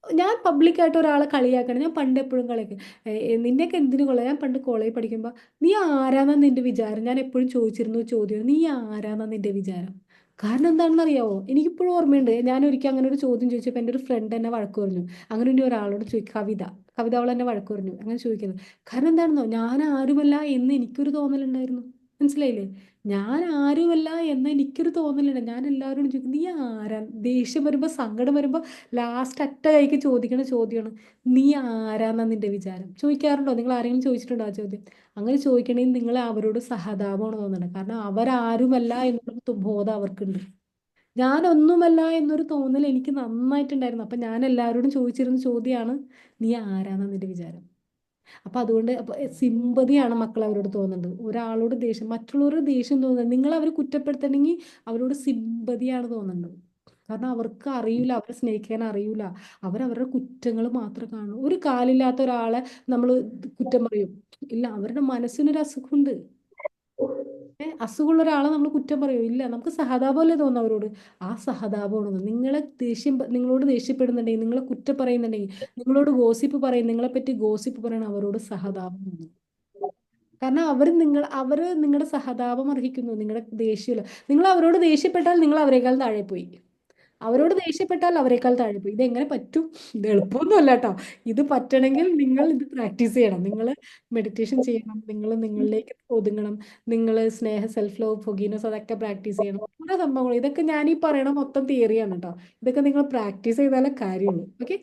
ഞാൻ പബ്ലിക്കായിട്ട് ഒരാളെ കളിയാക്കണം, ഞാൻ പണ്ട് എപ്പോഴും കളിയാക്കും, നിന്നെയൊക്കെ എന്തിനു കൊള്ളാം. ഞാൻ പണ്ട് കോളേജിൽ പഠിക്കുമ്പോൾ, നീ ആരാന്നാ നിന്റെ വിചാരം, ഞാൻ എപ്പോഴും ചോദിച്ചിരുന്നു ചോദ്യം, നീ ആരാന്നാ നിന്റെ വിചാരം. കാരണം എന്താണെന്ന് അറിയാവോ, എനിക്കിപ്പോഴും ഓർമ്മയുണ്ട്, ഞാൻ ഒരിക്കൽ അങ്ങനെ ഒരു ചോദ്യം ചോദിച്ചപ്പോൾ എൻ്റെ ഒരു ഫ്രണ്ട് എന്നെ വഴക്ക് പറഞ്ഞു. അങ്ങനെ ഇനി ഒരാളോട് കവിത അവൾ എന്നെ വഴക്ക് പറഞ്ഞു അങ്ങനെ ചോദിക്കുന്നത്. കാരണം എന്താണെന്നോ, ഞാൻ ആരുമല്ല എന്ന് എനിക്കൊരു തോന്നലുണ്ടായിരുന്നു. മനസ്സിലായില്ലേ? ഞാൻ ആരുമല്ല എന്ന് എനിക്കൊരു തോന്നലുണ്ട്. ഞാൻ എല്ലാവരോടും ചോദിക്കും, നീ ആരാ. ദേഷ്യം വരുമ്പോൾ, സങ്കടം വരുമ്പോൾ ലാസ്റ്റ് അറ്റ കൈക്ക് ചോദിക്കണ ചോദ്യമാണ്, നീ ആരാന്നാ നിന്റെ വിചാരം. ചോദിക്കാറുണ്ടോ? നിങ്ങൾ ആരെങ്കിലും ചോദിച്ചിട്ടുണ്ടോ ആ ചോദ്യം? അങ്ങനെ ചോദിക്കണമെങ്കിൽ നിങ്ങൾ അവരോട് സഹതാപമാണ് തോന്നുന്നത്. കാരണം അവരാരുമല്ല എന്നുള്ള ബോധം അവർക്കുണ്ട്. ഞാനൊന്നുമല്ല എന്നൊരു തോന്നൽ എനിക്ക് നന്നായിട്ടുണ്ടായിരുന്നു. അപ്പം ഞാൻ എല്ലാവരോടും ചോദിച്ചിരുന്ന ചോദ്യമാണ്, നീ ആരാന്നാ നിന്റെ വിചാരം. അപ്പൊ അതുകൊണ്ട് സിമ്പതിയാണ് മക്കൾ അവരോട് തോന്നുന്നത്. ഒരാളോട് ദേഷ്യം, മറ്റുള്ളവരോട് ദേഷ്യം തോന്നുന്നത്, നിങ്ങൾ അവർ കുറ്റപ്പെടുത്തണമെങ്കിൽ അവരോട് സിമ്പതിയാണ് തോന്നുന്നത്. കാരണം അവർക്ക് അറിയില്ല, അവരെ സ്നേഹിക്കാൻ അറിയില്ല, അവരവരുടെ കുറ്റങ്ങൾ മാത്രം കാണും. ഒരു കാലില്ലാത്ത ഒരാളെ നമ്മൾ കുറ്റം പറയും, ഇല്ല, അവരുടെ മനസ്സിനൊരു അസുഖമുണ്ട്. അസുഖമുള്ള ഒരാളെ നമ്മൾ കുറ്റം പറയൂ, ഇല്ല, നമുക്ക് സഹതാപമല്ലേ തോന്നുന്നു അവരോട്. ആ സഹതാപമാണ്. നിങ്ങളോട് ദേഷ്യപ്പെടുന്നുണ്ടെങ്കിൽ, നിങ്ങളെ കുറ്റം പറയുന്നുണ്ടെങ്കിൽ, നിങ്ങളോട് ഗോസിപ്പ് പറയും, നിങ്ങളെ പറ്റി ഗോസിപ്പ് പറയണം, അവരോട് സഹതാപം തോന്നും. കാരണം അവര് നിങ്ങളുടെ സഹതാപം അർഹിക്കുന്നു, നിങ്ങളുടെ ദേഷ്യമല്ല. നിങ്ങൾ അവരോട് ദേഷ്യപ്പെട്ടാൽ നിങ്ങൾ അവരെക്കാൾ താഴെ പോയി, അവരോട് ദേഷ്യപ്പെട്ടാൽ അവരെക്കാൾ താഴെ പോയി. ഇതെങ്ങനെ പറ്റും? ഇത് എളുപ്പമൊന്നുമല്ല കേട്ടോ. ഇത് പറ്റണമെങ്കിൽ നിങ്ങൾ ഇത് പ്രാക്ടീസ് ചെയ്യണം, നിങ്ങൾ മെഡിറ്റേഷൻ ചെയ്യണം, നിങ്ങൾ നിങ്ങളിലേക്ക് ഒതുങ്ങണം, നിങ്ങൾ സെൽഫ് ലവ്, ഫൊഗീവ്നെസ് അതൊക്കെ പ്രാക്ടീസ് ചെയ്യണം. ഓരോ സംഭവങ്ങൾ ഇതൊക്കെ ഞാൻ ഈ പറയണ മൊത്തം തിയറിയാണ് കേട്ടോ. ഇതൊക്കെ നിങ്ങൾ പ്രാക്ടീസ് ചെയ്താലേ കാര്യമുള്ളൂ. ഓക്കെ,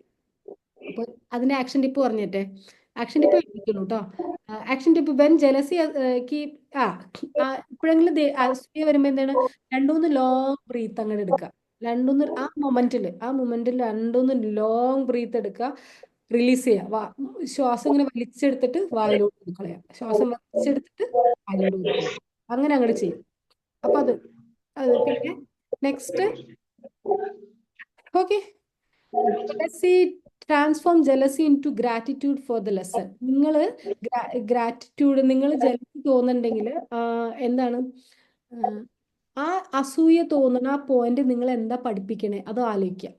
അപ്പോൾ അതിൻ്റെ ആക്ഷൻ ടിപ്പ് പറഞ്ഞേട്ടെ. ആക്ഷൻ ടിപ്പ് എഴുതിക്കുള്ളൂ കേട്ടോ. ആക്ഷൻ ടിപ്പ് വെൻ ജലസി ആ ഇപ്പോഴെങ്കിലും അസൂയ വരുമ്പോൾ എന്താണ്, രണ്ടുമൂന്ന് ലോങ് ബ്രീത്ത് അങ്ങോട്ട് എടുക്കുക. രണ്ടുമൂന്ന് ആ മൊമെന്റിൽ രണ്ടുമൂന്ന് ലോങ് ബ്രീത്ത് എടുക്കുക, റിലീസ് ചെയ്യുക. ശ്വാസം ഇങ്ങനെ വലിച്ചെടുത്തിട്ട് വായിലോട്ട് ഊതിക്കളയുക, ശ്വാസം വലിച്ചെടുത്തിട്ട് വായിലോട്ട് ഊതിക്കളയുക. അങ്ങനെ അങ്ങോട്ട് ചെയ്യും. അപ്പൊ അത് അത് പിന്നെ next, okay. Jealousy transform jealousy into gratitude for the lesson. നിങ്ങൾ നിങ്ങൾ ജലസി തോന്നുന്നുണ്ടെങ്കിൽ എന്താണ്, ആ, ആ അസൂയ തോന്നുന്ന ആ പോയിന്റ് നിങ്ങൾ എന്താ പഠിപ്പിക്കണേ അത് ആലോചിക്കുക.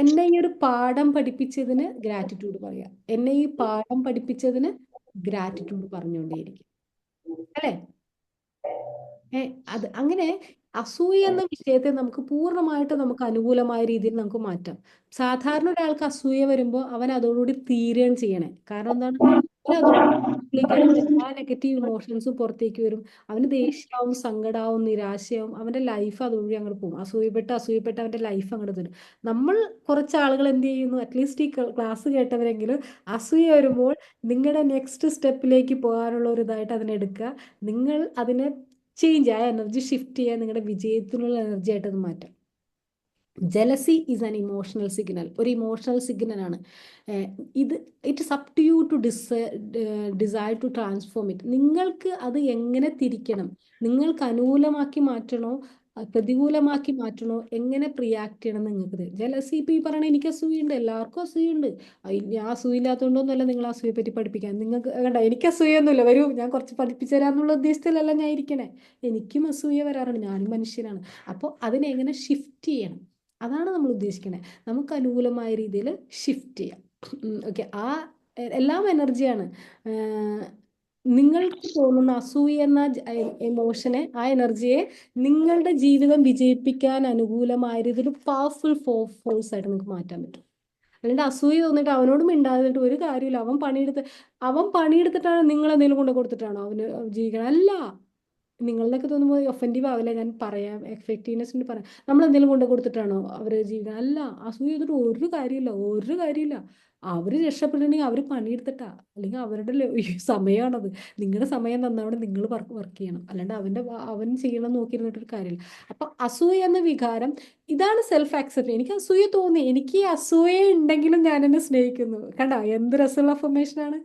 എന്നെ ഈ ഒരു പാഠം പഠിപ്പിച്ചതിന് ഗ്രാറ്റിറ്റ്യൂഡ് പറയാം, എന്നെ ഈ പാഠം പഠിപ്പിച്ചതിന് ഗ്രാറ്റിറ്റ്യൂഡ് പറഞ്ഞുകൊണ്ടേയിരിക്കും, അല്ലേ? ഏ അത് അങ്ങനെ അസൂയ എന്ന വിഷയത്തെ നമുക്ക് പൂർണ്ണമായിട്ട് നമുക്ക് അനുകൂലമായ രീതിയിൽ നമുക്ക് മാറ്റാം. സാധാരണ ഒരാൾക്ക് അസൂയ വരുമ്പോൾ അവൻ അതോടുകൂടി തീരുകയാണ് ചെയ്യണേ. കാരണം എന്താണ്, അവൻ അതോടുകൂടി അവന്റെ എല്ലാ നെഗറ്റീവ് ഇമോഷൻസും പുറത്തേക്ക് വരും. അവന് ദേഷ്യമാവും, സങ്കടാവും, നിരാശയാവും. അവന്റെ ലൈഫ് അതോടുകൂടി അങ്ങോട്ട് പോകും. അസൂയപ്പെട്ട് അവന്റെ ലൈഫ് അങ്ങോട്ട് തരും. നമ്മൾ കുറച്ച് ആളുകൾ എന്ത് ചെയ്യുന്നു, അറ്റ്ലീസ്റ്റ് ഈ ക്ലാസ് കേട്ടവരെങ്കിലും അസൂയ വരുമ്പോൾ നിങ്ങളുടെ നെക്സ്റ്റ് സ്റ്റെപ്പിലേക്ക് പോകാനുള്ള ഒരു ഇതായിട്ട് അതിനെടുക്കുക. നിങ്ങൾ അതിനെ ചേഞ്ച്, ആ എനർജി ഷിഫ്റ്റ് ചെയ്യാൻ നിങ്ങളുടെ വിജയത്തിനുള്ള എനർജി ആയിട്ട് അത് മാറ്റാം. Jealousy is an emotional signal, ഒരു ഇമോഷണൽ സിഗ്നലാണ് ഇത്. It's up to you to desire to transform it. നിങ്ങൾക്ക് അത് എങ്ങനെ തിരിക്കണം, നിങ്ങൾക്ക് അനുകൂലമാക്കി മാറ്റണോ പ്രതികൂലമാക്കി മാറ്റണോ, എങ്ങനെ റിയാക്ട് ചെയ്യണം നിങ്ങൾക്ക്. ജലസി ഇപ്പൊ ഈ പറയണ എനിക്ക് അസൂയുണ്ട്, എല്ലാവർക്കും അസൂയുണ്ട്. ഞാൻ അസൂയില്ലാത്തതുകൊണ്ടൊന്നുമല്ല നിങ്ങൾ അസൂയെ പറ്റി പഠിപ്പിക്കാൻ. നിങ്ങൾക്ക് കണ്ട എനിക്ക് അസൂയൊന്നുമില്ല, വരൂ ഞാൻ കുറച്ച് പഠിപ്പിച്ചു തരാന്നുള്ള ഉദ്ദേശത്തിലല്ല ഞാൻ ഇരിക്കണേ. എനിക്കും അസൂയ വരാറുണ്ട്, ഞാനും മനുഷ്യനാണ്. അപ്പോൾ അതിനെ എങ്ങനെ ഷിഫ്റ്റ് ചെയ്യണം, അതാണ് നമ്മൾ ഉദ്ദേശിക്കുന്നത്. നമുക്ക് അനുകൂലമായ രീതിയിൽ ഷിഫ്റ്റ് ചെയ്യാം. ഓക്കെ, ആ എല്ലാം എനർജിയാണ്. നിങ്ങൾക്ക് തോന്നുന്ന അസൂയ എന്ന എമോഷനെ, ആ എനർജിയെ നിങ്ങളുടെ ജീവിതം വിജയിപ്പിക്കാൻ അനുകൂലമായ രീതിയിൽ പവർഫുൾ ഫോഴ്സ് ആയിട്ട് നിങ്ങൾക്ക് മാറ്റാൻ പറ്റും. അല്ലാണ്ട് അസൂയ തോന്നിട്ട് അവനോട് മിണ്ടാതിട്ട് ഒരു കാര്യമില്ല. അവൻ പണിയെടുത്തിട്ടാണ് നിങ്ങൾ എന്തെങ്കിലും കൊണ്ട് കൊടുത്തിട്ടാണോ അവന് ജീവിക്കണം? അല്ല. നിങ്ങളിലൊക്കെ തോന്നുമ്പോൾ ഒഫൻറ്റീവ് ആവില്ല, ഞാൻ പറയാം, എഫക്റ്റീവ്നെസ്സിന് പറയാം. നമ്മൾ എന്തെങ്കിലും കൊണ്ട് കൊടുത്തിട്ടാണോ അവർ ജീവിക്കണം? അല്ല. അസൂയ ചെയ്തിട്ട് ഒരു കാര്യമില്ല. അവർ രക്ഷപ്പെടണമെങ്കിൽ അവർ പണിയെടുത്തിട്ടാ, അല്ലെങ്കിൽ അവരുടെ സമയമാണത്. നിങ്ങളുടെ സമയം തന്നവിടെ നിങ്ങൾ വർക്ക് ചെയ്യണം, അല്ലാണ്ട് അവൻ ചെയ്യണം നോക്കിയിരുന്നിട്ടൊരു കാര്യമില്ല. അപ്പൊ അസൂയ എന്ന വികാരം, ഇതാണ് സെൽഫ് ആക്സെപ്റ്റ്. എനിക്ക് അസൂയ തോന്നി, എനിക്ക് ഈ അസൂയ ഉണ്ടെങ്കിലും ഞാൻ എന്നെ സ്നേഹിക്കുന്നു. കണ്ട എന്ത് രസമുള്ള അഫർമേഷനാണ്.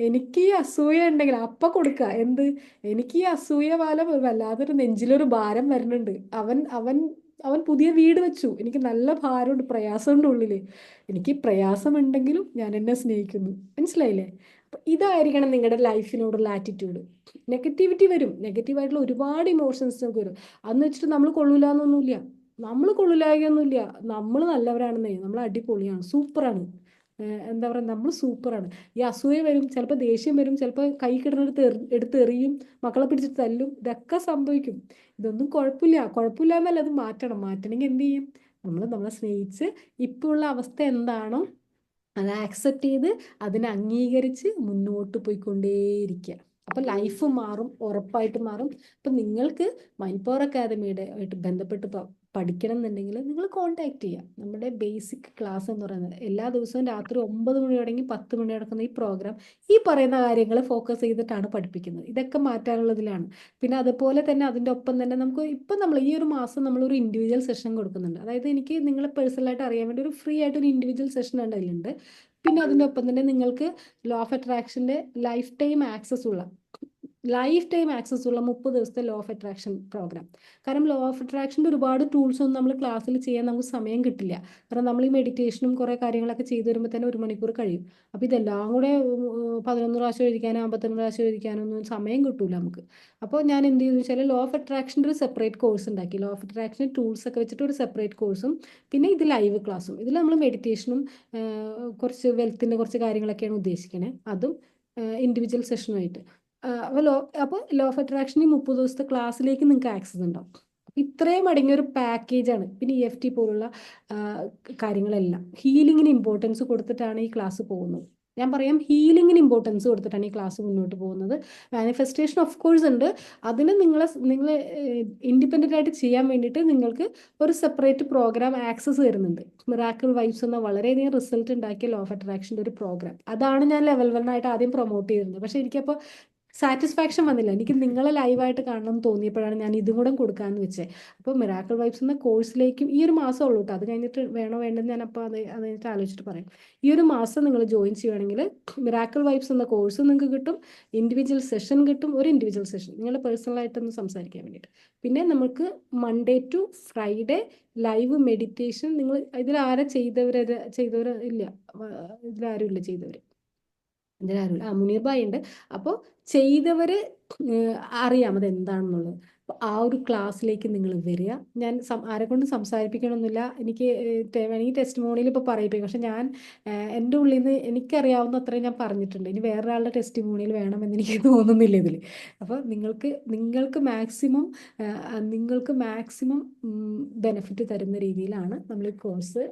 എനിക്ക് ഈ അസൂയ ഉണ്ടെങ്കിൽ അപ്പൊ കൊടുക്കുക എന്ത്, എനിക്ക് ഈ അസൂയ പാലം വല്ലാതൊരു നെഞ്ചിലൊരു ഭാരം വരുന്നുണ്ട്. അവൻ അവൻ അവൻ പുതിയ വീട് വെച്ചു, എനിക്ക് നല്ല ഭാരമുണ്ട്, പ്രയാസമുണ്ട് ഉള്ളില്. എനിക്ക് പ്രയാസമുണ്ടെങ്കിലും ഞാൻ എന്നെ സ്നേഹിക്കുന്നു. മനസ്സിലായില്ലേ? അപ്പൊ ഇതായിരിക്കണം നിങ്ങളുടെ ലൈഫിനോടുള്ള ആറ്റിറ്റ്യൂഡ്. നെഗറ്റിവിറ്റി വരും, നെഗറ്റീവായിട്ടുള്ള ഒരുപാട് ഇമോഷൻസ് നമുക്ക് വരും. അന്ന് വെച്ചിട്ട് നമ്മൾ കൊള്ളൂലെന്നൊന്നുമില്ല, നമ്മൾ കൊള്ളില്ലായൊന്നുമില്ല. നമ്മൾ നല്ലവരാണെന്നേ, നമ്മൾ അടിപൊളിയാണ്, സൂപ്പറാണ്. എന്താ പറയുക, നമ്മൾ സൂപ്പറാണ്. ഈ അസൂയ വരും, ചിലപ്പോൾ ദേഷ്യം വരും, ചിലപ്പോൾ കൈ കിടന്നെടുത്ത് എടുത്ത് എറിയും, മക്കളെ പിടിച്ചിട്ട് തല്ലും, ഇതൊക്കെ സംഭവിക്കും. ഇതൊന്നും കുഴപ്പമില്ല എന്നല്ല, അത് മാറ്റണമെങ്കിൽ എന്ത് ചെയ്യും, നമ്മളെ സ്നേഹിച്ച് ഇപ്പോൾ ഉള്ള അവസ്ഥ എന്താണോ അത് ആക്സെപ്റ്റ് ചെയ്ത് അതിനെ അംഗീകരിച്ച് മുന്നോട്ട് പോയിക്കൊണ്ടേയിരിക്കുക. അപ്പൊ ലൈഫ് മാറും, ഉറപ്പായിട്ട് മാറും. അപ്പൊ നിങ്ങൾക്ക് മൈൻഡ് പവർ അക്കാദമിയുടെ ആയിട്ട് ബന്ധപ്പെട്ട് പഠിക്കണം എന്നുണ്ടെങ്കിൽ നിങ്ങൾ കോൺടാക്ട് ചെയ്യുക. നമ്മുടെ ബേസിക് ക്ലാസ് എന്ന് പറയുന്നത് എല്ലാ ദിവസവും രാത്രി 9 മണി തുടങ്ങി 10 മണി നടക്കുന്ന ഈ പ്രോഗ്രാം ഈ പറയുന്ന കാര്യങ്ങൾ ഫോക്കസ് ചെയ്തിട്ടാണ് പഠിപ്പിക്കുന്നത്. ഇതൊക്കെ മാറ്റാനുള്ളതിലാണ്. പിന്നെ അതുപോലെ തന്നെ അതിൻ്റെ ഒപ്പം തന്നെ നമുക്ക് ഇപ്പം നമ്മൾ ഈ ഒരു മാസം നമ്മളൊരു ഇൻഡിവിജ്വൽ സെഷൻ കൊടുക്കുന്നുണ്ട്. അതായത് എനിക്ക് നിങ്ങളെ പേഴ്സണലായിട്ട് അറിയാൻ വേണ്ടി ഒരു ഫ്രീ ആയിട്ട് ഒരു ഇൻഡിവിജ്വൽ സെഷൻ ഉണ്ട്, അതിലുണ്ട്. പിന്നെ അതിൻ്റെ ഒപ്പം തന്നെ നിങ്ങൾക്ക് ലോ ഓഫ് അട്രാക്ഷൻ്റെ ലൈഫ് ടൈം ആക്സസ് ഉള്ള 30 ദിവസത്തെ ലോ ഓഫ് അട്രാക്ഷൻ പ്രോഗ്രാം. കാരണം ലോ ഓഫ് അട്രാക്ഷൻ്റെ ഒരുപാട് ടൂൾസ് ഒന്നും നമ്മൾ ക്ലാസ്സിൽ ചെയ്യാൻ നമുക്ക് സമയം കിട്ടില്ല. കാരണം നമ്മൾ ഈ മെഡിറ്റേഷനും കുറേ കാര്യങ്ങളൊക്കെ ചെയ്തു വരുമ്പോൾ തന്നെ 1 മണിക്കൂർ കഴിയും. അപ്പോൾ ഇതെല്ലാം കൂടെ 11 പ്രാവശ്യം എഴുതിക്കാനോ 51 പ്രാവശ്യം എഴുതിക്കാനോ ഒന്നും സമയം കിട്ടൂല നമുക്ക്. അപ്പോൾ ഞാൻ എന്ത് ചെയ്തു വെച്ചാൽ ലോ ഓഫ് അട്രാക്ഷൻ്റെ ഒരു സെപ്പറേറ്റ് കോഴ്സ് ഉണ്ടാക്കി. ലോ ഓഫ് അട്രാക്ഷൻ ടൂൾസ് ഒക്കെ വെച്ചിട്ട് ഒരു സെപ്പറേറ്റ് കോഴ്സും പിന്നെ ഇത് ലൈവ് ക്ലാസ്സും. ഇതിൽ നമ്മൾ മെഡിറ്റേഷനും കുറച്ച് വെൽത്തിൻ്റെ കുറച്ച് കാര്യങ്ങളൊക്കെയാണ് ഉദ്ദേശിക്കുന്നത്, അതും ഇൻഡിവിജ്വൽ സെഷനുമായിട്ട്. അപ്പോൾ ലോ ഓഫ് അട്രാക്ഷൻ ഈ 30 ദിവസത്തെ ക്ലാസ്സിലേക്ക് നിങ്ങൾക്ക് ആക്സസ് ഉണ്ടാവും. ഇത്രയും അടങ്ങിയ ഒരു പാക്കേജാണ്. പിന്നെ EFT പോലുള്ള കാര്യങ്ങളെല്ലാം ഹീലിങ്ങിന് ഇമ്പോർട്ടൻസ് കൊടുത്തിട്ടാണ് ഈ ക്ലാസ് പോകുന്നത്. ഞാൻ പറയാം ഹീലിങ്ങിന് ഇമ്പോർട്ടൻസ് കൊടുത്തിട്ടാണ് ഈ ക്ലാസ് മുന്നോട്ട് പോകുന്നത്. മാനിഫെസ്റ്റേഷൻ ഓഫ് കോഴ്സ് ഉണ്ട്. അതിന് നിങ്ങളെ ഇൻഡിപെൻഡൻ്റ് ആയിട്ട് ചെയ്യാൻ വേണ്ടിയിട്ട് നിങ്ങൾക്ക് ഒരു സെപ്പറേറ്റ് പ്രോഗ്രാം ആക്സസ് തരുന്നുണ്ട്. മിറാക്കിൾ വൈബ്സ് എന്ന വളരെയധികം റിസൾട്ട് ഉണ്ടാക്കിയ ലോ ഓഫ് അട്രാക്ഷൻ്റെ ഒരു പ്രോഗ്രാം. അതാണ് ഞാൻ ലെവൽ 1 ആയിട്ട് ആദ്യം പ്രൊമോട്ട് ചെയ്തിരുന്നത്. പക്ഷേ എനിക്കപ്പോൾ സാറ്റിസ്ഫാക്ഷൻ വന്നില്ല. എനിക്ക് നിങ്ങളെ ലൈവായിട്ട് കാണണം എന്ന് തോന്നിയപ്പോഴാണ് ഞാൻ ഇതും കൂടെ കൊടുക്കാമെന്ന് വെച്ചത്. അപ്പോൾ മിറാക്കിൾ വൈബ്സ് എന്ന കോഴ്സിലേക്കും ഈ ഒരു മാസം ഉള്ളൂ കേട്ടോ. അത് കഴിഞ്ഞിട്ട് വേണോ വേണ്ടെന്ന് ഞാൻ അപ്പോൾ അത് കഴിഞ്ഞിട്ട് ആലോചിച്ചിട്ട് പറയാം. ഈ ഒരു മാസം നിങ്ങൾ ജോയിൻ ചെയ്യുകയാണെങ്കിൽ മിറാക്കിൾ വൈബ്സ് എന്ന കോഴ്സ് നിങ്ങൾക്ക് കിട്ടും, ഇൻഡിവിജ്വൽ സെഷൻ കിട്ടും, ഒരു ഇൻഡിവിജ്വൽ സെഷൻ നിങ്ങൾ പേഴ്സണലായിട്ടൊന്ന് സംസാരിക്കാൻ വേണ്ടിയിട്ട്. പിന്നെ നമുക്ക് Monday to Friday live meditation. നിങ്ങൾ ഇതിലാരെ ചെയ്തവർ ഇല്ല, ഇതിലാരും ഇല്ല ചെയ്തവർ, ഇതിലാരുമില്ല. മുനീർ ഭായ് ഉണ്ട്. അപ്പോൾ ചെയ്തവർ അറിയാം അത് എന്താണെന്നുള്ളത്. അപ്പോൾ ആ ഒരു ക്ലാസ്സിലേക്ക് നിങ്ങൾ വരിക. ഞാൻ ആരെ കൊണ്ട് സംസാരിപ്പിക്കണമെന്നില്ല. എനിക്ക് വേണമെങ്കിൽ ടെസ്റ്റ് മോണിയിൽ ഇപ്പോൾ പറയിപ്പിക്കും. പക്ഷെ ഞാൻ എൻ്റെ ഉള്ളിൽ നിന്ന് എനിക്കറിയാവുന്ന അത്രയും ഞാൻ പറഞ്ഞിട്ടുണ്ട്. ഇനി വേറൊരാളുടെ ടെസ്റ്റ് മോണിയിൽ വേണമെന്ന് എനിക്ക് തോന്നുന്നില്ല ഇതിൽ. അപ്പോൾ നിങ്ങൾക്ക് മാക്സിമം ബെനിഫിറ്റ് തരുന്ന രീതിയിലാണ് നമ്മൾ ഈ കോഴ്സ്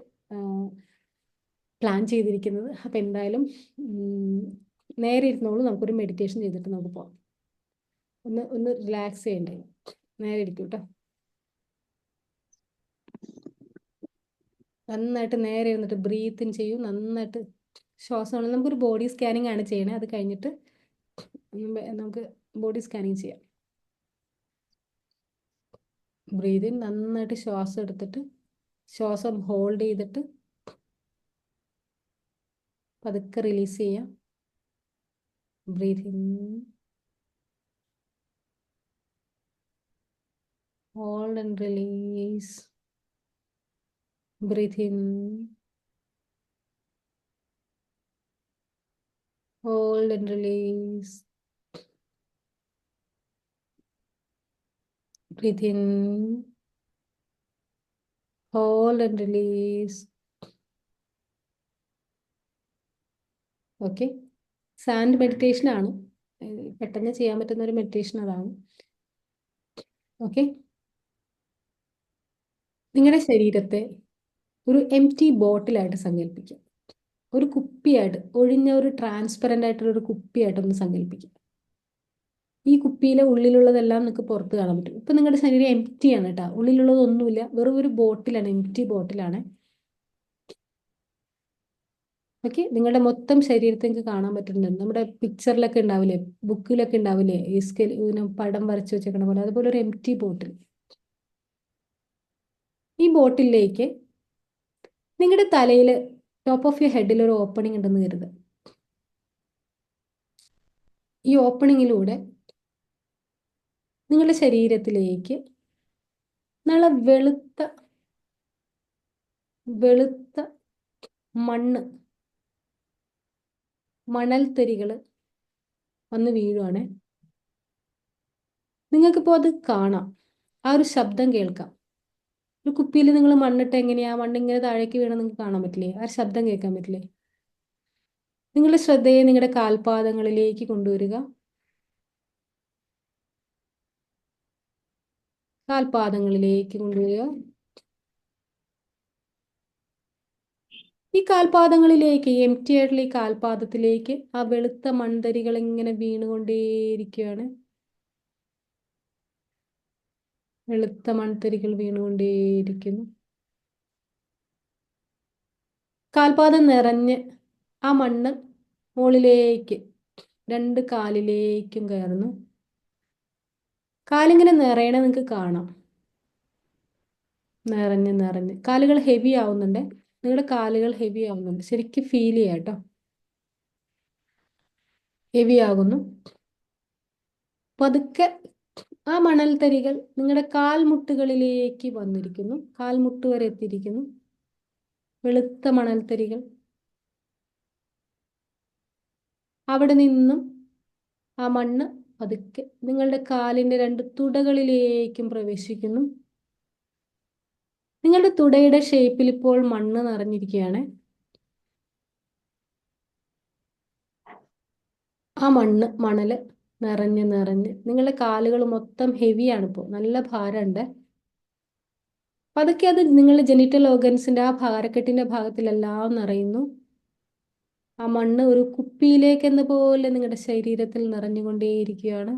പ്ലാൻ ചെയ്തിരിക്കുന്നത്. അപ്പം എന്തായാലും നേരെ ഇരുന്നോളൂ, നമുക്കൊരു മെഡിറ്റേഷൻ ചെയ്തിട്ട് നമുക്ക് പോകാം. ഒന്ന് റിലാക്സ് ചെയ്യണ്ടേ. നേരെ ഇരിക്കും കേട്ടോ. നന്നായിട്ട് നേരെ ഇരുന്നിട്ട് ബ്രീത്ത് ഇൻ ചെയ്യൂ. നന്നായിട്ട് ശ്വാസം. നമുക്കൊരു ബോഡി സ്കാനിങ് ആണ് ചെയ്യണേ. അത് കഴിഞ്ഞിട്ട് നമുക്ക് ബോഡി സ്കാനിങ് ചെയ്യാം. Breathe in. നന്നായിട്ട് ശ്വാസം എടുത്തിട്ട് ശ്വാസം ഹോൾഡ് ചെയ്തിട്ട് പതുക്കെ റിലീസ് ചെയ്യാം. Breathe in, hold and release. Breathe in, hold and release. Breathe in, hold and release. Okay, sand meditation ആണ്. പെട്ടെന്ന് ചെയ്യാൻ പറ്റുന്ന ഒരു മെഡിറ്റേഷൻ അതാണ്. ഓക്കെ, നിങ്ങളുടെ ശരീരത്തെ ഒരു എംപ്റ്റി ബോട്ടിലായിട്ട് സങ്കല്പിക്കുക. ഒരു കുപ്പിയായിട്ട്, ഒഴിഞ്ഞ ഒരു ട്രാൻസ്പെറൻ്റ് ആയിട്ടുള്ള ഒരു കുപ്പിയായിട്ടൊന്ന് സങ്കല്പിക്കുക. ഈ കുപ്പിയിലെ ഉള്ളിലുള്ളതെല്ലാം നിങ്ങൾക്ക് പുറത്ത് കാണാൻ പറ്റും. ഇപ്പം നിങ്ങളുടെ ശരീരം എംപ്റ്റി ആണ് കേട്ടോ. ഉള്ളിലുള്ളതൊന്നുമില്ല, വെറും ഒരു ബോട്ടിലാണ്, എംപ്റ്റി ബോട്ടിലാണ്. ഓക്കെ, നിങ്ങളുടെ മൊത്തം ശരീരത്തെ നിങ്ങൾക്ക് കാണാൻ പറ്റുന്നുണ്ട്. നമ്മുടെ പിക്ചറിലൊക്കെ ഉണ്ടാവില്ലേ, ബുക്കിലൊക്കെ ഉണ്ടാവില്ലേ, ഈ ഇതിനെ പടം വരച്ച് വെച്ചേക്കണ പോലെ, അതുപോലെ ഒരു എംപ്റ്റി ബോട്ടിൽ. ഈ ബോട്ടിലേക്ക് നിങ്ങളുടെ തലയിൽ ടോപ്പ് ഓഫ് യുവർ ഹെഡിൽ ഒരു ഓപ്പണിംഗ് ഉണ്ടെന്ന് കരുതുക. ഈ ഓപ്പണിങ്ങിലൂടെ നിങ്ങളുടെ ശരീരത്തിലേക്ക് നല്ല വെളുത്ത മണൽത്തരികൾ വന്ന് വീഴുവാണ്. നിങ്ങൾക്കിപ്പോൾ അത് കാണാം, ആ ഒരു ശബ്ദം കേൾക്കാം. ഒരു കുപ്പിയിൽ നിങ്ങൾ മണ്ണിട്ട് എങ്ങനെയാ മണ്ണിങ്ങനെ താഴേക്ക് വീണ നിങ്ങൾക്ക് കാണാൻ പറ്റില്ലേ? ആ ശബ്ദം കേൾക്കാൻ പറ്റില്ലേ? നിങ്ങളുടെ ശ്രദ്ധയെ നിങ്ങളുടെ കാൽപാദങ്ങളിലേക്ക് കൊണ്ടുവരിക. കാൽപാദങ്ങളിലേക്ക് കൊണ്ടുവരിക. ഈ കാൽപാദങ്ങളിലേക്ക്, എംപ്റ്റി ആയിട്ടുള്ള ഈ കാൽപാദത്തിലേക്ക് ആ വെളുത്ത മൺതരികൾ ഇങ്ങനെ വീണുകൊണ്ടേയിരിക്കുകയാണ്. വെളുത്ത മൺതരികൾ വീണുകൊണ്ടേയിരിക്കുന്നു. കാൽപാദം നിറഞ്ഞ് ആ മണ്ണ് മുകളിലേക്ക് 2 കാലിലേക്കും കയറുന്നു. കാലിങ്ങനെ നിറയണ നിങ്ങൾക്ക് കാണാം. നിറഞ്ഞ് കാലുകൾ ഹെവി ആവുന്നുണ്ട്. നിങ്ങളുടെ കാലുകൾ ഹെവി ആവുന്നുണ്ട്. ശരിക്കും ഫീൽ ചെയ്യാം കേട്ടോ. ഹെവി ആകുന്നു. പതുക്കെ ആ മണൽത്തരികൾ നിങ്ങളുടെ കാൽമുട്ടുകളിലേക്ക് വന്നിരിക്കുന്നു. കാൽമുട്ട് വരെ എത്തിയിരിക്കുന്നു. വെളുത്ത മണൽത്തരികൾ അവിടെ നിന്നും ആ മണ്ണ് പതുക്കെ നിങ്ങളുടെ കാലിൻ്റെ 2 തുടകളിലേക്കും പ്രവേശിക്കുന്നു. നിങ്ങളുടെ തുടയുടെ ഷേപ്പിൽ ഇപ്പോൾ മണ്ണ് നിറഞ്ഞിരിക്കുകയാണ്. ആ മണല് നിറഞ്ഞ് നിങ്ങളുടെ കാലുകൾ മൊത്തം ഹെവിയാണ്. ഇപ്പോൾ നല്ല ഭാരമുണ്ട്. പതുക്കെ അത് നിങ്ങളുടെ ജെനിറ്റൽ ഓർഗൻസിന്റെ ആ ഭാരക്കെട്ടിന്റെ ഭാഗത്തിലെല്ലാം നിറയുന്നു. ആ മണ്ണ് ഒരു കുപ്പിയിലേക്ക് എന്ന പോലെ നിങ്ങളുടെ ശരീരത്തിൽ നിറഞ്ഞുകൊണ്ടേയിരിക്കുകയാണ്.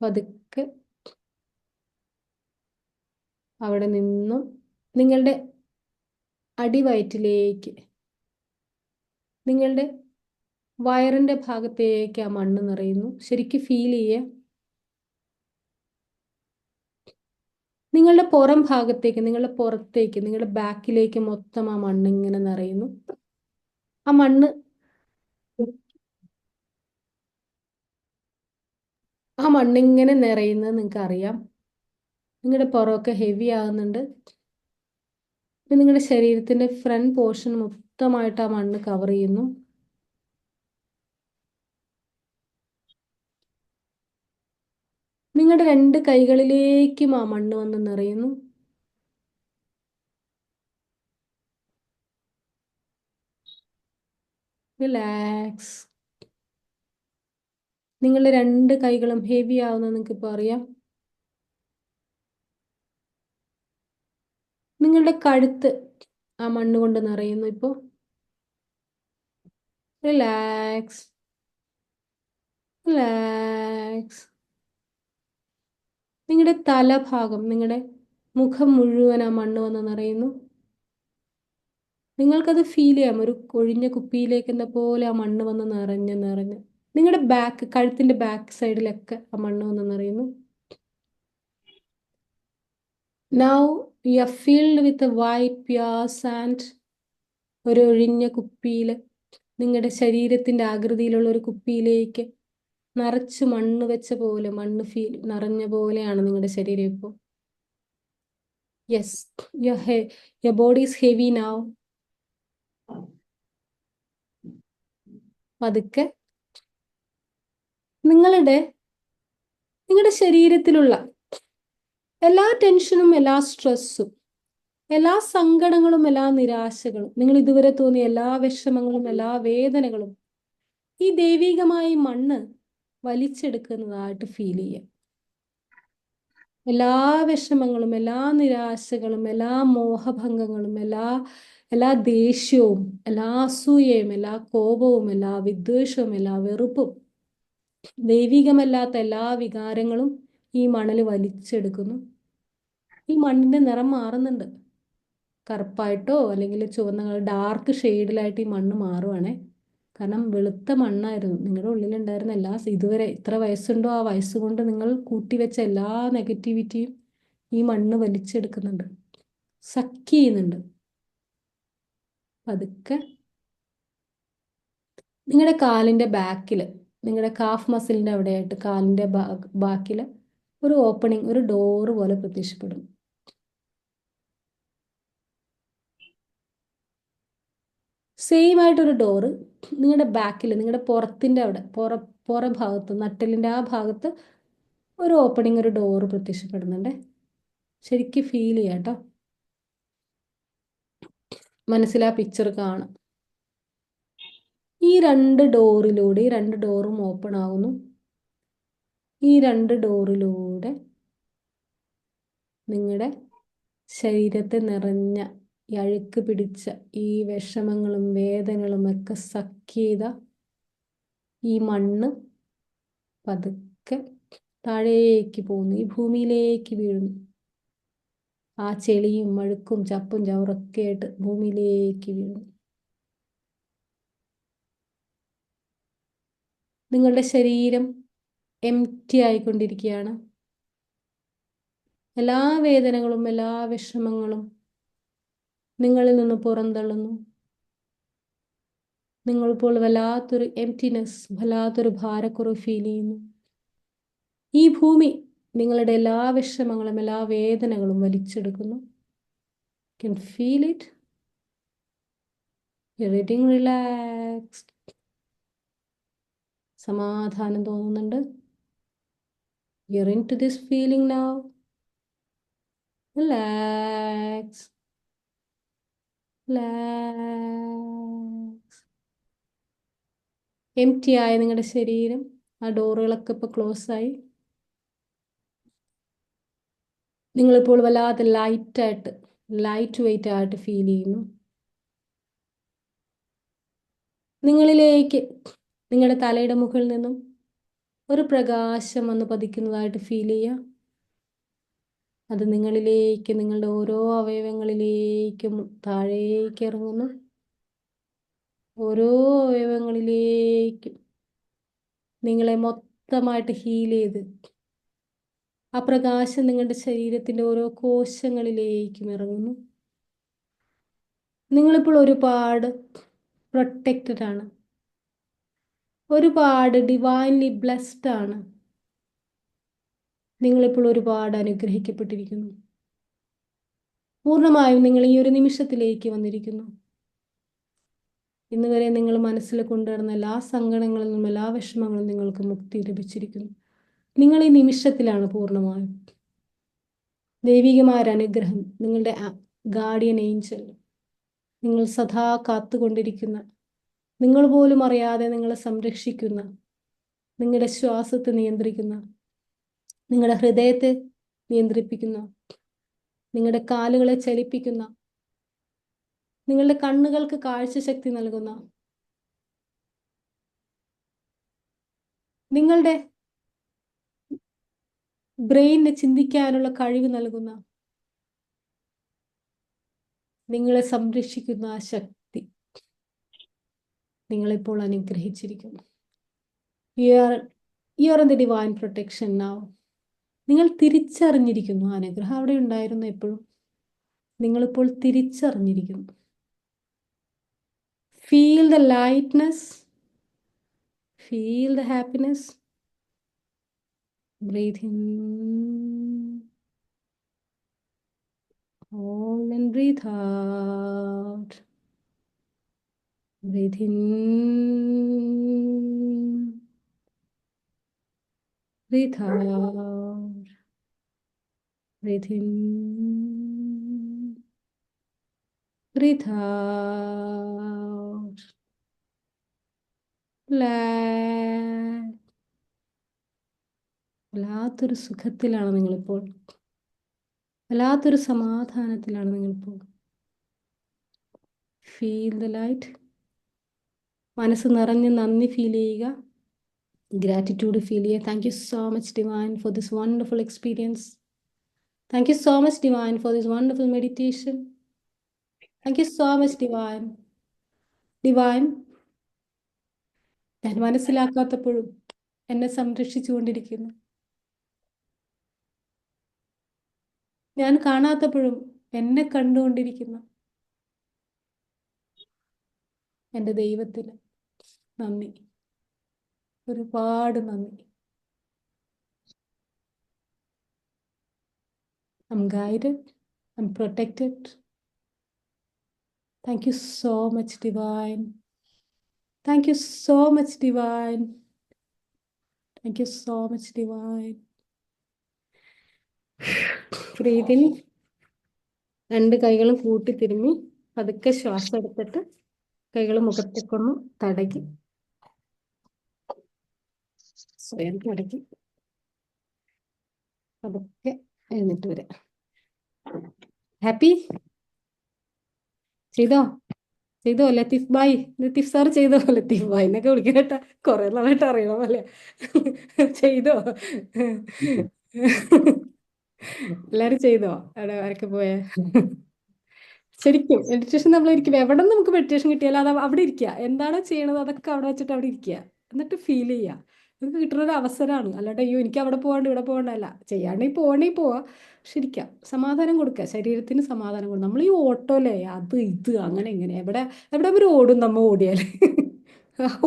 പതുക്കെ അവിടെ നിന്നും നിങ്ങളുടെ അടിവയറ്റിലേക്ക്, നിങ്ങളുടെ വയറിന്റെ ഭാഗത്തേക്ക് ആ മണ്ണ് നിറയുന്നു. ശരിക്കും ഫീൽ ചെയ്യേ. നിങ്ങളുടെ പുറം ഭാഗത്തേക്ക്, നിങ്ങളുടെ പുറത്തേക്ക്, നിങ്ങളുടെ ബാക്കിലേക്ക് മൊത്തം ആ മണ്ണ് ഇങ്ങനെ നിറയുന്നു. ആ മണ്ണ് ഇങ്ങനെ നിറയുന്നത് നിങ്ങൾക്ക് അറിയാം. നിങ്ങളുടെ പുറമൊക്കെ ഹെവി ആകുന്നുണ്ട്. നിങ്ങളുടെ ശരീരത്തിന്റെ ഫ്രണ്ട് പോർഷൻ മൊത്തമായിട്ട് ആ മണ്ണ് കവർ ചെയ്യുന്നു. നിങ്ങളുടെ 2 കൈകളിലേക്കും ആ മണ്ണ് വന്ന് നിറയുന്നു. റിലാക്സ്. നിങ്ങളുടെ 2 കൈകളും ഹെവി ആവുന്ന നിങ്ങൾക്ക് ഇപ്പോൾ അറിയാം. നിങ്ങളുടെ കഴുത്ത് ആ മണ്ണ് കൊണ്ട് നിറയുന്നു ഇപ്പോൾ. Relax, relax. നിങ്ങളുടെ തലഭാഗം, നിങ്ങളുടെ മുഖം മുഴുവൻ ആ മണ്ണ് വന്ന് നിറയുന്നു. നിങ്ങൾക്കത് ഫീൽ ചെയ്യാം, ഒരു കൊഴിഞ്ഞ കുപ്പിയിലേക്ക് എന്ന പോലെ ആ മണ്ണ് വന്ന് നിറഞ്ഞ് നിറഞ്ഞ്. നിങ്ങളുടെ കഴുത്തിന്റെ ബാക്ക് സൈഡിലൊക്കെ ആ മണ്ണ് വന്ന് നിറയുന്നു. Now you are field with white pure sand. ഒരു ഒഴിഞ്ഞ കുപ്പിയിൽ, നിങ്ങളുടെ ശരീരത്തിന്റെ ആകൃതിയിലുള്ള ഒരു കുപ്പിയിലേക്ക് നിറച്ച് മണ്ണ് വെച്ച പോലെ, മണ്ണ് നിറഞ്ഞ പോലെയാണ് നിങ്ങളുടെ ശരീരം ഇപ്പോൾ. Yes, your body is heavy now. പതുക്കെ നിങ്ങളുടെ ശരീരത്തിലുള്ള എല്ലാ ടെൻഷനും, എല്ലാ സ്ട്രെസ്സും, എല്ലാ സങ്കടങ്ങളും, എല്ലാ നിരാശകളും, നിങ്ങൾ ഇതുവരെ തോന്നിയ എല്ലാ വിഷമങ്ങളും, എല്ലാ വേദനകളും ഈ ദൈവികമായ മണ്ണ് വലിച്ചെടുക്കുന്നതായിട്ട് ഫീൽ ചെയ്യാം. എല്ലാ വിഷമങ്ങളും, എല്ലാ നിരാശകളും, എല്ലാ മോഹഭംഗങ്ങളും, എല്ലാ ദേഷ്യവും, എല്ലാ അസൂയയും, എല്ലാ കോപവും, എല്ലാ വിദ്വേഷവും, എല്ലാ വെറുപ്പും, ദൈവികമല്ലാത്ത എല്ലാ വികാരങ്ങളും ഈ മണല് വലിച്ചെടുക്കുന്നു. ഈ മണ്ണിന്റെ നിറം മാറുന്നുണ്ട്. കറുപ്പായിട്ടോ അല്ലെങ്കിൽ ചുവന്ന ഡാർക്ക് ഷെയ്ഡിലായിട്ട് ഈ മണ്ണ് മാറുവാണേ. കാരണം വെളുത്ത മണ്ണായിരുന്നു നിങ്ങളുടെ ഉള്ളിലുണ്ടായിരുന്ന എല്ലാ, ഇതുവരെ ഇത്ര വയസ്സുണ്ടോ ആ വയസ്സ് കൊണ്ട് നിങ്ങൾ കൂട്ടിവെച്ച എല്ലാ നെഗറ്റിവിറ്റിയും ഈ മണ്ണ് വലിച്ചെടുക്കുന്നുണ്ട്, സക്ക് ചെയ്യുന്നുണ്ട്. പതുക്കെ നിങ്ങളുടെ കാലിന്റെ ബാക്കിൽ, നിങ്ങളുടെ കാഫ് മസിലിന്റെ അവിടെയായിട്ട് കാലിന്റെ ബാക്കിൽ ഒരു ഓപ്പണിങ്, ഒരു ഡോറ് പോലെ പ്രത്യക്ഷപ്പെടും. സെയിം ആയിട്ടൊരു ഡോറ് നിങ്ങളുടെ ബാക്കിൽ, നിങ്ങളുടെ പുറത്തിന്റെ അവിടെ, പുറം ഭാഗത്ത്, നട്ടലിന്റെ ആ ഭാഗത്ത് ഒരു ഓപ്പണിങ്, ഒരു ഡോറ് പ്രത്യക്ഷപ്പെടുന്നുണ്ട്. ശരിക്കും ഫീൽ ചെയ്യാം കേട്ടോ. മനസ്സിൽ ആ പിക്ചർ കാണാം. ഈ 2 ഡോറിലൂടെ, ഈ 2 ഡോറും ഓപ്പൺ ആവുന്നു. ഈ 2 ഡോറിലൂടെ നിങ്ങളുടെ ശരീരത്തെ നിറഞ്ഞ ഈ അഴുക്ക് പിടിച്ച ഈ വിഷമങ്ങളും വേദനകളും ഒക്കെ സക്ക് ചെയ്ത ഈ മണ്ണ് പതുക്കെ താഴേക്ക് പോകുന്നു, ഈ ഭൂമിയിലേക്ക് വീഴുന്നു. ആ ചെളിയും മഴുക്കും ചപ്പും ചവറൊക്കെ ആയിട്ട് ഭൂമിയിലേക്ക് വീഴുന്നു. നിങ്ങളുടെ ശരീരം എംപ്റ്റി ആയിക്കൊണ്ടിരിക്കുകയാണ്. എല്ലാ വേദനകളും, എല്ലാ വിഷമങ്ങളും നിങ്ങളിൽ നിന്ന് പുറന്തള്ളുന്നു. നിങ്ങളിപ്പോൾ വല്ലാത്തൊരു എംപ്റ്റിനെസ്, വല്ലാത്തൊരു ഭാരക്കുറവ് ഫീൽ ചെയ്യുന്നു. ഈ ഭൂമി നിങ്ങളുടെ എല്ലാ വിഷമങ്ങളും, എല്ലാ വേദനകളും വലിച്ചെടുക്കുന്നു. Can feel it. You're getting relaxed. സമാധാനം തോന്നുന്നുണ്ട്. You're into this feeling now. Relax. Relax. Empty ആയ നിങ്ങളുടെ ശരീരം, ആ ഡോറുകളൊക്കെ ഇപ്പോൾ ക്ലോസ് ആയി. നിങ്ങളിപ്പോൾ വല്ലാതെ ലൈറ്റ് വെയിറ്റ് ആയിട്ട് ഫീൽ ചെയ്യുന്നു. നിങ്ങളിലേക്ക് നിങ്ങളുടെ തലയുടെ മുകളിൽ നിന്നും ഒരു പ്രകാശം വന്ന് പതിക്കുന്നതായിട്ട് ഫീൽ ചെയ്യുക. അത് നിങ്ങളിലേക്ക്, നിങ്ങളുടെ ഓരോ അവയവങ്ങളിലേക്കും താഴേക്ക് ഇറങ്ങുന്നു. ഓരോ അവയവങ്ങളിലേക്കും നിങ്ങളെ മൊത്തമായിട്ട് ഹീൽ ചെയ്ത് ആ പ്രകാശം നിങ്ങളുടെ ശരീരത്തിൻ്റെ ഓരോ കോശങ്ങളിലേക്കും ഇറങ്ങുന്നു. നിങ്ങളിപ്പോൾ ഒരുപാട് പ്രൊട്ടക്റ്റഡ് ആണ്, ഒരുപാട് ഡിവൈൻലി ബ്ലെസ്ഡ് ആണ്. നിങ്ങളിപ്പോൾ ഒരുപാട് അനുഗ്രഹിക്കപ്പെട്ടിരിക്കുന്നു. പൂർണ്ണമായും നിങ്ങൾ ഈ ഒരു നിമിഷത്തിലേക്ക് വന്നിരിക്കുന്നു. ഇന്ന് വരെ നിങ്ങൾ മനസ്സിൽ കൊണ്ടുവരുന്ന എല്ലാ സങ്കടങ്ങളിൽ നിന്നും എല്ലാ വിഷമങ്ങളും നിങ്ങൾക്ക് മുക്തി ലഭിച്ചിരിക്കുന്നു. നിങ്ങൾ ഈ നിമിഷത്തിലാണ് പൂർണ്ണമായും. ദൈവികമായ അനുഗ്രഹം, നിങ്ങളുടെ ഗാർഡിയൻ ഏഞ്ചൽ, നിങ്ങൾ സദാ കാത്തുകൊണ്ടിരിക്കുന്ന, നിങ്ങൾ പോലും അറിയാതെ നിങ്ങളെ സംരക്ഷിക്കുന്ന, നിങ്ങളുടെ ശ്വാസത്തെ നിയന്ത്രിക്കുന്ന, നിങ്ങളുടെ ഹൃദയത്തെ നിയന്ത്രിപ്പിക്കുന്ന, നിങ്ങളുടെ കാലുകളെ ചലിപ്പിക്കുന്ന, നിങ്ങളുടെ കണ്ണുകൾക്ക് കാഴ്ചശക്തി നൽകുന്ന, നിങ്ങളുടെ ബ്രെയിനിന് ചിന്തിക്കാനുള്ള കഴിവ് നൽകുന്ന, നിങ്ങളെ സംരക്ഷിക്കുന്ന ആ ശക്തി നിങ്ങളിപ്പോൾ അനുഗ്രഹിച്ചിരിക്കുന്നു. You are in the divine protection now. നിങ്ങൾ തിരിച്ചറിഞ്ഞിരിക്കുന്നു. അനുഗ്രഹം അവിടെ ഉണ്ടായിരുന്നു എപ്പോഴും. നിങ്ങളിപ്പോൾ തിരിച്ചറിഞ്ഞിരിക്കുന്നു. Feel the lightness, feel the happiness. Breathe in, hold and breathe out. Breathe in, breathe out. Breathe in, breathe out. Relax. വല്ലാത്തൊരു സുഖത്തിലാണ് നിങ്ങളിപ്പോൾ, വല്ലാത്തൊരു സമാധാനത്തിലാണ് നിങ്ങളിപ്പോൾ. Feel the light. മനസ്സ് നിറഞ്ഞ് നന്ദി ഫീൽ ചെയ്യുക, ഗ്രാറ്റിറ്റ്യൂഡ് ഫീൽ ചെയ്യുക. Thank you so much divine for this wonderful experience. Thank you so much divine for this wonderful meditation. Thank you so much divine. Divine, ഞാൻ മനസ്സിലാക്കാത്തപ്പോഴും എന്നെ സംരക്ഷിച്ചുകൊണ്ടിരിക്കുന്നു. ഞാൻ കാണാത്തപ്പോഴും എന്നെ കണ്ടുകൊണ്ടിരിക്കുന്നു എൻ്റെ ദൈവത്തിന് നന്ദി, ഒരുപാട് നന്ദി. I'm guided, I'm protected. Thank you so much, Divine. Thank you so much, Divine. Thank you so much, Divine. Breathe in. രണ്ട് കൈകളും കൂട്ടി തിരുമ്മി പതുക്കെ ശ്വാസം എടുത്തിട്ട് കൈകൾ മുഖത്തേക്കൊന്ന് തടകി സ്വയം തടകി പതുക്കെ എഴുന്നിട്ട് വരാം. ഹാപ്പി? ചെയ്തോ ചെയ്തോ ലത്തീഫ് ബായ്, ലത്തീഫ് സാർ ചെയ്തോ? ലത്തീഫ് ബായ് എന്നൊക്കെ വിളിക്കാൻ കേട്ടാ കുറെ നാളായിട്ട് അറിയണം പോലെ. ചെയ്തോ? എല്ലാരും ചെയ്തോ? അവിടെ ആരൊക്കെ പോയേ? ശരിക്കും മെഡിറ്റേഷൻ നമ്മൾ ഇരിക്കും, എവിടെ നമുക്ക് മെഡിറ്റേഷൻ കിട്ടിയാലും അത് അവിടെ ഇരിക്കുക, എന്താണോ ചെയ്യണത് അതൊക്കെ അവിടെ വെച്ചിട്ട് അവിടെ ഇരിക്കുക, എന്നിട്ട് ഫീൽ ചെയ്യുക. നമുക്ക് കിട്ടുന്നൊരു അവസരമാണ്. അല്ലാണ്ട് അയ്യോ എനിക്ക് അവിടെ പോകാണ്ട് ഇവിടെ പോകണ്ടല്ല, ചെയ്യാണ്ടെങ്കിൽ പോകണമെങ്കിൽ പോവാ, പക്ഷെ ഇരിക്കാം, സമാധാനം കൊടുക്കുക, ശരീരത്തിന് സമാധാനം കൊടുക്കുക. നമ്മൾ ഈ ഓട്ടോല്ലേ അത് ഇത് അങ്ങനെ ഇങ്ങനെ എവിടെ എവിടെ ഒരു ഓടും നമ്മൾ ഓടിയാൽ.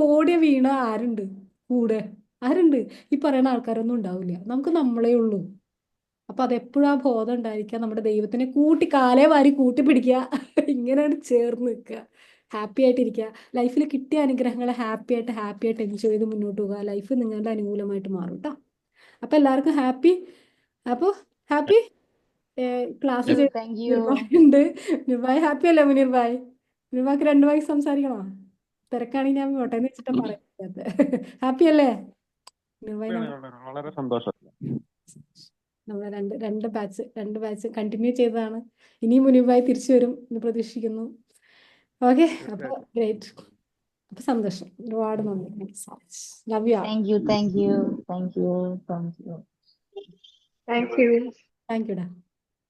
ഓടിയ വീണ ആരുണ്ട് കൂടെ? ആരുണ്ട്? ഈ പറയുന്ന ആൾക്കാരൊന്നും ഉണ്ടാവില്ല, നമുക്ക് നമ്മളേ ഉള്ളൂ. അപ്പൊ അതെപ്പോഴും ആ ബോധം ഉണ്ടായിരിക്കുക, നമ്മുടെ ദൈവത്തിനെ കൂട്ടി കാലേ വാരി കൂട്ടി പിടിക്കുക, ഇങ്ങനെയാണ് ചേർന്ന് നിൽക്കുക, ഹാപ്പി ആയിട്ടിരിക്കുക. ലൈഫിൽ കിട്ടിയ അനുഗ്രഹങ്ങളെ ഹാപ്പി ആയിട്ട് എൻജോയ് ചെയ്ത് മുന്നോട്ട് പോകുക. ലൈഫ് നിങ്ങളുടെ അനുകൂലമായിട്ട് മാറും കേട്ടോ. അപ്പൊ എല്ലാവർക്കും ഹാപ്പി. അപ്പോൾ ഹാപ്പി ക്ലാസ് Yes, ചെയ്ത് thank you. നിർഭായ് ഉണ്ട്. നിർഭായ് ഹാപ്പി അല്ലേ? മുനീർഭായ്, നിർഭായ്ക്ക് 2 വാക്ക് സംസാരിക്കണോ? തിരക്കാണെങ്കിൽ ഞാൻ കോട്ടയെന്ന് വെച്ചിട്ടാ പറയുന്നത്. ഹാപ്പി അല്ലേ നിർഭായ്? വളരെ സന്തോഷം. നമ്മൾ രണ്ട് ബാച്ച് കണ്ടിന്യൂ ചെയ്തതാണ്. ഇനിയും മുനീർഭായ് തിരിച്ചു വരും എന്ന് പ്രതീക്ഷിക്കുന്നു. ഓക്കെ, അപ്പോൾ ഗ്രേറ്റ്. അപ്പൊ സന്തോഷം, ഒരുപാട് നന്ദി. Love you all. Thank you, thank you, thank you, thank you. Thank you. Thank യുടാ.